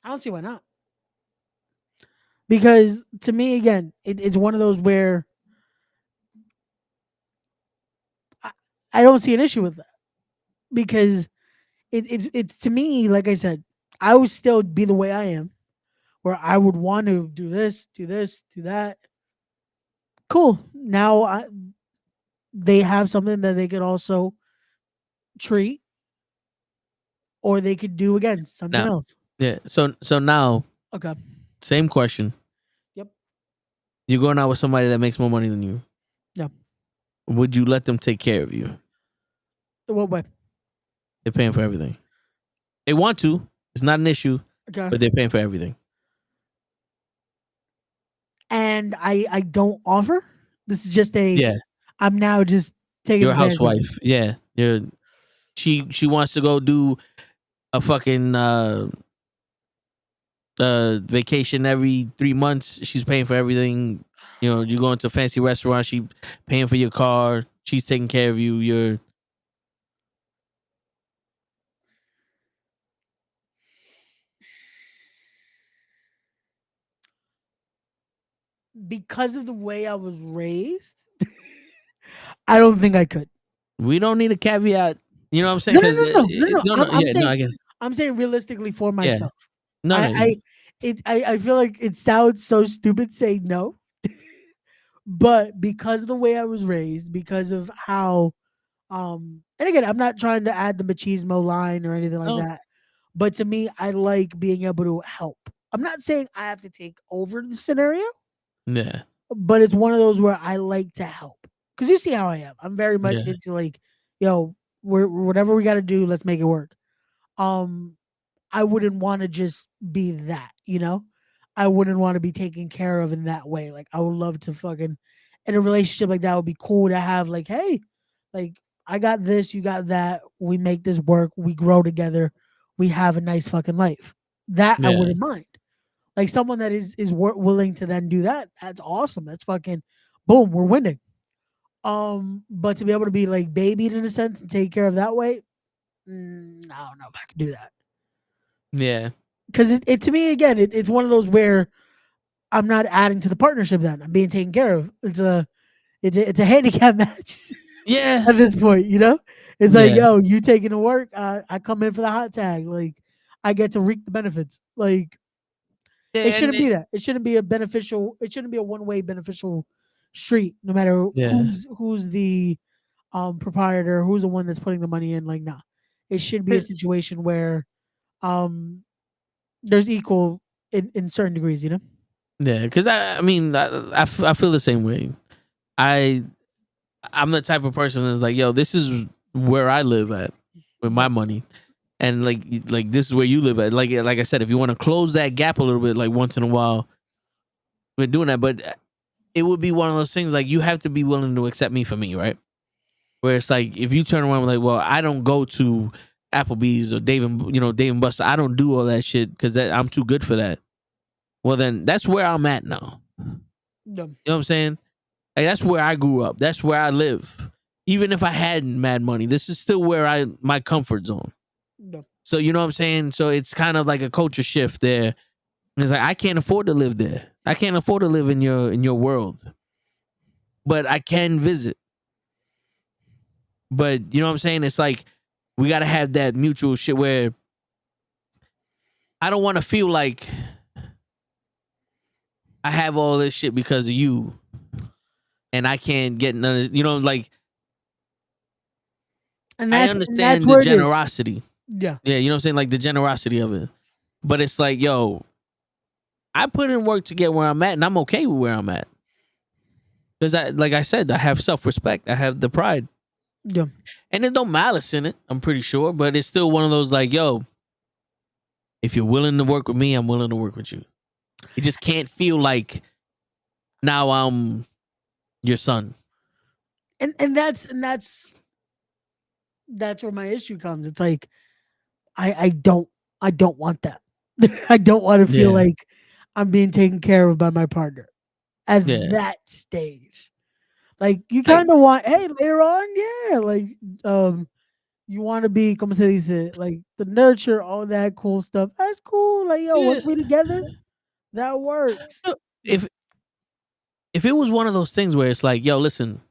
I don't see why not. Because to me, again, it's one of those where I, I don't see an issue with that because it's to me, like I said, I would still be the way I am, where I would want to do this, do this, do that. Cool. Now they have something that they could also treat, or they could do again something Now, else. yeah. So now, Okay. same question. Yep. You're going out with somebody that makes more money than you. Yeah. Would you let them take care of you? What way? They're paying for everything. They want to. It's not an issue, Okay. but they're paying for everything. And I don't offer. This is just a. Yeah. I'm now just taking You're a advantage of it. housewife. Yeah. She wants to go do a fucking vacation every 3 months. She's paying for everything. You know, you go into a fancy restaurant, she paying for your car, she's taking care of you. You're Because of the way I was raised, I don't think I could. we don't need a caveat. You know what I'm saying? No, no, Because no, no, no, no. no, no, I'm yeah, no, saying, I get it. I'm saying realistically for Yeah, myself. no, no, I feel like it sounds so stupid saying no, but because of the way I was raised, because of how, and again, I'm not trying to add the machismo line or anything like no, that, but to me, I like being able to help. I'm not saying I have to take over the scenario, yeah, but it's one of those where I like to help because you see how I am. I'm very much yeah, into like, yo, we're whatever we got to do, let's make it work. Um, I wouldn't want to just be that, you know. I wouldn't want to be taken care of in that way. Like I would love to fucking in a relationship like that would be cool to have. Like, hey, like I got this, you got that. We make this work. We grow together. We have a nice fucking life. That I yeah, wouldn't mind. Like someone that is willing to then do that, that's awesome. That's fucking boom, we're winning. But to be able to be like babied in a sense and take care of that way, I don't know if I can do that. yeah, Because it to me again, it's one of those where I'm not adding to the partnership. Then I'm being taken care of. It's a handicap match yeah, at this point. You know, it's like yeah, yo, you taking to work, I come in for the hot tag. Like I get to reap the benefits. Like it yeah, and shouldn't be that. It shouldn't be a beneficial. It shouldn't be a one way beneficial street. No matter yeah, who's the proprietor, who's the one that's putting the money in. Like nah, it should be a situation where um there's equal in certain degrees. You know. yeah. Because I mean, I feel the same way. I I'm the type of person that's like, yo, this is where I live at with my Yep. money. And like this is where you live at. Like I said, if you want to close that gap a little bit, like once in a while, we're doing that. But it would be one of those things like you have to be willing to accept me for me, right? Where it's like if you turn around and like, well, I don't go to Applebee's or Dave and Buster. I don't do all that shit because I'm too good for that. Well, then that's where I'm at now. Yep. You know what I'm saying? Like that's where I grew up. That's where I live. Even if I had mad money, this is still where my comfort zone. Yep. So you know what I'm saying? So it's kind of like a culture shift there. And it's like I can't afford to live there. I can't afford to live in your world. But I can visit. But you know what I'm saying? It's like we gotta have that mutual shit where I don't want to feel like I have all this shit because of you and I can't get none of like And I that's understand the where it is. generosity. Yeah. Yeah, you know what I'm saying? Like the generosity of it. But it's like, yo, I put in work to get where I'm at, and I'm okay with where I'm at. Because like I said, I have self-respect. I have the pride. Yeah. And there's no malice in it, I'm pretty sure. But it's still one of those like, yo, if you're willing to work with me, I'm willing to work with you. It just can't feel like now I'm your son. And that's where my issue comes. It's like I don't want that. I don't want to feel Yeah. like I'm being taken care of by my partner at Yeah. that stage. Like you Like, kind of want, hey, later on, yeah, like you want to be, como se dice, like the nurture, all that cool stuff. That's cool. Like yo, yeah. once we together, that works. So, if it was one of those things where it's like, yo, listen,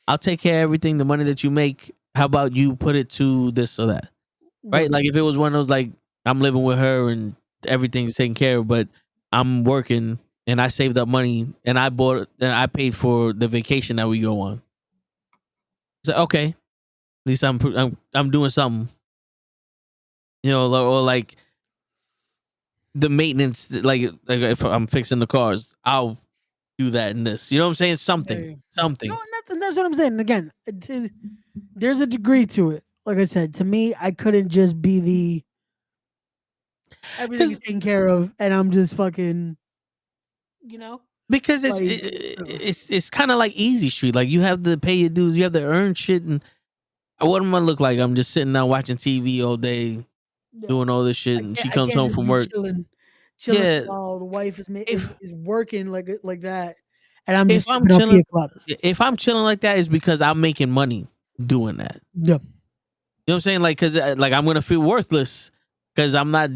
I'll take care of everything, the money that you make. How about you put it to this or that? Yeah. Right? Like if it was one of those like I'm living with her and everything's taken care of, but I'm working and I saved up money and I bought and I paid for the vacation that we go on. So okay, at least I'm doing something. You know, or like the maintenance, like if I'm fixing the cars, I'll do that and this. You know what I'm saying? Something, Yeah. something. No, and that's what I'm saying. And again, there's a degree to it. Like I said, to me, I couldn't just be the everything is taken care of, and I'm just fucking, you know, Because like it's kind of like Easy Street. Like you have to pay your dues, you have to earn shit, and what am I look like? I'm just sitting there watching TV all day, yeah. doing all this shit, and she I comes can't home just from be work. chilling Yeah, while the wife is if is working like that, and I'm if just I'm sipping on pina chilling, coladas. if I'm chilling like that, it's because I'm making money doing that. Yeah, You know what I'm saying? Like, cause like I'm gonna feel worthless because I'm not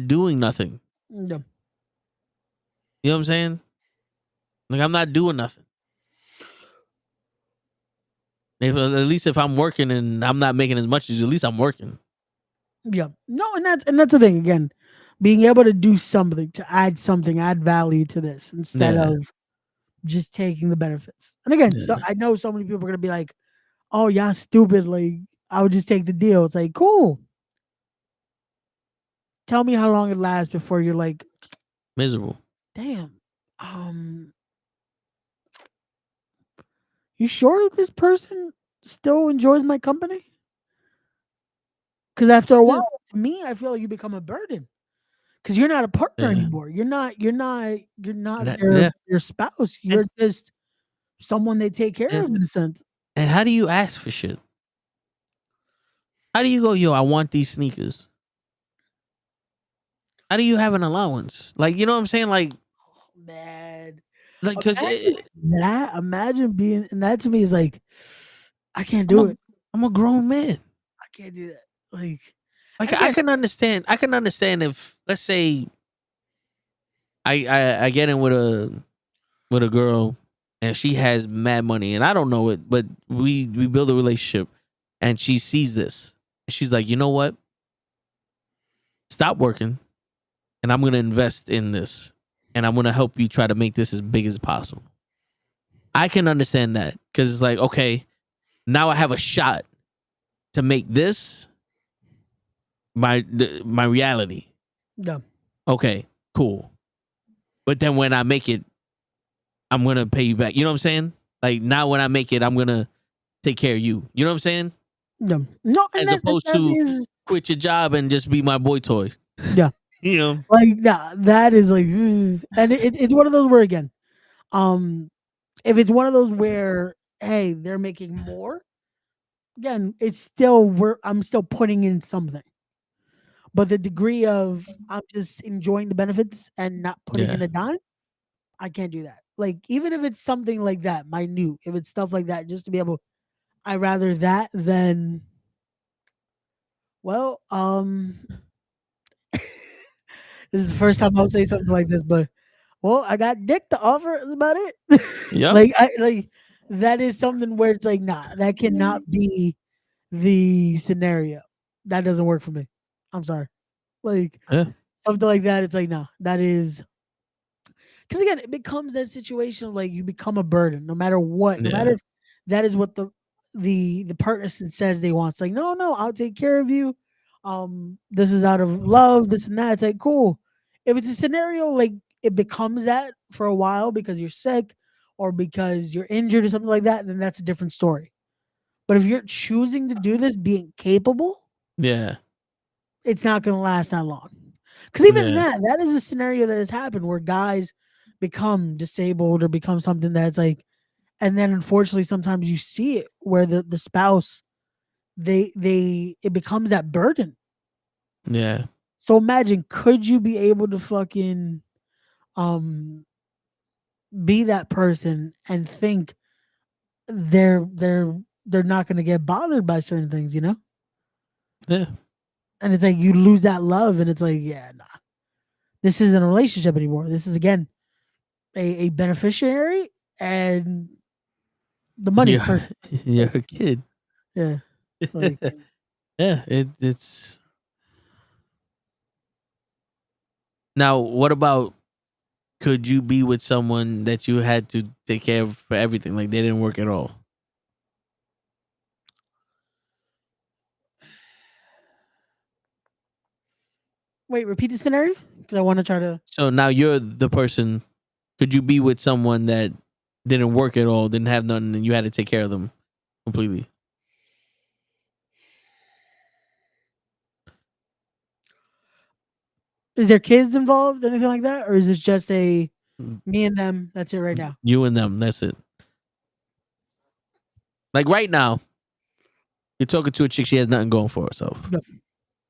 doing nothing. yeah. You know what I'm saying? Like I'm not doing nothing. If at least if I'm working and I'm not making as much as you, at least I'm working. Yeah. No, and that's the thing again. Being able to do something, to add something, add value to this instead Yeah, of just taking the benefits. And again, so yeah. I know so many people are gonna be like, "Oh, yeah, stupid." Like I would just take the deal. It's like, cool. Tell me how long it lasts before you're like, Miserable. damn. You sure this person still enjoys my company? Because after a Yeah, while, to me, I feel like you become a burden. Because you're not a partner yeah. anymore. You're not their Yeah. their spouse. And, You're just someone they take care and of in a sense. and how do you ask for shit? How do you go, yo? I want these sneakers. How do you have an allowance? Like, you know what I'm saying? Man. Like, cause Imagine being, and that to me is like, I can't I'm do a it. I'm a grown man. I can't do that. Like, Like again, I can understand if let's say I get in with a girl and she has mad money and I don't know it, but we build a relationship and she sees this. She's like, you know what? Stop working and I'm gonna invest in this and I'm gonna help you try to make this as big as possible. I can understand that because it's like, okay, now I have a shot to make this my reality. no. Okay, cool. But then when I make it, I'm gonna pay you back. You know what I'm saying? Like now when I make it, I'm gonna take care of you. You know what I'm saying? No. No, and As opposed that to is, quit your job and just be my boy toy. yeah. You know? Like, nah, that is like, and it's one of those where, again, um, if it's one of those where, hey, they're making more, again, it's still, I'm still putting in something. But the degree of I'm just enjoying the benefits and not putting in Yeah. a dime, I can't do that. Like even if it's something like that, minute, if it's stuff like that, just to be able, I rather that than, well, this is the first time I'll say something like this, but well, I got dick to offer. That's about it. Yep. like that is something where it's like, nah, that cannot be the scenario. That doesn't work for me. I'm sorry. Like Yeah. something like that, it's like, nah, that is because again, it becomes that situation of like you become a burden, no matter what, no matter Yeah. if that is what the partner says they want. It's like, no, I'll take care of you. this is out of love, this and that. It's like cool. If it's a scenario like it becomes that for a while because you're sick or because you're injured or something like that, then that's a different story. But if you're choosing to do this, being capable, Yeah. it's not going to last that long. Because even Yeah. that is a scenario that has happened where guys become disabled or become something that's like, and then unfortunately sometimes you see it where the spouse it becomes that burden. Yeah. So imagine, could you be able to fucking um be that person and think they're not going to get bothered by certain things, you know? Yeah. And it's like you lose that love, and it's like, yeah, nah, this isn't a relationship anymore. This is again a beneficiary and the money You're person. you're Like, a kid. yeah, like Yeah. It's now. What about? Could you be with someone that you had to take care of for everything? Like they didn't work at all. wait, repeat the scenario because I want to try to. So now you're the person. Could you be with someone that didn't work at all, didn't have nothing, and you had to take care of them completely? Is there kids involved, anything like that, or is this just a me and them? That's it right now. You and them. That's it. Like right now, you're talking to a chick. She has nothing going for herself. Yep.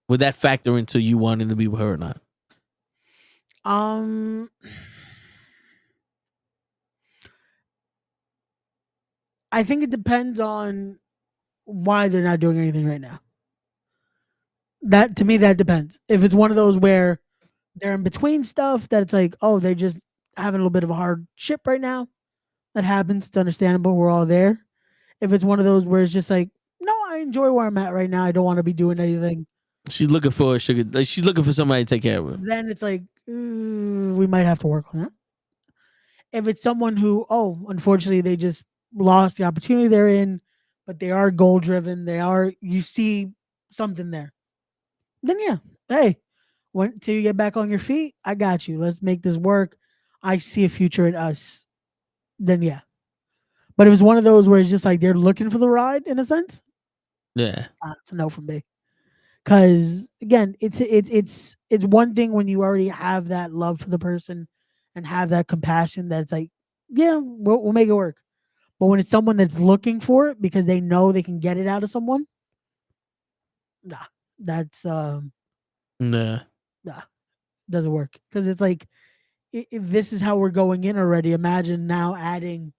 Would that factor into you wanting to be with her or not? Um, I think it depends on why they're not doing anything right now. That to me, that depends. If it's one of those where they're in between stuff, that it's like, oh, they just having a little bit of a hard ship right now. That happens. It's understandable. We're all there. If it's one of those where it's just like, no, I enjoy where I'm at right now. I don't want to be doing anything. She's looking for a sugar. Like she's looking for somebody to take care of her. Then it's like, we might have to work on that. If it's someone who, oh, unfortunately, they just lost the opportunity they're in, but they are goal driven, you see something there. Then yeah, hey, until you get back on your feet, I got you. Let's make this work. I see a future in us. Then yeah. But if it's one of those where it's just like they're looking for the ride in a sense, Yeah. it's a no from me. Because again, it's one thing when you already have that love for the person and have that compassion that's like, yeah, we'll make it work. But when it's someone that's looking for it because they know they can get it out of someone, nah, that's Nah. nah, doesn't work. Because it's like this is how we're going in already. Imagine now adding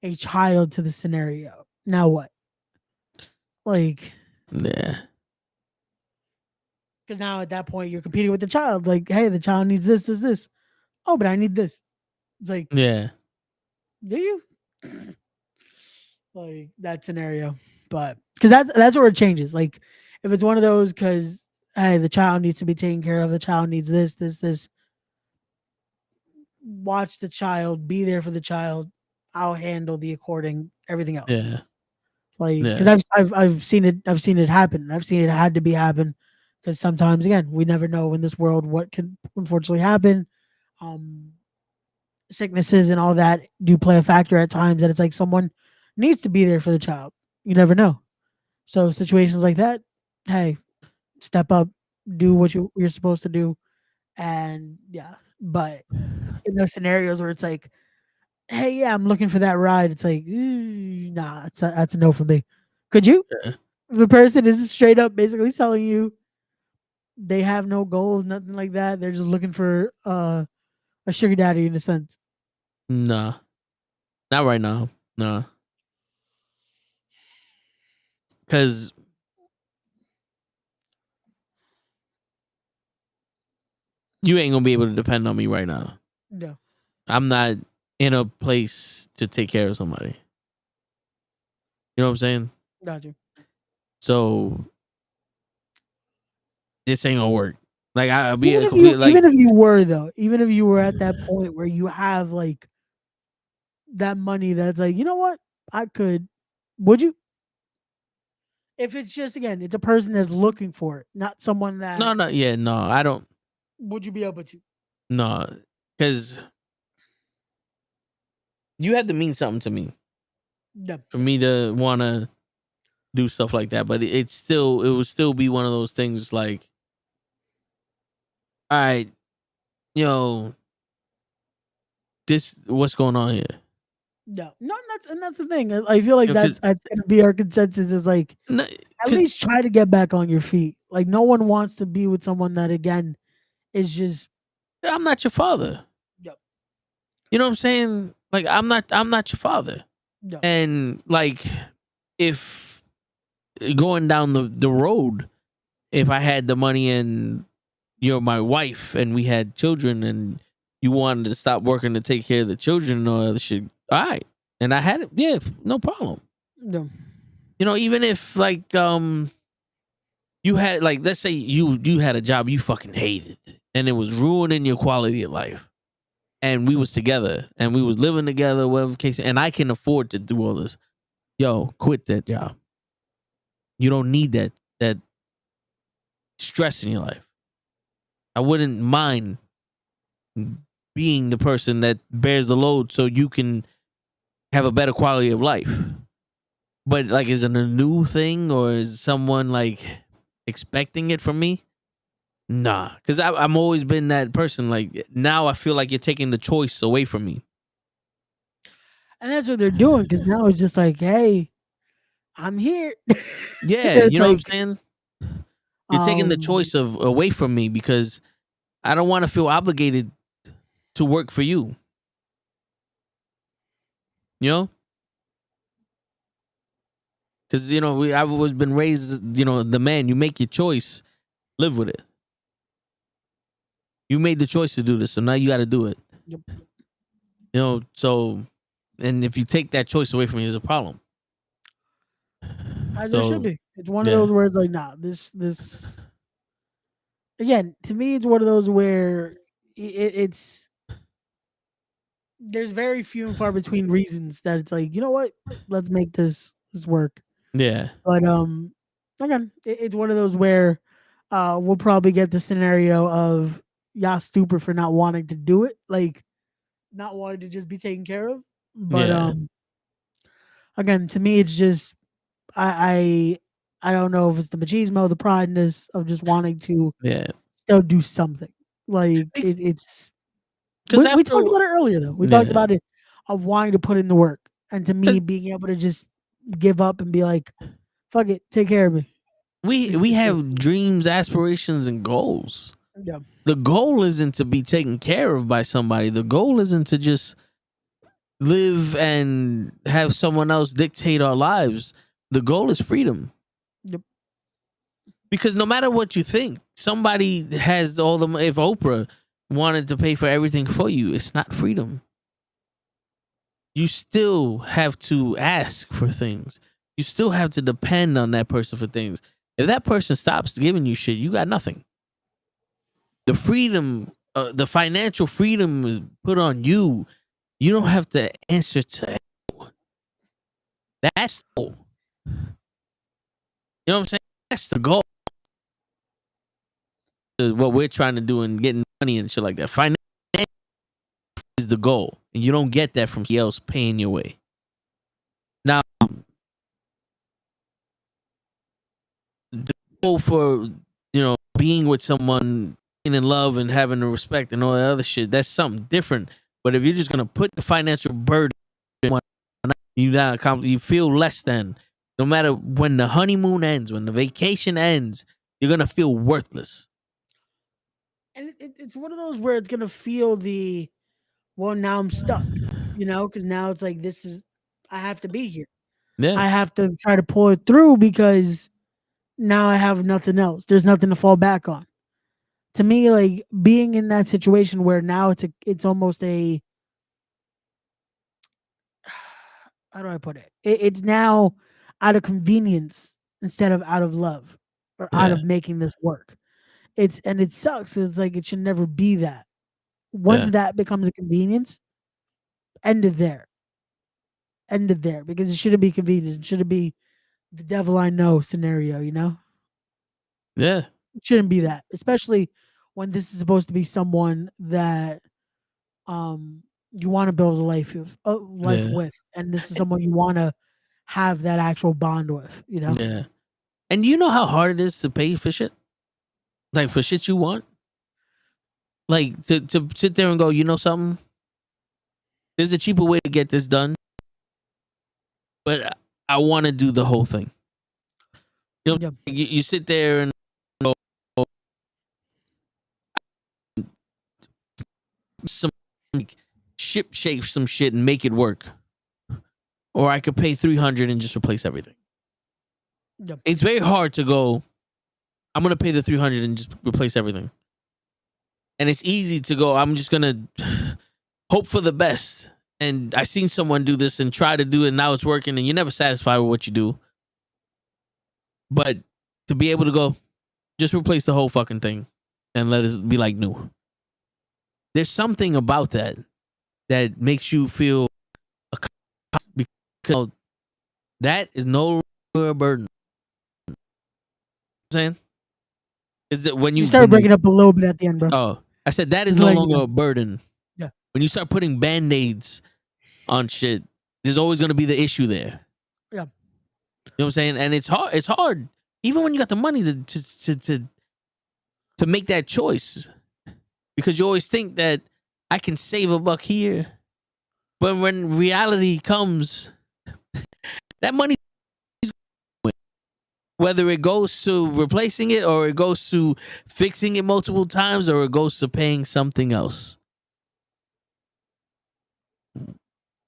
a child to the scenario. Now what? Like, Yeah. because now at that point you're competing with the child. Like, hey, the child needs this. Oh, but I need this. It's like, Yeah. do you? Like that scenario. But because that's where it changes. Like, if it's one of those, because hey, the child needs to be taken care of. The child needs this. Watch the child. Be there for the child. I'll handle the according everything else. Yeah. Like, Yeah. because I've seen it happen. I've seen it had to be happen. Because sometimes again, we never know in this world what can unfortunately happen. Sicknesses and all that do play a factor at times. That it's like someone needs to be there for the child. You never know. So situations like that, hey, step up, do what you're supposed to do, and yeah. But in those scenarios where it's like, hey, yeah, I'm looking for that ride. It's like, nah, that's a no for me. Could you? Yeah. The person is straight up basically telling you they have no goals, nothing like that. They're just looking for a sugar daddy in a sense. Nah. Not right now. Nah. Because you ain't gonna be able to depend on me right now. No, I'm not in a place to take care of somebody. You know what I'm saying? got you. So this ain't gonna work. Like I'll be Even a if you, complete like even if you were though, even if you were at that point where you have like that money, that's like, you know what, I could. Would you? If it's just again, it's a person that's looking for it, not someone that No, yeah, no, I don't. would you be able to? No, because you have to mean something to me No. for me to want to do stuff like that. But it would still be one of those things like, all right, yo, this what's going on here? No, and that's the thing. I feel like You know, that's gonna be our consensus. Is like at 'cause least try to get back on your feet. Like no one wants to be with someone that again is just I'm not your father. Yep. You know what I'm saying? Like I'm not your father. No. And like if going down the road, if I had the money and you're my wife and we had children and you wanted to stop working to take care of the children and all other shit, all right. And I had it, yeah, no problem. No. You know, even if like you had like let's say you had a job you fucking hated and it was ruining your quality of life. And we was together and we was living together, whatever the case, and I can afford to do all this. Yo, quit that job. You don't need that stress in your life. I wouldn't mind being the person that bears the load so you can have a better quality of life. But like, is it a new thing or is someone like expecting it from me? Nah, because I'm always been that person. Like now, I feel like you're taking the choice away from me. And that's what they're doing because now it's just like, hey, I'm here. Yeah, It's you know what I'm like, saying? You're taking the choice of away from me because I don't want to feel obligated to work for you. You know? Because I've always been raised, the man. You make your choice, live with it. You made the choice to do this, so now you got to do it. Yep. So, and if you take that choice away from me, there's a problem. As there should be. It's one of yeah. those where it's like, nah, this again, to me, it's one of those where it's there's very few and far between reasons that it's like, you know what, let's make this work. Yeah. But again, it's one of those where we'll probably get the scenario of y'all stupid for not wanting to do it, like not wanting to just be taken care of. But Yeah. again, to me, it's just I don't know if it's the machismo, the prideness of just wanting to Yeah. still do something. Like it's we Because talked about it earlier though. We talked about it of wanting to put in the work, and to me, being able to just give up and be like, "Fuck it, take care of me." we have dreams, aspirations, and goals. Yeah. The goal isn't to be taken care of by somebody. The goal isn't to just live and have someone else dictate our lives. The goal is freedom. Yep. Because no matter what you think, somebody has all the. If Oprah wanted to pay for everything for you, it's not freedom. You still have to ask for things. You still have to depend on that person for things. If that person stops giving you shit, you got nothing. The freedom, the financial freedom is put on you. You don't have to answer to anyone. That's the goal. You know what I'm saying? That's the goal. What we're trying to do and getting money and shit like that. Financial is the goal. And you don't get that from somebody else paying your way. Now, the goal for, being with someone, being in love and having the respect and all that other shit, that's something different. But if you're just going to put the financial burden on you feel less than. No matter when the honeymoon ends, when the vacation ends, you're going to feel worthless. And it's one of those where it's gonna feel well, now I'm stuck, because now it's like I have to be here. Yeah. I have to try to pull it through because now I have nothing else. There's nothing to fall back on. To me, like being in that situation where now it's almost a how do I put it? It's now out of convenience instead of out of love or out Yeah. of making this work. And it sucks. It's like it should never be that. Once Yeah. that becomes a convenience, end it there. End it there because it shouldn't be convenience. It shouldn't be the devil I know scenario, you know? Yeah. It shouldn't be that, especially when this is supposed to be someone that you want to build a life Yeah. with, and this is someone you want to have that actual bond with, you know? Yeah. And you know how hard it is to pay for shit? Like for shit you want? Like to sit there and go, you know something? There's a cheaper way to get this done, but I want to do the whole thing. You know, Yeah. you sit there and go, some ship shape some shit and make it work. Or I could pay 300 and just replace everything. Yeah. It's very hard to go, I'm going to pay the 300 and just replace everything. And it's easy to go, I'm just going to hope for the best. And I seen someone do this and try to do it, and now it's working, and you're never satisfied with what you do. But to be able to go, just replace the whole fucking thing and let it be like new. There's something about that that makes you feel because that is no longer a burden. You know what I'm saying? Is that when You you started breaking up a little bit at the end, bro. oh, I said that is Just no letting you longer know. a burden. Yeah. When you start putting band-aids on shit, there's always going to be the issue there. Yeah. You know what I'm saying? And it's hard. It's hard, even when you got the money to make that choice, because you always think that I can save a buck here, but when reality comes, that money, whether it goes to replacing it or it goes to fixing it multiple times or it goes to paying something else,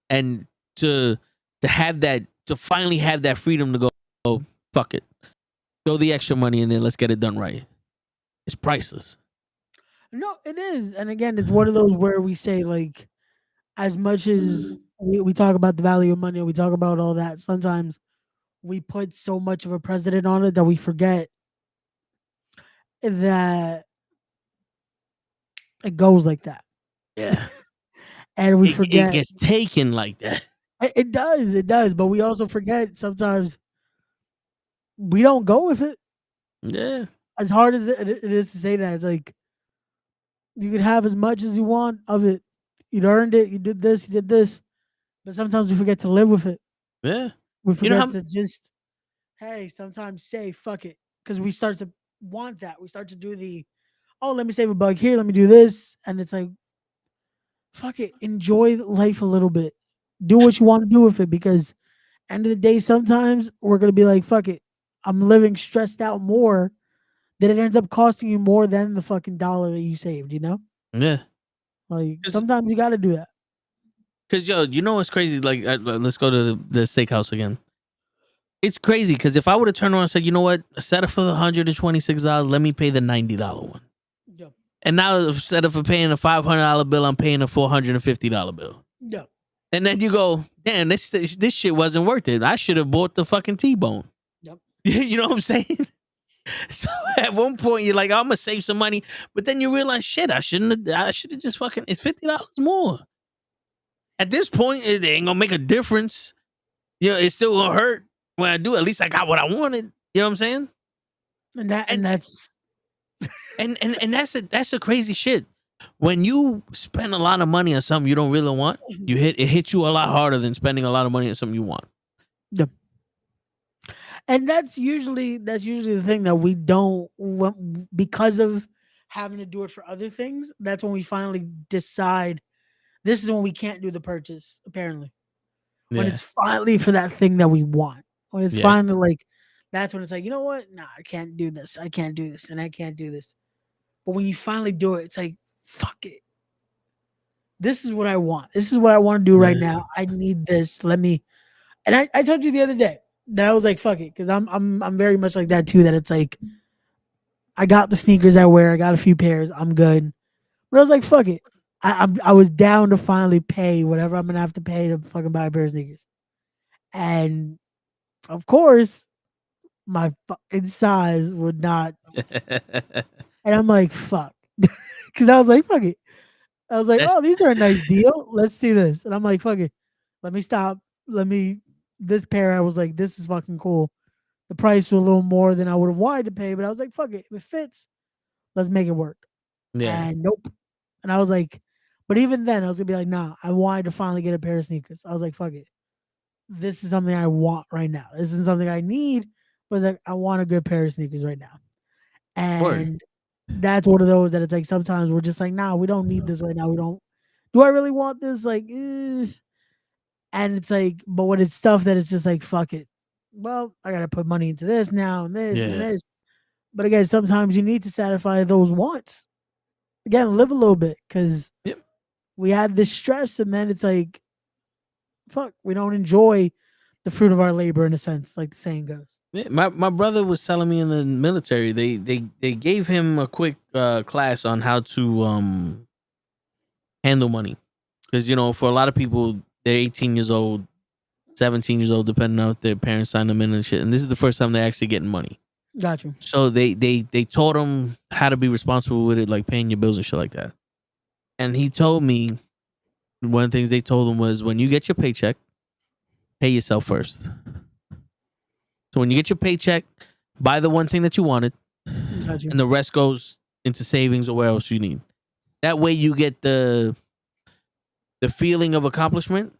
and to have that, to finally have that freedom to go, oh fuck it, throw the extra money in there, let's get it done right. It's priceless. No, it is. And again, it's one of those where we say, like, as much as we talk about the value of money, we talk about all that, sometimes we put so much of a precedent on it that we forget that it goes like that. Yeah. And we It forget gets taken like that. it does, but we also forget sometimes we don't go with it. Yeah. As hard as it is to say that, it's like you can have as much as you want of it. You'd earned it. You did this. You did this. But sometimes we forget to live with it. Yeah. We You know forget how to just, hey, sometimes say fuck it, because we start to want that. We start to do the, oh, let me save a buck here. Let me do this, and it's like, fuck it. Enjoy life a little bit. Do what you want to do with it, because end of the day, sometimes we're gonna be like, fuck it. I'm living stressed out more that it ends up costing you more than the fucking dollar that you saved, you know? yeah. Like sometimes you gotta do that. Because yo, you know what's crazy? Like, let's go to the steakhouse again. It's crazy because if I would have turned around and said, you know what, set it for the $126, let me pay the $90 one. Yeah. And now instead of paying a $500 bill, I'm paying a $450 bill. Yeah. And then you go, damn, this shit wasn't worth it. I should have bought the fucking T-bone. Yep. You know what I'm saying? So at one point you're like, I'm gonna save some money, but then you realize, shit, I should have just fucking, it's $50 more. At this point, it ain't gonna make a difference. You know, it's still gonna hurt when I do. At least I got what I wanted. You know what I'm saying? And that's That's the crazy shit. When you spend a lot of money on something you don't really want, it hits you a lot harder than spending a lot of money on something you want. Yep. And that's usually the thing that we don't because of having to do it for other things. That's when we finally decide this is when we can't do the purchase, apparently. When Yeah. it's finally for that thing that we want. When it's Yeah. finally like, that's when it's like, you know what? Nah, I can't do this. I can't do this. And I can't do this. But when you finally do it, it's like, fuck it. This is what I want. This is what I want to do right now. I need this. Let me. And I told you the other day that I was like, fuck it. Because I'm very much like that too. That it's like, I got the sneakers I wear. I got a few pairs. I'm good. But I was like, fuck it. I was down to finally pay whatever I'm gonna have to pay to fucking buy a pair of sneakers. And of course, my fucking size would not. And I'm like, fuck. Because I was like, fuck it. I was like, oh, these are a nice deal. Let's see this. And I'm like, fuck it. Let me stop. This pair, I was like, this is fucking cool. The price was a little more than I would have wanted to pay, but I was like, fuck it. If it fits, let's make it work. Yeah. And nope. And I was like, but even then, I was gonna be like, nah, I wanted to finally get a pair of sneakers. I was like, fuck it. This is something I want right now. This isn't something I need, but it's like I want a good pair of sneakers right now. Word. And that's one of those that it's like sometimes we're just like, nah, we don't need this right now. We don't. Do I really want this? Like, and it's like, but when it's stuff that it's just like, fuck it. Well, I gotta put money into this now and this and Yeah. this. But again, sometimes you need to satisfy those wants. Again, live a little bit because Yep. we had this stress, and then it's like, fuck, we don't enjoy the fruit of our labor in a sense, like the saying goes. Yeah, my brother was telling me in the military they gave him a quick class on how to handle money, because for a lot of people they're 18 years old, 17 years old, depending on if their parents sign them in and shit, and this is the first time they're actually getting money. Got you. So they taught him how to be responsible with it, like paying your bills and shit like that. And he told me one of the things they told him was, when you get your paycheck, pay yourself first. So when you get your paycheck, buy the one thing that you wanted, Got you. and the rest goes into savings or where else you need. That way you get the feeling of accomplishment.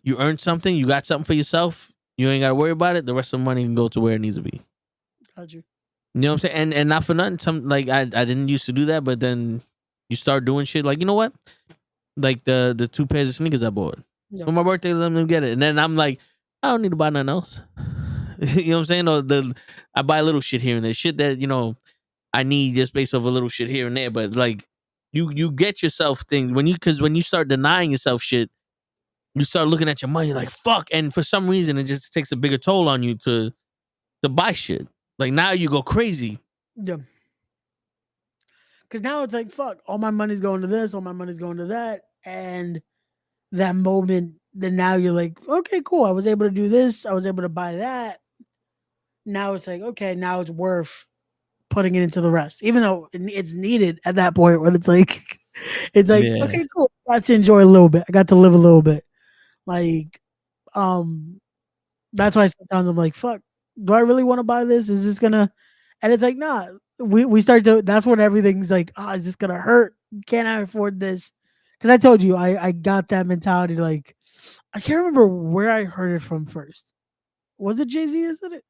You earned something, you got something for yourself, you ain't gotta worry about it. The rest of the money can go to where it needs to be. Got you. You know what I'm saying? And not for nothing, some like I didn't used to do that, but then you start doing shit like, you know what? Like the 2 pairs of sneakers I bought. Yeah. For my birthday, let them get it. And then I'm like, I don't need to buy nothing else. You know what I'm saying? Or I buy little shit here and there. Shit that, I need just based off a little shit here and there. But like you get yourself things because when you start denying yourself shit, you start looking at your money like fuck. And for some reason it just takes a bigger toll on you to buy shit. Like now you go crazy. Yeah. Because now it's like, fuck, all my money's going to this, all my money's going to that. And that moment, then now you're like, okay, cool. I was able to do this. I was able to buy that. Now it's like, okay, now it's worth putting it into the rest, even though it's needed at that point when it's like, Yeah. okay, cool. I got to enjoy a little bit. I got to live a little bit. Like, that's why sometimes I'm like, fuck, do I really want to buy this? Is this gonna? And it's like, nah. We start to. That's when everything's like, is this gonna hurt? Can I afford this? Because I told you, I got that mentality. Like, I can't remember where I heard it from first. Was it Jay-Z? Isn't it?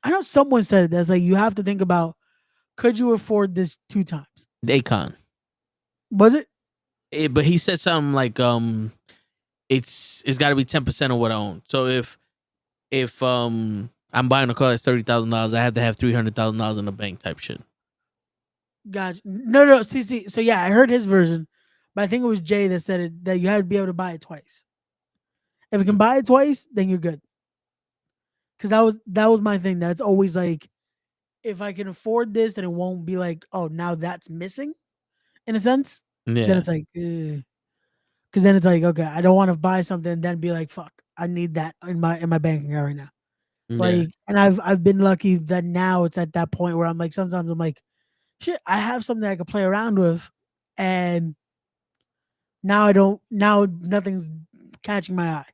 I know someone said it. That's like, you have to think about, could you afford this 2 times? Akon. Was it? But he said something like it's got to be 10% of what I own. So if I'm buying a car that's $30,000, I have to have $300,000 in the bank type shit. Gotcha. No. See. So yeah, I heard his version, but I think it was Jay that said it, that you had to be able to buy it twice. If you can buy it twice, then you're good. Because that was my thing. That it's always like, if I can afford this, then it won't be like, oh, now that's missing, in a sense. Yeah. Then it's like, because then it's like, okay, I don't want to buy something and then be like, fuck, I need that in my bank account right now. Like, and I've been lucky that now it's at that point where I'm like, sometimes I'm like, shit, I have something I can play around with, and now nothing's catching my eye.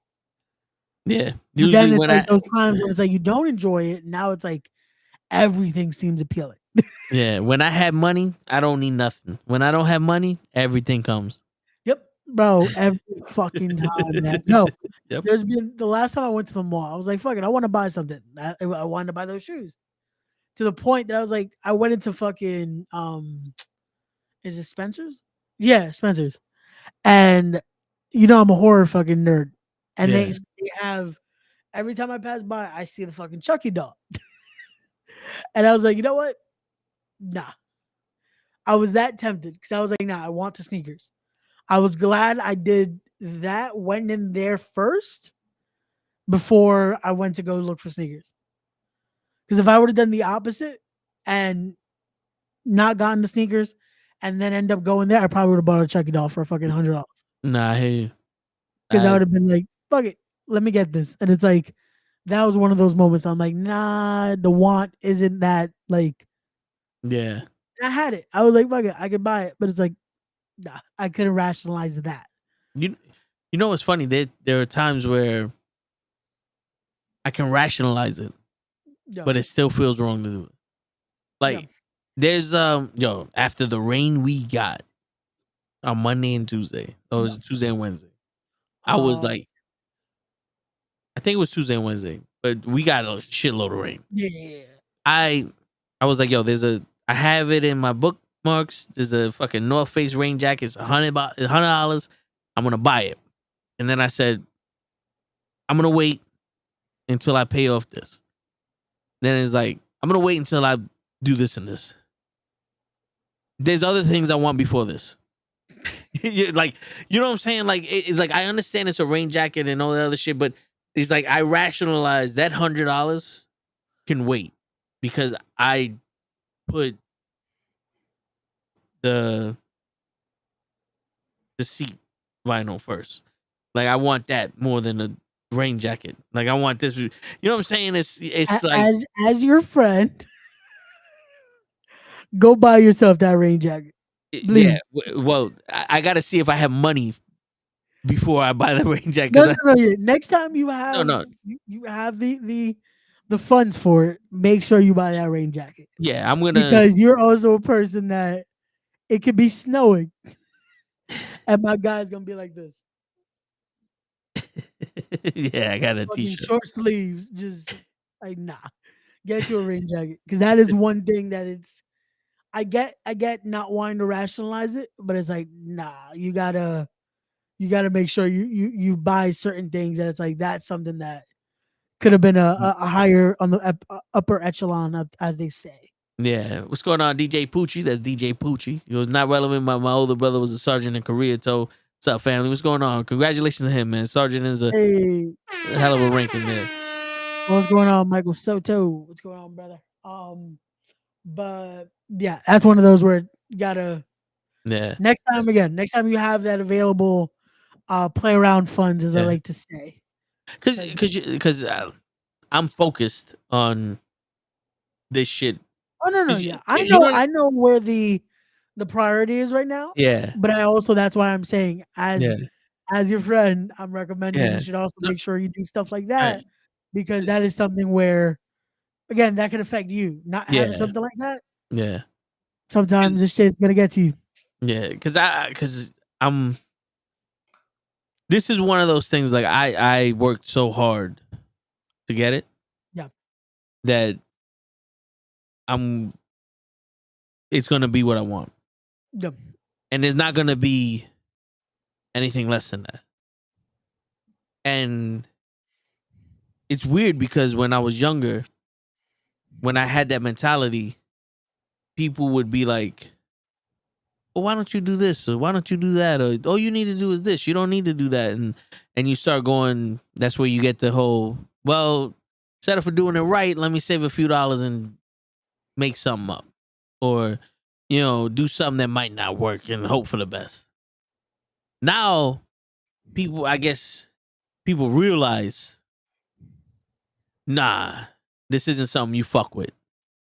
Yeah. But Usually then it's when like those times when it's like you don't enjoy it. Now it's like everything seems appealing. when I have money, I don't need nothing. When I don't have money, everything comes. Yep, bro. Every fucking time, man. No, Yep. there's been the last time I went to the mall. I was like, fuck it, I want to buy something. I wanted to buy those shoes. To the point that I was like, I went into fucking is it Spencer's? Yeah, Spencer's. And I'm a horror fucking nerd. And they have, every time I pass by, I see the fucking Chucky doll. And I was like, you know what? Nah. I was that tempted because I was like, nah, I want the sneakers. I was glad I did that, went in there first before I went to go look for sneakers. Because if I would have done the opposite and not gotten the sneakers and then end up going there, I probably would have bought a Chucky doll for a fucking $100. Nah, I hear you. Because I would have been like, fuck it, let me get this. And it's like, that was one of those moments I'm like, nah, the want isn't that like. Yeah. I had it. I was like, fuck it, I could buy it. But it's like, nah, I couldn't rationalize that. You know what's funny? There are times where I can rationalize it. Yeah. but it still feels wrong to do it. Like Yeah. there's after the rain we got on Monday and Tuesday. Oh, it was Tuesday and Wednesday. I was like, I think it was Tuesday and Wednesday, but we got a shitload of rain. Yeah. I was like, yo, I have it in my bookmarks. There's a fucking North Face rain jacket. It's $100. I'm gonna buy it. And then I said, I'm gonna wait until I pay off this. Then it's like, I'm gonna wait until I do this and this. There's other things I want before this. Like, you know what I'm saying? Like, it's like I understand it's a rain jacket and all the other shit, but it's like I rationalize that $100 can wait because I put the seat vinyl first. Like, I want that more than a rain jacket. Like, I want this. You know what I'm saying? It's like, As your friend, go buy yourself that rain jacket. yeah. Please. Well, I got to see if I have money before I buy the rain jacket. No. Yeah. Next time you have No. you have the funds for it, make sure you buy that rain jacket. Yeah, I'm gonna. Because you're also a person that it could be snowing, and my guy's gonna be like this. Yeah, I got a Fucking t-shirt. short sleeves, just like nah. Get you a rain jacket because that is one thing that it's. I get not wanting to rationalize it, but it's like nah. You gotta make sure you buy certain things that it's like that's something that could have been a higher on the upper echelon, as they say. Yeah, what's going on, DJ Poochie? That's DJ Poochie. It was not relevant. My older brother was a sergeant in Korea. So, what's up, family? What's going on? Congratulations to him, man. Sergeant is a Hey, hell of a ranking there. what's going on, Michael Soto? What's going on, brother? But yeah, that's one of those where you gotta Yeah, next time you have that available, play around funds, as I yeah. like to say. Because I'm focused on this shit. Oh no, 'Cause yeah, you know, I know where the priority is right now. yeah, But I also that's why I'm saying yeah, as your friend, I'm recommending yeah. you should also No, make sure you do stuff like right. that because that is something where again that can affect you. Not having Yeah, something like that, yeah, sometimes this shit's gonna get to you. yeah. Because I'm. This is one of those things. Like I worked so hard to get it. Yeah. That it's gonna be what I want. Yep. And there's not gonna be anything less than that. And it's weird because when I was younger, when I had that mentality, people would be like, well, why don't you do this? Or why don't you do that? Or all you need to do is this. You don't need to do that. And you start going, that's where you get the whole, well, instead of for doing it right, let me save a few dollars and make something up. Or, do something that might not work and hope for the best. Now, I guess people realize, nah, this isn't something you fuck with.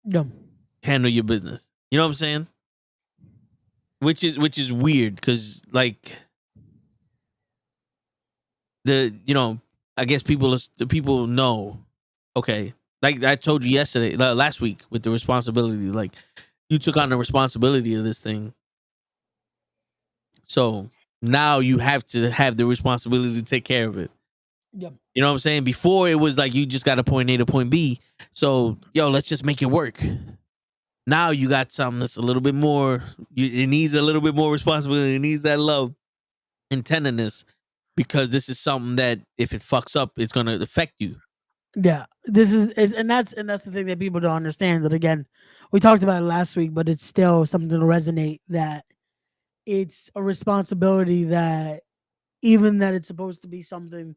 Yep. Handle your business. You know what I'm saying? Which is weird because like I guess the people know. Okay, like I told you last week with the responsibility, like you took on the responsibility of this thing. So now you have to have the responsibility to take care of it. Yep. You know what I'm saying? Before it was like you just got a point A to point B. So let's just make it work. Now you got something that's a little bit more. It needs a little bit more responsibility. It needs that love and tenderness because this is something that if it fucks up, it's gonna affect you. Yeah. This is and that's the thing that people don't understand. That again, we talked about it last week, but it's still something to resonate that it's a responsibility that even that it's supposed to be something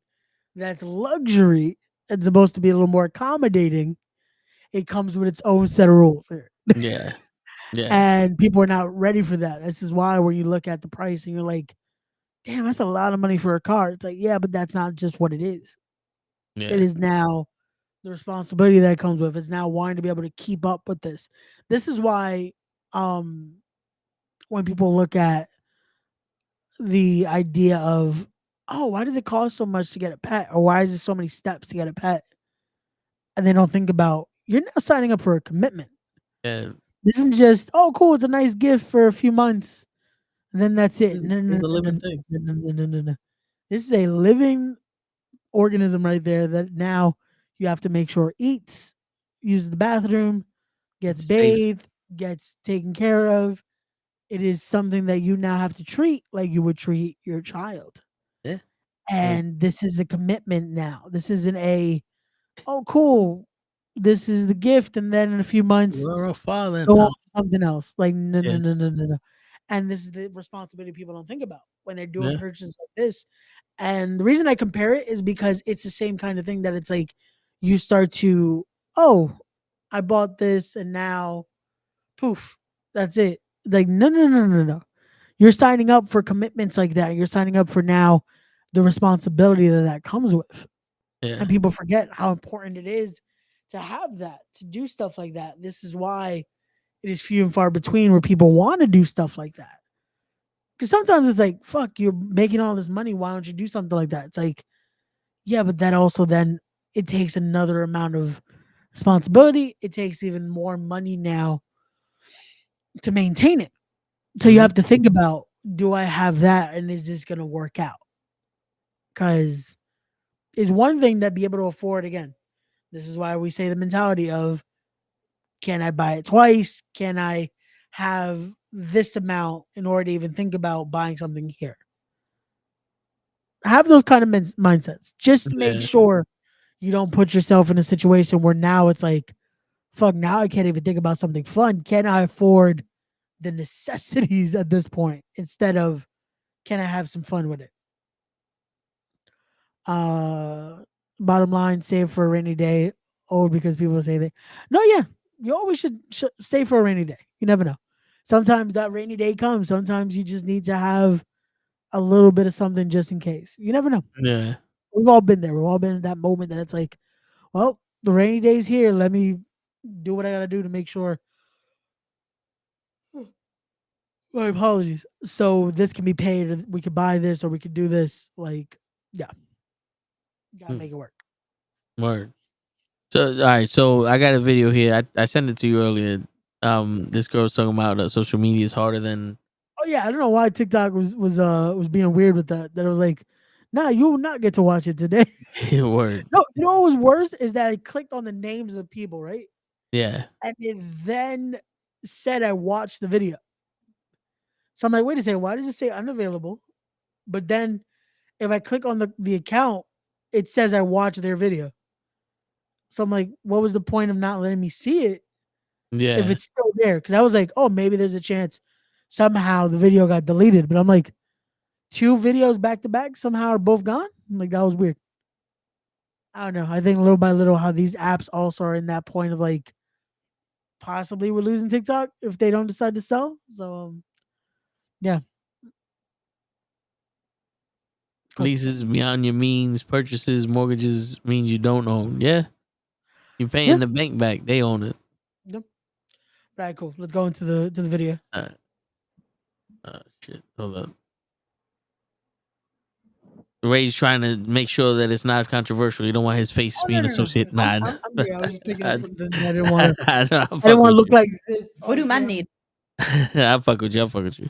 that's luxury, it's supposed to be a little more accommodating. It comes with its own set of rules here. Yeah, yeah, And people are not ready for that. This is why when you look at the price and you're like, damn, that's a lot of money for a car. It's like, yeah, but that's not just what it is. yeah, It is now the responsibility that comes with it's now wanting to be able to keep up with this. This is why when people look at the idea of, oh, why does it cost so much to get a pet? Or why is there so many steps to get a pet? And they don't think about you're now signing up for a commitment. Yeah. This isn't just, oh, cool, it's a nice gift for a few months, and then that's it. No, no, It's a no, no, living no, thing. no, no, no, no, no. This is a living organism right there that now you have to make sure eats, uses the bathroom, gets It's safe. bathed, gets taken care of. It is something that you now have to treat like you would treat your child. Yeah. And this is a commitment now. This isn't a, oh, cool, this is the gift, and then in a few months, You're a father go now. on to something else. Like, no, no, Yeah. no, no, no, no. And this is the responsibility people don't think about when they're doing Yeah. purchases like this. And the reason I compare it is because it's the same kind of thing that it's like you start to, oh, I bought this and now poof, that's it. Like, no, no, no, no, no. You're signing up for commitments like that. You're signing up for now the responsibility that that comes with. Yeah. And people forget how important it is to have that, to do stuff like that. This is why it is few and far between where people want to do stuff like that. Because sometimes it's like, fuck, you're making all this money. Why don't you do something like that? It's like, yeah, but that also then it takes another amount of responsibility. It takes even more money now to maintain it. So you Mhm. have to think about, do I have that and is this going to work out? Because is one thing that be able to afford again. This is why we say the mentality of, can I buy it twice? Can I have this amount in order to even think about buying something here? Have those kind of mindsets just to make Yeah. sure you don't put yourself in a situation where now it's like, fuck, now I can't even think about something fun. Can I afford the necessities at this point instead of, can I have some fun with it? Bottom line, save for a rainy day. Or because people say that. No, yeah, you always should save for a rainy day. You never know. Sometimes that rainy day comes. Sometimes you just need to have a little bit of something just in case. You never know. Yeah. We've all been there. We've all been in that moment that it's like, well, the rainy day's here. Let me do what I gotta do to make sure. My apologies. So this can be paid, or we could buy this, or we could do this. Like, yeah, gotta make it work. Word. So all right, so I got a video here. I sent it to you earlier. This girl's talking about social media is harder than Oh yeah, I don't know why TikTok was being weird with that. That it was like, nah, you will not get to watch it today. word. No, you know what was worse is that I clicked on the names of the people, right? Yeah. And it then said I watched the video. So I'm like, wait a second, why does it say unavailable? But then if I click on the account, it says I watched their video. So I'm like, what was the point of not letting me see it Yeah. if it's still there? Because I was like, oh, maybe there's a chance somehow the video got deleted. But I'm like, 2 videos back to back somehow are both gone. I'm like, that was weird. I don't know. I think little by little, how these apps also are in that point of like, possibly we're losing TikTok if they don't decide to sell. So, yeah. Cool. Leases beyond your means, purchases, mortgages means you don't own. Yeah. You're paying Yeah. the bank back. They own it. Yep. Right, cool. Let's go into the video. All right. Oh shit. Hold up. Ray's trying to make sure that it's not controversial. You don't want his face being associated. Nah, I'm here. I was just picking up something. I didn't I want to. I I didn't want to look like this. What do men need I fuck with you. I fuck with you.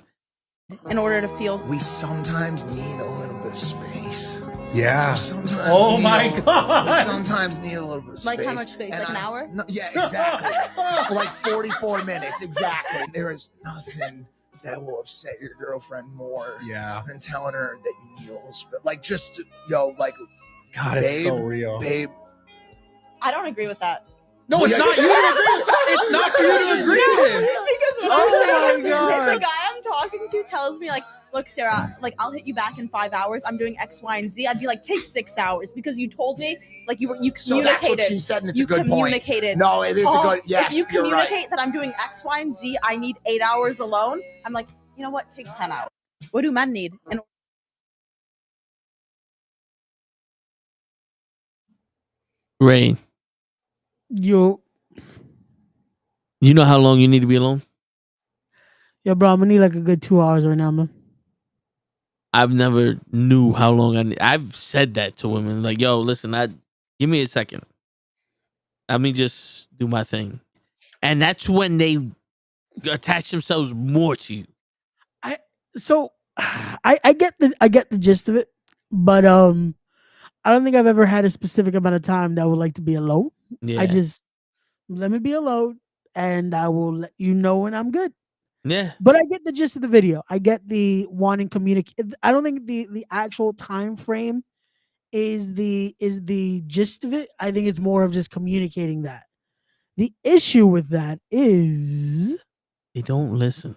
in order to feel? We sometimes need a little bit of space. Yeah. We sometimes Oh need my we God. sometimes need a little bit of space. Like how much space? And Like an hour? No, yeah, exactly. For like 44 minutes, exactly. There is nothing that will upset your girlfriend more Yeah. than telling her that you need a little space. Like just, yo, like, God, it's so real. babe. I don't agree with that. No, it's not you to agree with. It's not for you to agree with. Because when Oh I'm my saying, if God. the guy I'm talking to tells me like, look, Sarah, like I'll hit you back in 5 hours. I'm doing X, Y, and Z. I'd be like, take 6 hours because you told me, like you So that's communicated. what she said, and it's you a good point. communicated. No, it is a good, yes, If you you're right. communicate that I'm doing X, Y, and Z, I need 8 hours alone. I'm like, you know what? Take 10 hours. What do men need? And Ray, Yo, you know how long you need to be alone? yo, bro, I'm gonna need like a good 2 hours right now, man. I've never knew how long I need. I've said that to women. Like, yo, listen, give me a second. Let me just do my thing. And that's when they attach themselves more to you. So I get the gist of it, but I don't think I've ever had a specific amount of time that I would like to be alone. I Yeah. just let me be alone, and I will let you know when I'm good. Yeah. But I get the gist of the video. I get the wanting communicate. I don't think the actual time frame is the gist of it. I think it's more of just communicating that. The issue with that is They don't listen.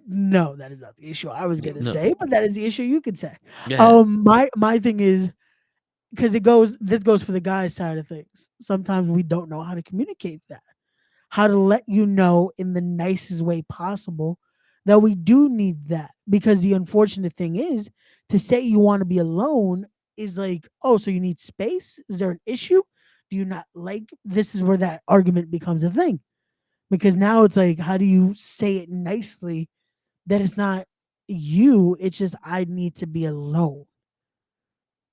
no, that is not the issue I was gonna No. say, but that is the issue you could say. Yeah. My thing is because this goes for the guy's side of things. Sometimes we don't know how to communicate that, how to let you know in the nicest way possible that we do need that. Because the unfortunate thing is to say you want to be alone is like, oh, so you need space? Is there an issue? Do you not like this? Is where that argument becomes a thing. Because now it's like, how do you say it nicely that it's not you? It's just I need to be alone.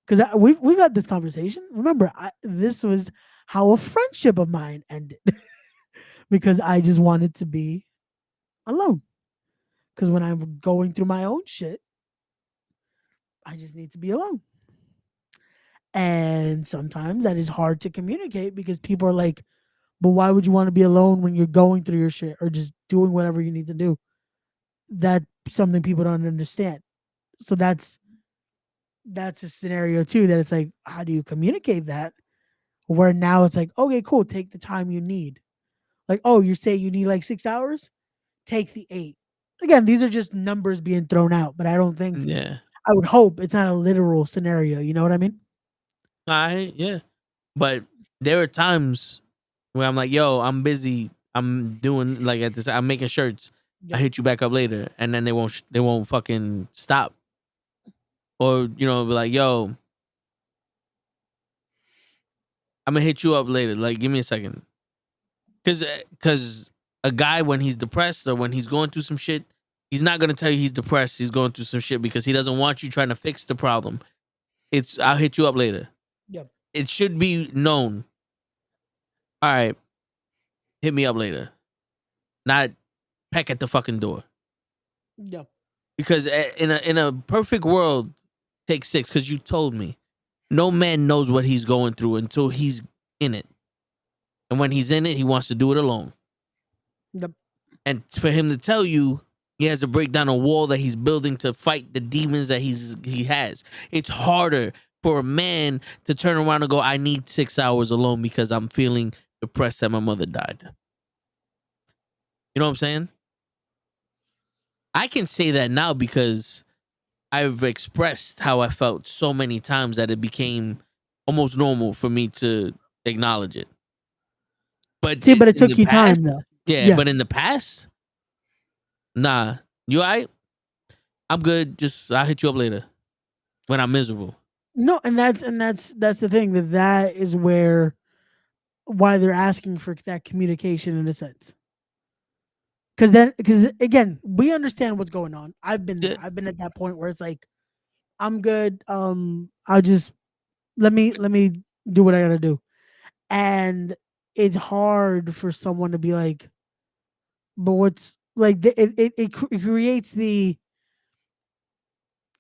Because we've had this conversation. Remember, this was how a friendship of mine ended because I just wanted to be alone. Because when I'm going through my own shit, I just need to be alone. And sometimes that is hard to communicate because people are like, but why would you want to be alone when you're going through your shit or just doing whatever you need to do? That's something people don't understand. So that's a scenario too that it's like, how do you communicate that? Where now it's like, okay, cool, take the time you need. Like, oh, you say you need like 6 hours? Take the 8. Again, these are just numbers being thrown out, but I don't think Yeah. I would hope it's not a literal scenario. You know what I mean? Yeah. But there are times where I'm like, yo, I'm busy. I'm doing like at this. I'm making shirts. I Yep. hit you back up later, and then they won't fucking stop. Or be like, yo, I'm gonna hit you up later. Like, give me a second. Cause a guy when he's depressed or when he's going through some shit, he's not gonna tell you he's depressed. He's going through some shit because he doesn't want you trying to fix the problem. It's I'll hit you up later. Yep. It should be known. All right, hit me up later. Not peck at the fucking door. Yep. Because in a perfect world, take 6. Because you told me, no man knows what he's going through until he's in it, and when he's in it, he wants to do it alone. Yep. And for him to tell you, he has to break down a wall that he's building to fight the demons that he has. It's harder for a man to turn around and go, I need 6 hours alone because I'm feeling depressed that my mother died. You know what I'm saying? I can say that now because I've expressed how I felt so many times that it became almost normal for me to acknowledge it. But See, but it in took the you past, time though. yeah, but in the past, nah. You all right? I'm good. Just I'll hit you up later when I'm miserable. No, and that's the thing that is why they're asking for that communication in a sense. Because again, we understand what's going on. I've been there. Yeah. I've been at that point where it's like, I'm good. I'll just let me do what I gotta do. And it's hard for someone to be like, but what's like it creates the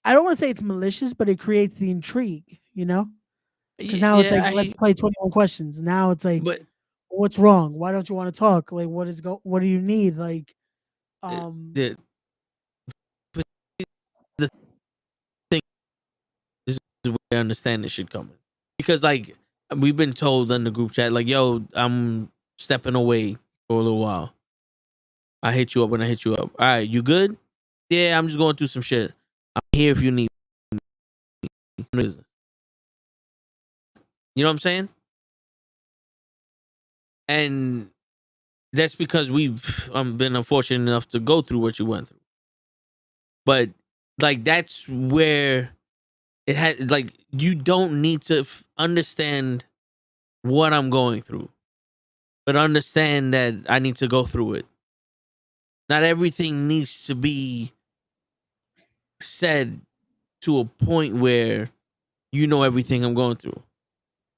I don't want to say it's malicious, but it creates the intrigue, Because now it's like, let's play 21 questions. Now it's like, But what's wrong? Why don't you want to talk? Like, what do you need? Like, the the thing is where I understand this shit coming because like we've been told in the group chat like, yo, I'm stepping away for a little while. I hit you up when I hit you up. All right, you good? Yeah, I'm just going through some shit. I'm here if you need business. You know what I'm saying? And that's because we've been unfortunate enough to go through what you went through. But like that's where it had like you don't need to understand what I'm going through, but understand that I need to go through it. Not everything needs to be said to a point where you know everything I'm going through.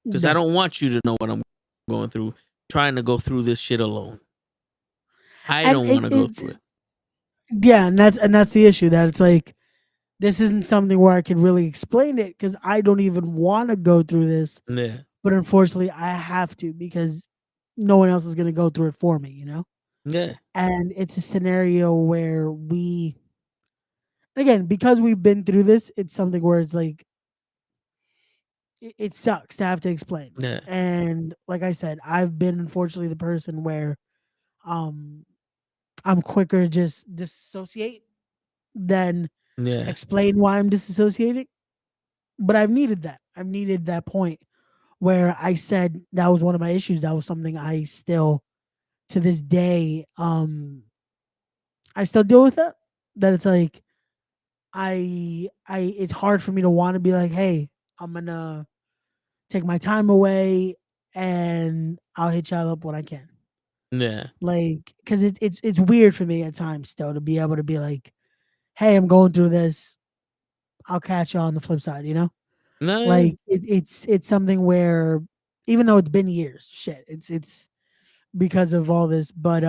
Because I don't want you to know what I'm. going through, trying to go through this shit alone. I And don't want to go through it. yeah, and that's the issue, that it's like this isn't something where I can really explain it because I don't even want to go through this, Yeah, but unfortunately I have to because no one else is going to go through it for me, you know? yeah, And it's a scenario where we, again, because we've been through this, it's something where it's like it sucks to have to explain. yeah, And like I said, I've been unfortunately the person where um I'm quicker to just disassociate than yeah, explain why I'm disassociating. But I've needed that. I've needed that point where I said that was one of my issues. That was something I still to this day I still deal with it. That it's like I it's hard for me to want to be like, hey, I'm gonna take my time away and I'll hit y'all up when I can. yeah. Like, cause it's weird for me at times still to be able to be like, hey, I'm going through this. I'll catch you on the flip side, you know? No, yeah, Like it's something where even though it's been years, shit, it's because of all this, but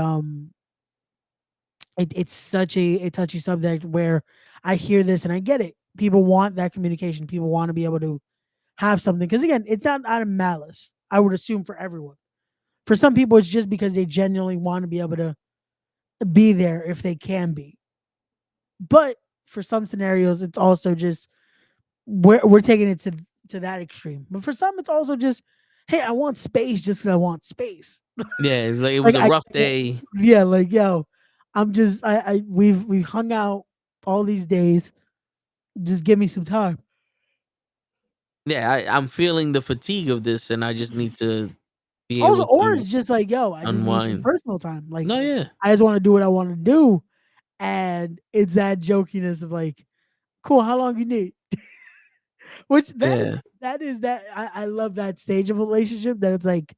it's such a touchy subject where I hear this and I get it. People want that communication. People want to be able to have something because again, it's not out of malice. I would assume for everyone. For some people, it's just because they genuinely want to be able to be there if they can be. But for some scenarios, it's also just we're taking it to that extreme. But for some, it's also just, hey, I want space just because I want space. yeah. It's like it was Like a I rough can't, day. yeah, like yo, I'm just we've hung out all these days. Just give me some time. Yeah, I'm feeling the fatigue of this, and I just need to be Also, able or to it's just like, yo, I just need some unwind. personal time. Like No, yeah, I just want to do what I want to do. And it's that jokiness of like, cool, how long you need? Which yeah. that I love that stage of a relationship that it's like,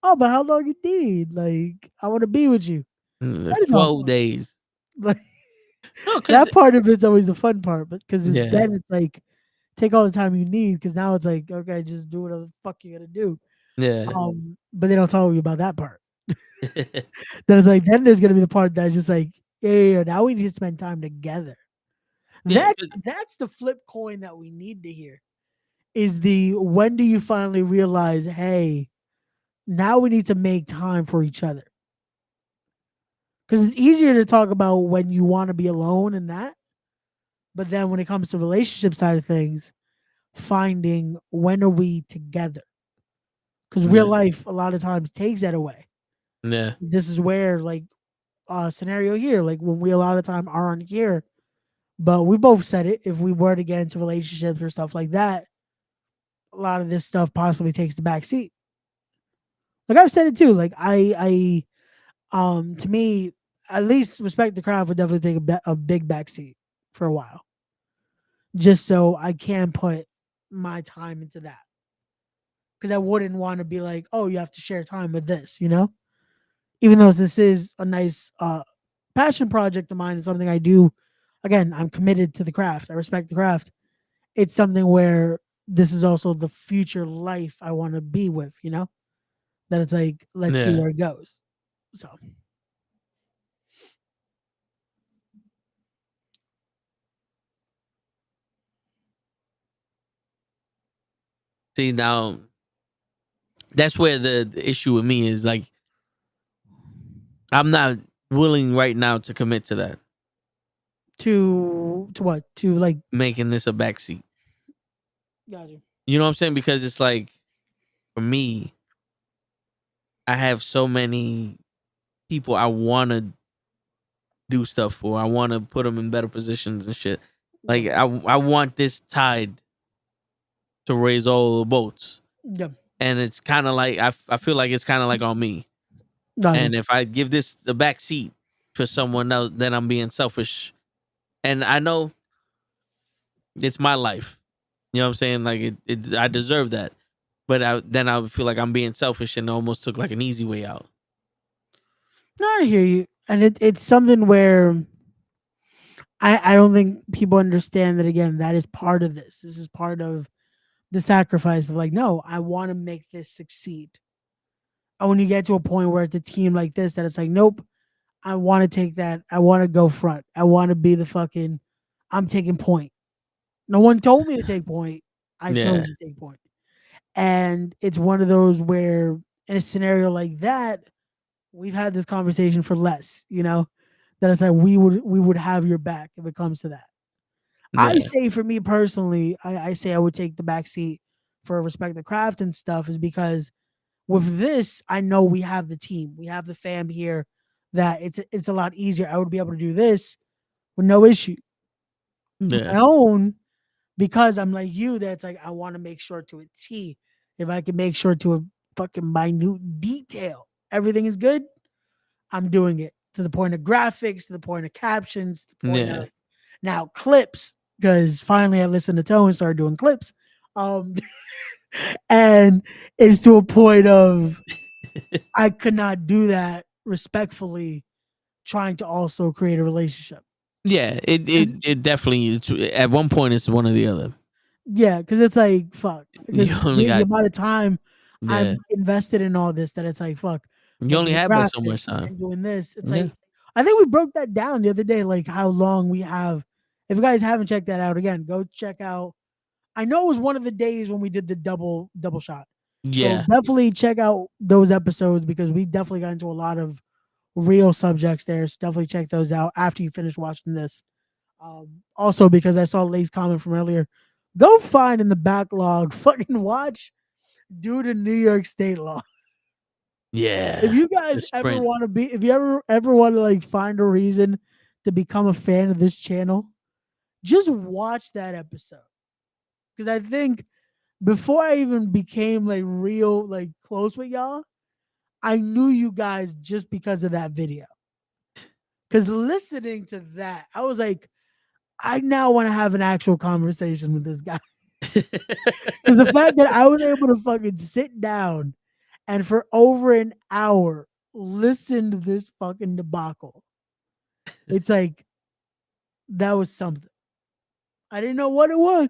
oh, but how long you need? Like, I want to be with you. That is 12 awesome. days. Like No, cause that part of it's always the fun part, but because it's yeah, then it's like take all the time you need because now it's like, okay, just do whatever the fuck you gotta do. yeah, But they don't tell you about that part. Then it's like then there's gonna be the part that's just like, yeah, now we need to spend time together. yeah. That's the flip coin that we need to hear. Is the when do you finally realize, hey, now we need to make time for each other? Because it's easier to talk about when you want to be alone and that, but then when it comes to relationship side of things, finding when are we together? Because real Yeah, life a lot of times takes that away. yeah, This is where like scenario here, like when we a lot of time aren't here, but we both said it. If we were to get into relationships or stuff like that, a lot of this stuff possibly takes the back seat. Like I've said it too. Like to me, at least respect the crowd would definitely take a big back seat for a while, just so I can put my time into that. Because I wouldn't want to be like, oh, you have to share time with this, you know. Even though this is a nice passion project of mine, and something I do. Again, I'm committed to the craft. I respect the craft. It's something where this is also the future life I want to be with, you know? That it's like, let's see yeah. where it goes. So, See, now that's where the issue with me is. Like, I'm not willing right now to commit to that, to what? To like, making this a backseat. gotcha. You know what I'm saying? Because it's like, for me, I have so many people I want to do stuff for. I want to put them in better positions and shit. Yeah. Like, I want this tide to raise all the boats. Yeah. And it's kind of like, I feel like it's kind of like on me. Gotcha. And if I give this the back seat for someone else, then I'm being selfish. And I know it's my life. You know what I'm saying? Like I deserve that. But then I would feel like I'm being selfish and almost took like an easy way out. No, I hear you. And it's something where I don't think people understand that again, that is part of this. This is part of the sacrifice of like, no, I want to make this succeed. when you get to a point where it's a team like this that it's like, nope, I want to take that. I want to go front. I want to be the fucking. I'm taking point. No one told me to take point. I Yeah. chose to take point. And it's one of those where in a scenario like that, we've had this conversation for less, that it's like we would have your back if it comes to that. I Yeah. say for me personally, I say I would take the back seat for respect the craft and stuff is because with this, I know we have the team, we have the fam here that it's a lot easier. I would be able to do this with no issue. Yeah. My own, because I'm like you, that it's like I want to make sure to a T. If I can make sure to a fucking minute detail, everything is good. I'm doing it to the point of graphics, to the point of captions, to the point Yeah. of now clips. Because finally I listened to Toe and started doing clips. Um, and it's to a point of I could not do that respectfully, trying to also create a relationship. Yeah. It definitely is. At one point, it's one or the other. Yeah, because it's like fuck. You Because only the got. amount of time Yeah. I'm invested in all this, that it's like fuck, You only making the have but so graphics much time. and doing this. It's Yeah. like I think we broke that down the other day, like how long we have. If you guys haven't checked that out, again, go check out. I know it was one of the days when we did the double shot. So Yeah. definitely check out those episodes because we definitely got into a lot of real subjects there. So definitely check those out after you finish watching this. Also, because I saw Lay's comment from earlier, go find in the backlog, fucking watch due to New York State law. If Yeah. you The guys ever sprint. want to be, if you ever want to like find a reason to become a fan of this channel, just watch that episode. Because I think before I even became like real, like close with y'all, I knew you guys just because of that video. Because listening to that, I was like, I now want to have an actual conversation with this guy. Because the fact that I was able to fucking sit down and for over an hour listen to this fucking debacle, it's like that was something. I didn't know what it was.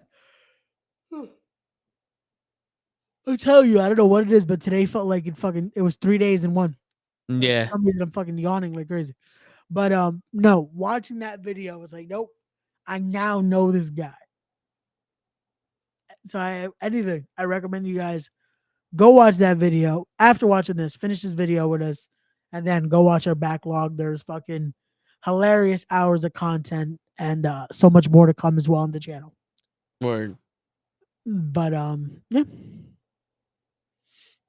I'll tell you, I don't know what it is, but today felt like it was 3 days in one. And for Yeah. some reason I'm fucking yawning like crazy. But no, watching that video was like, nope, I now know this guy. So I recommend you guys go watch that video. After watching this, finish this video with us, and then go watch our backlog. There's fucking hilarious hours of content and so much more to come as well on the channel. Word. But yeah.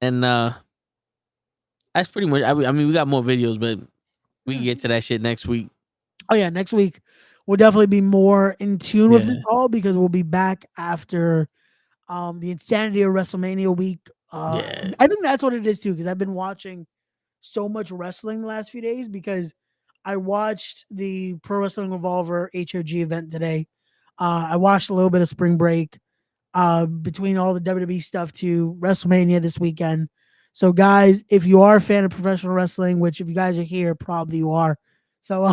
And that's pretty much. I mean, we got more videos, but we can get to that shit next week. Oh yeah, next week we'll definitely be more in tune with it Yeah. all because we'll be back after the insanity of WrestleMania week. Yeah. I think that's what it is too, because I've been watching so much wrestling the last few days because I watched the Pro Wrestling Revolver HOG event today. I watched a little bit of Spring Break between all the WWE stuff to WrestleMania this weekend. So, guys, if you are a fan of professional wrestling, which if you guys are here, probably you are. So,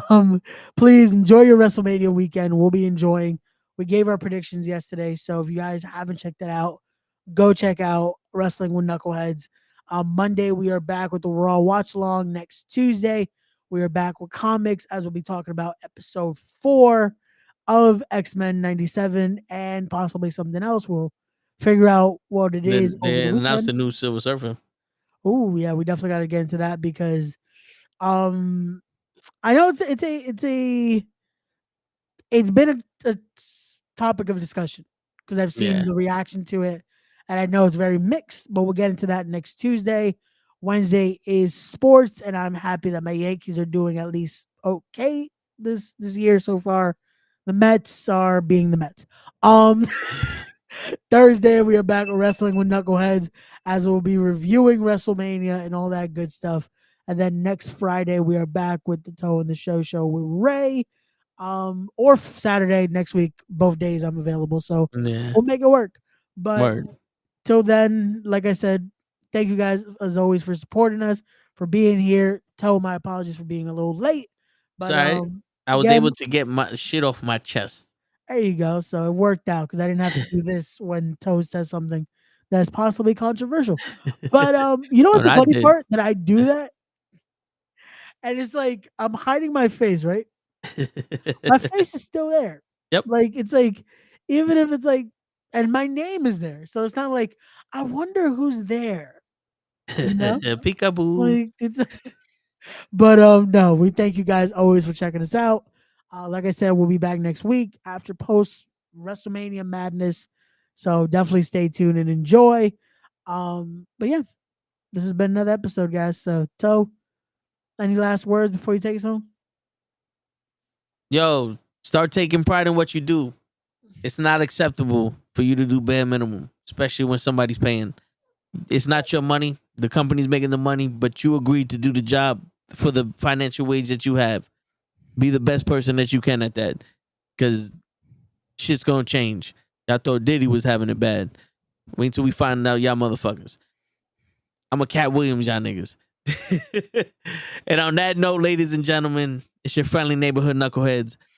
please enjoy your WrestleMania weekend. We'll be enjoying. We gave our predictions yesterday, so if you guys haven't checked that out, go check out Wrestling with Knuckleheads. Monday, we are back with the Raw Watch Along. Next Tuesday, we are back with comics as we'll be talking about episode 4 of X-Men 97 and possibly something else. We'll figure out what it is Then over they the announced weekend. the new Silver Surfer. Oh, yeah, we definitely got to get into that because I know it's been a topic of discussion because I've seen Yeah. the reaction to it, and I know it's very mixed. But we'll get into that next Tuesday. Wednesday is sports, and I'm happy that my Yankees are doing at least okay this year so far. The Mets are being the Mets. Um, Thursday we are back with Wrestling with Knuckleheads as we'll be reviewing WrestleMania and all that good stuff. And then next Friday we are back with the Toe and the Show with Ray. Or Saturday next week. Both days I'm available, so Yeah. we'll make it work. But Word. till then, like I said, thank you guys as always for supporting us, for being here. Tell my apologies for being a little late, but Sorry. I was again, able to get my shit off my chest. there you go. So it worked out because I didn't have to do this when Toe says something that's possibly controversial. But you know what's And the I funny did. part? That I do that, and it's like I'm hiding my face, right? My face is still there. Yep. Like it's like even if it's like, and my name is there, so it's not like I wonder who's there. You know, Peekaboo. like it's. But no, we thank you guys always for checking us out. Like I said, we'll be back next week after post WrestleMania madness. So definitely stay tuned and enjoy. But yeah, this has been another episode, guys. So Toe, any last words before you take us home? Yo, start taking pride in what you do. It's not acceptable for you to do bare minimum, especially when somebody's paying. It's not your money. The company's making the money, but you agreed to do the job for the financial wage that you have. Be the best person that you can at that, because shit's gonna change. Y'all thought Diddy was having it bad. Wait until we find out y'all motherfuckers. I'm a Cat Williams, y'all niggas. And on that note, ladies and gentlemen, it's your friendly neighborhood knuckleheads.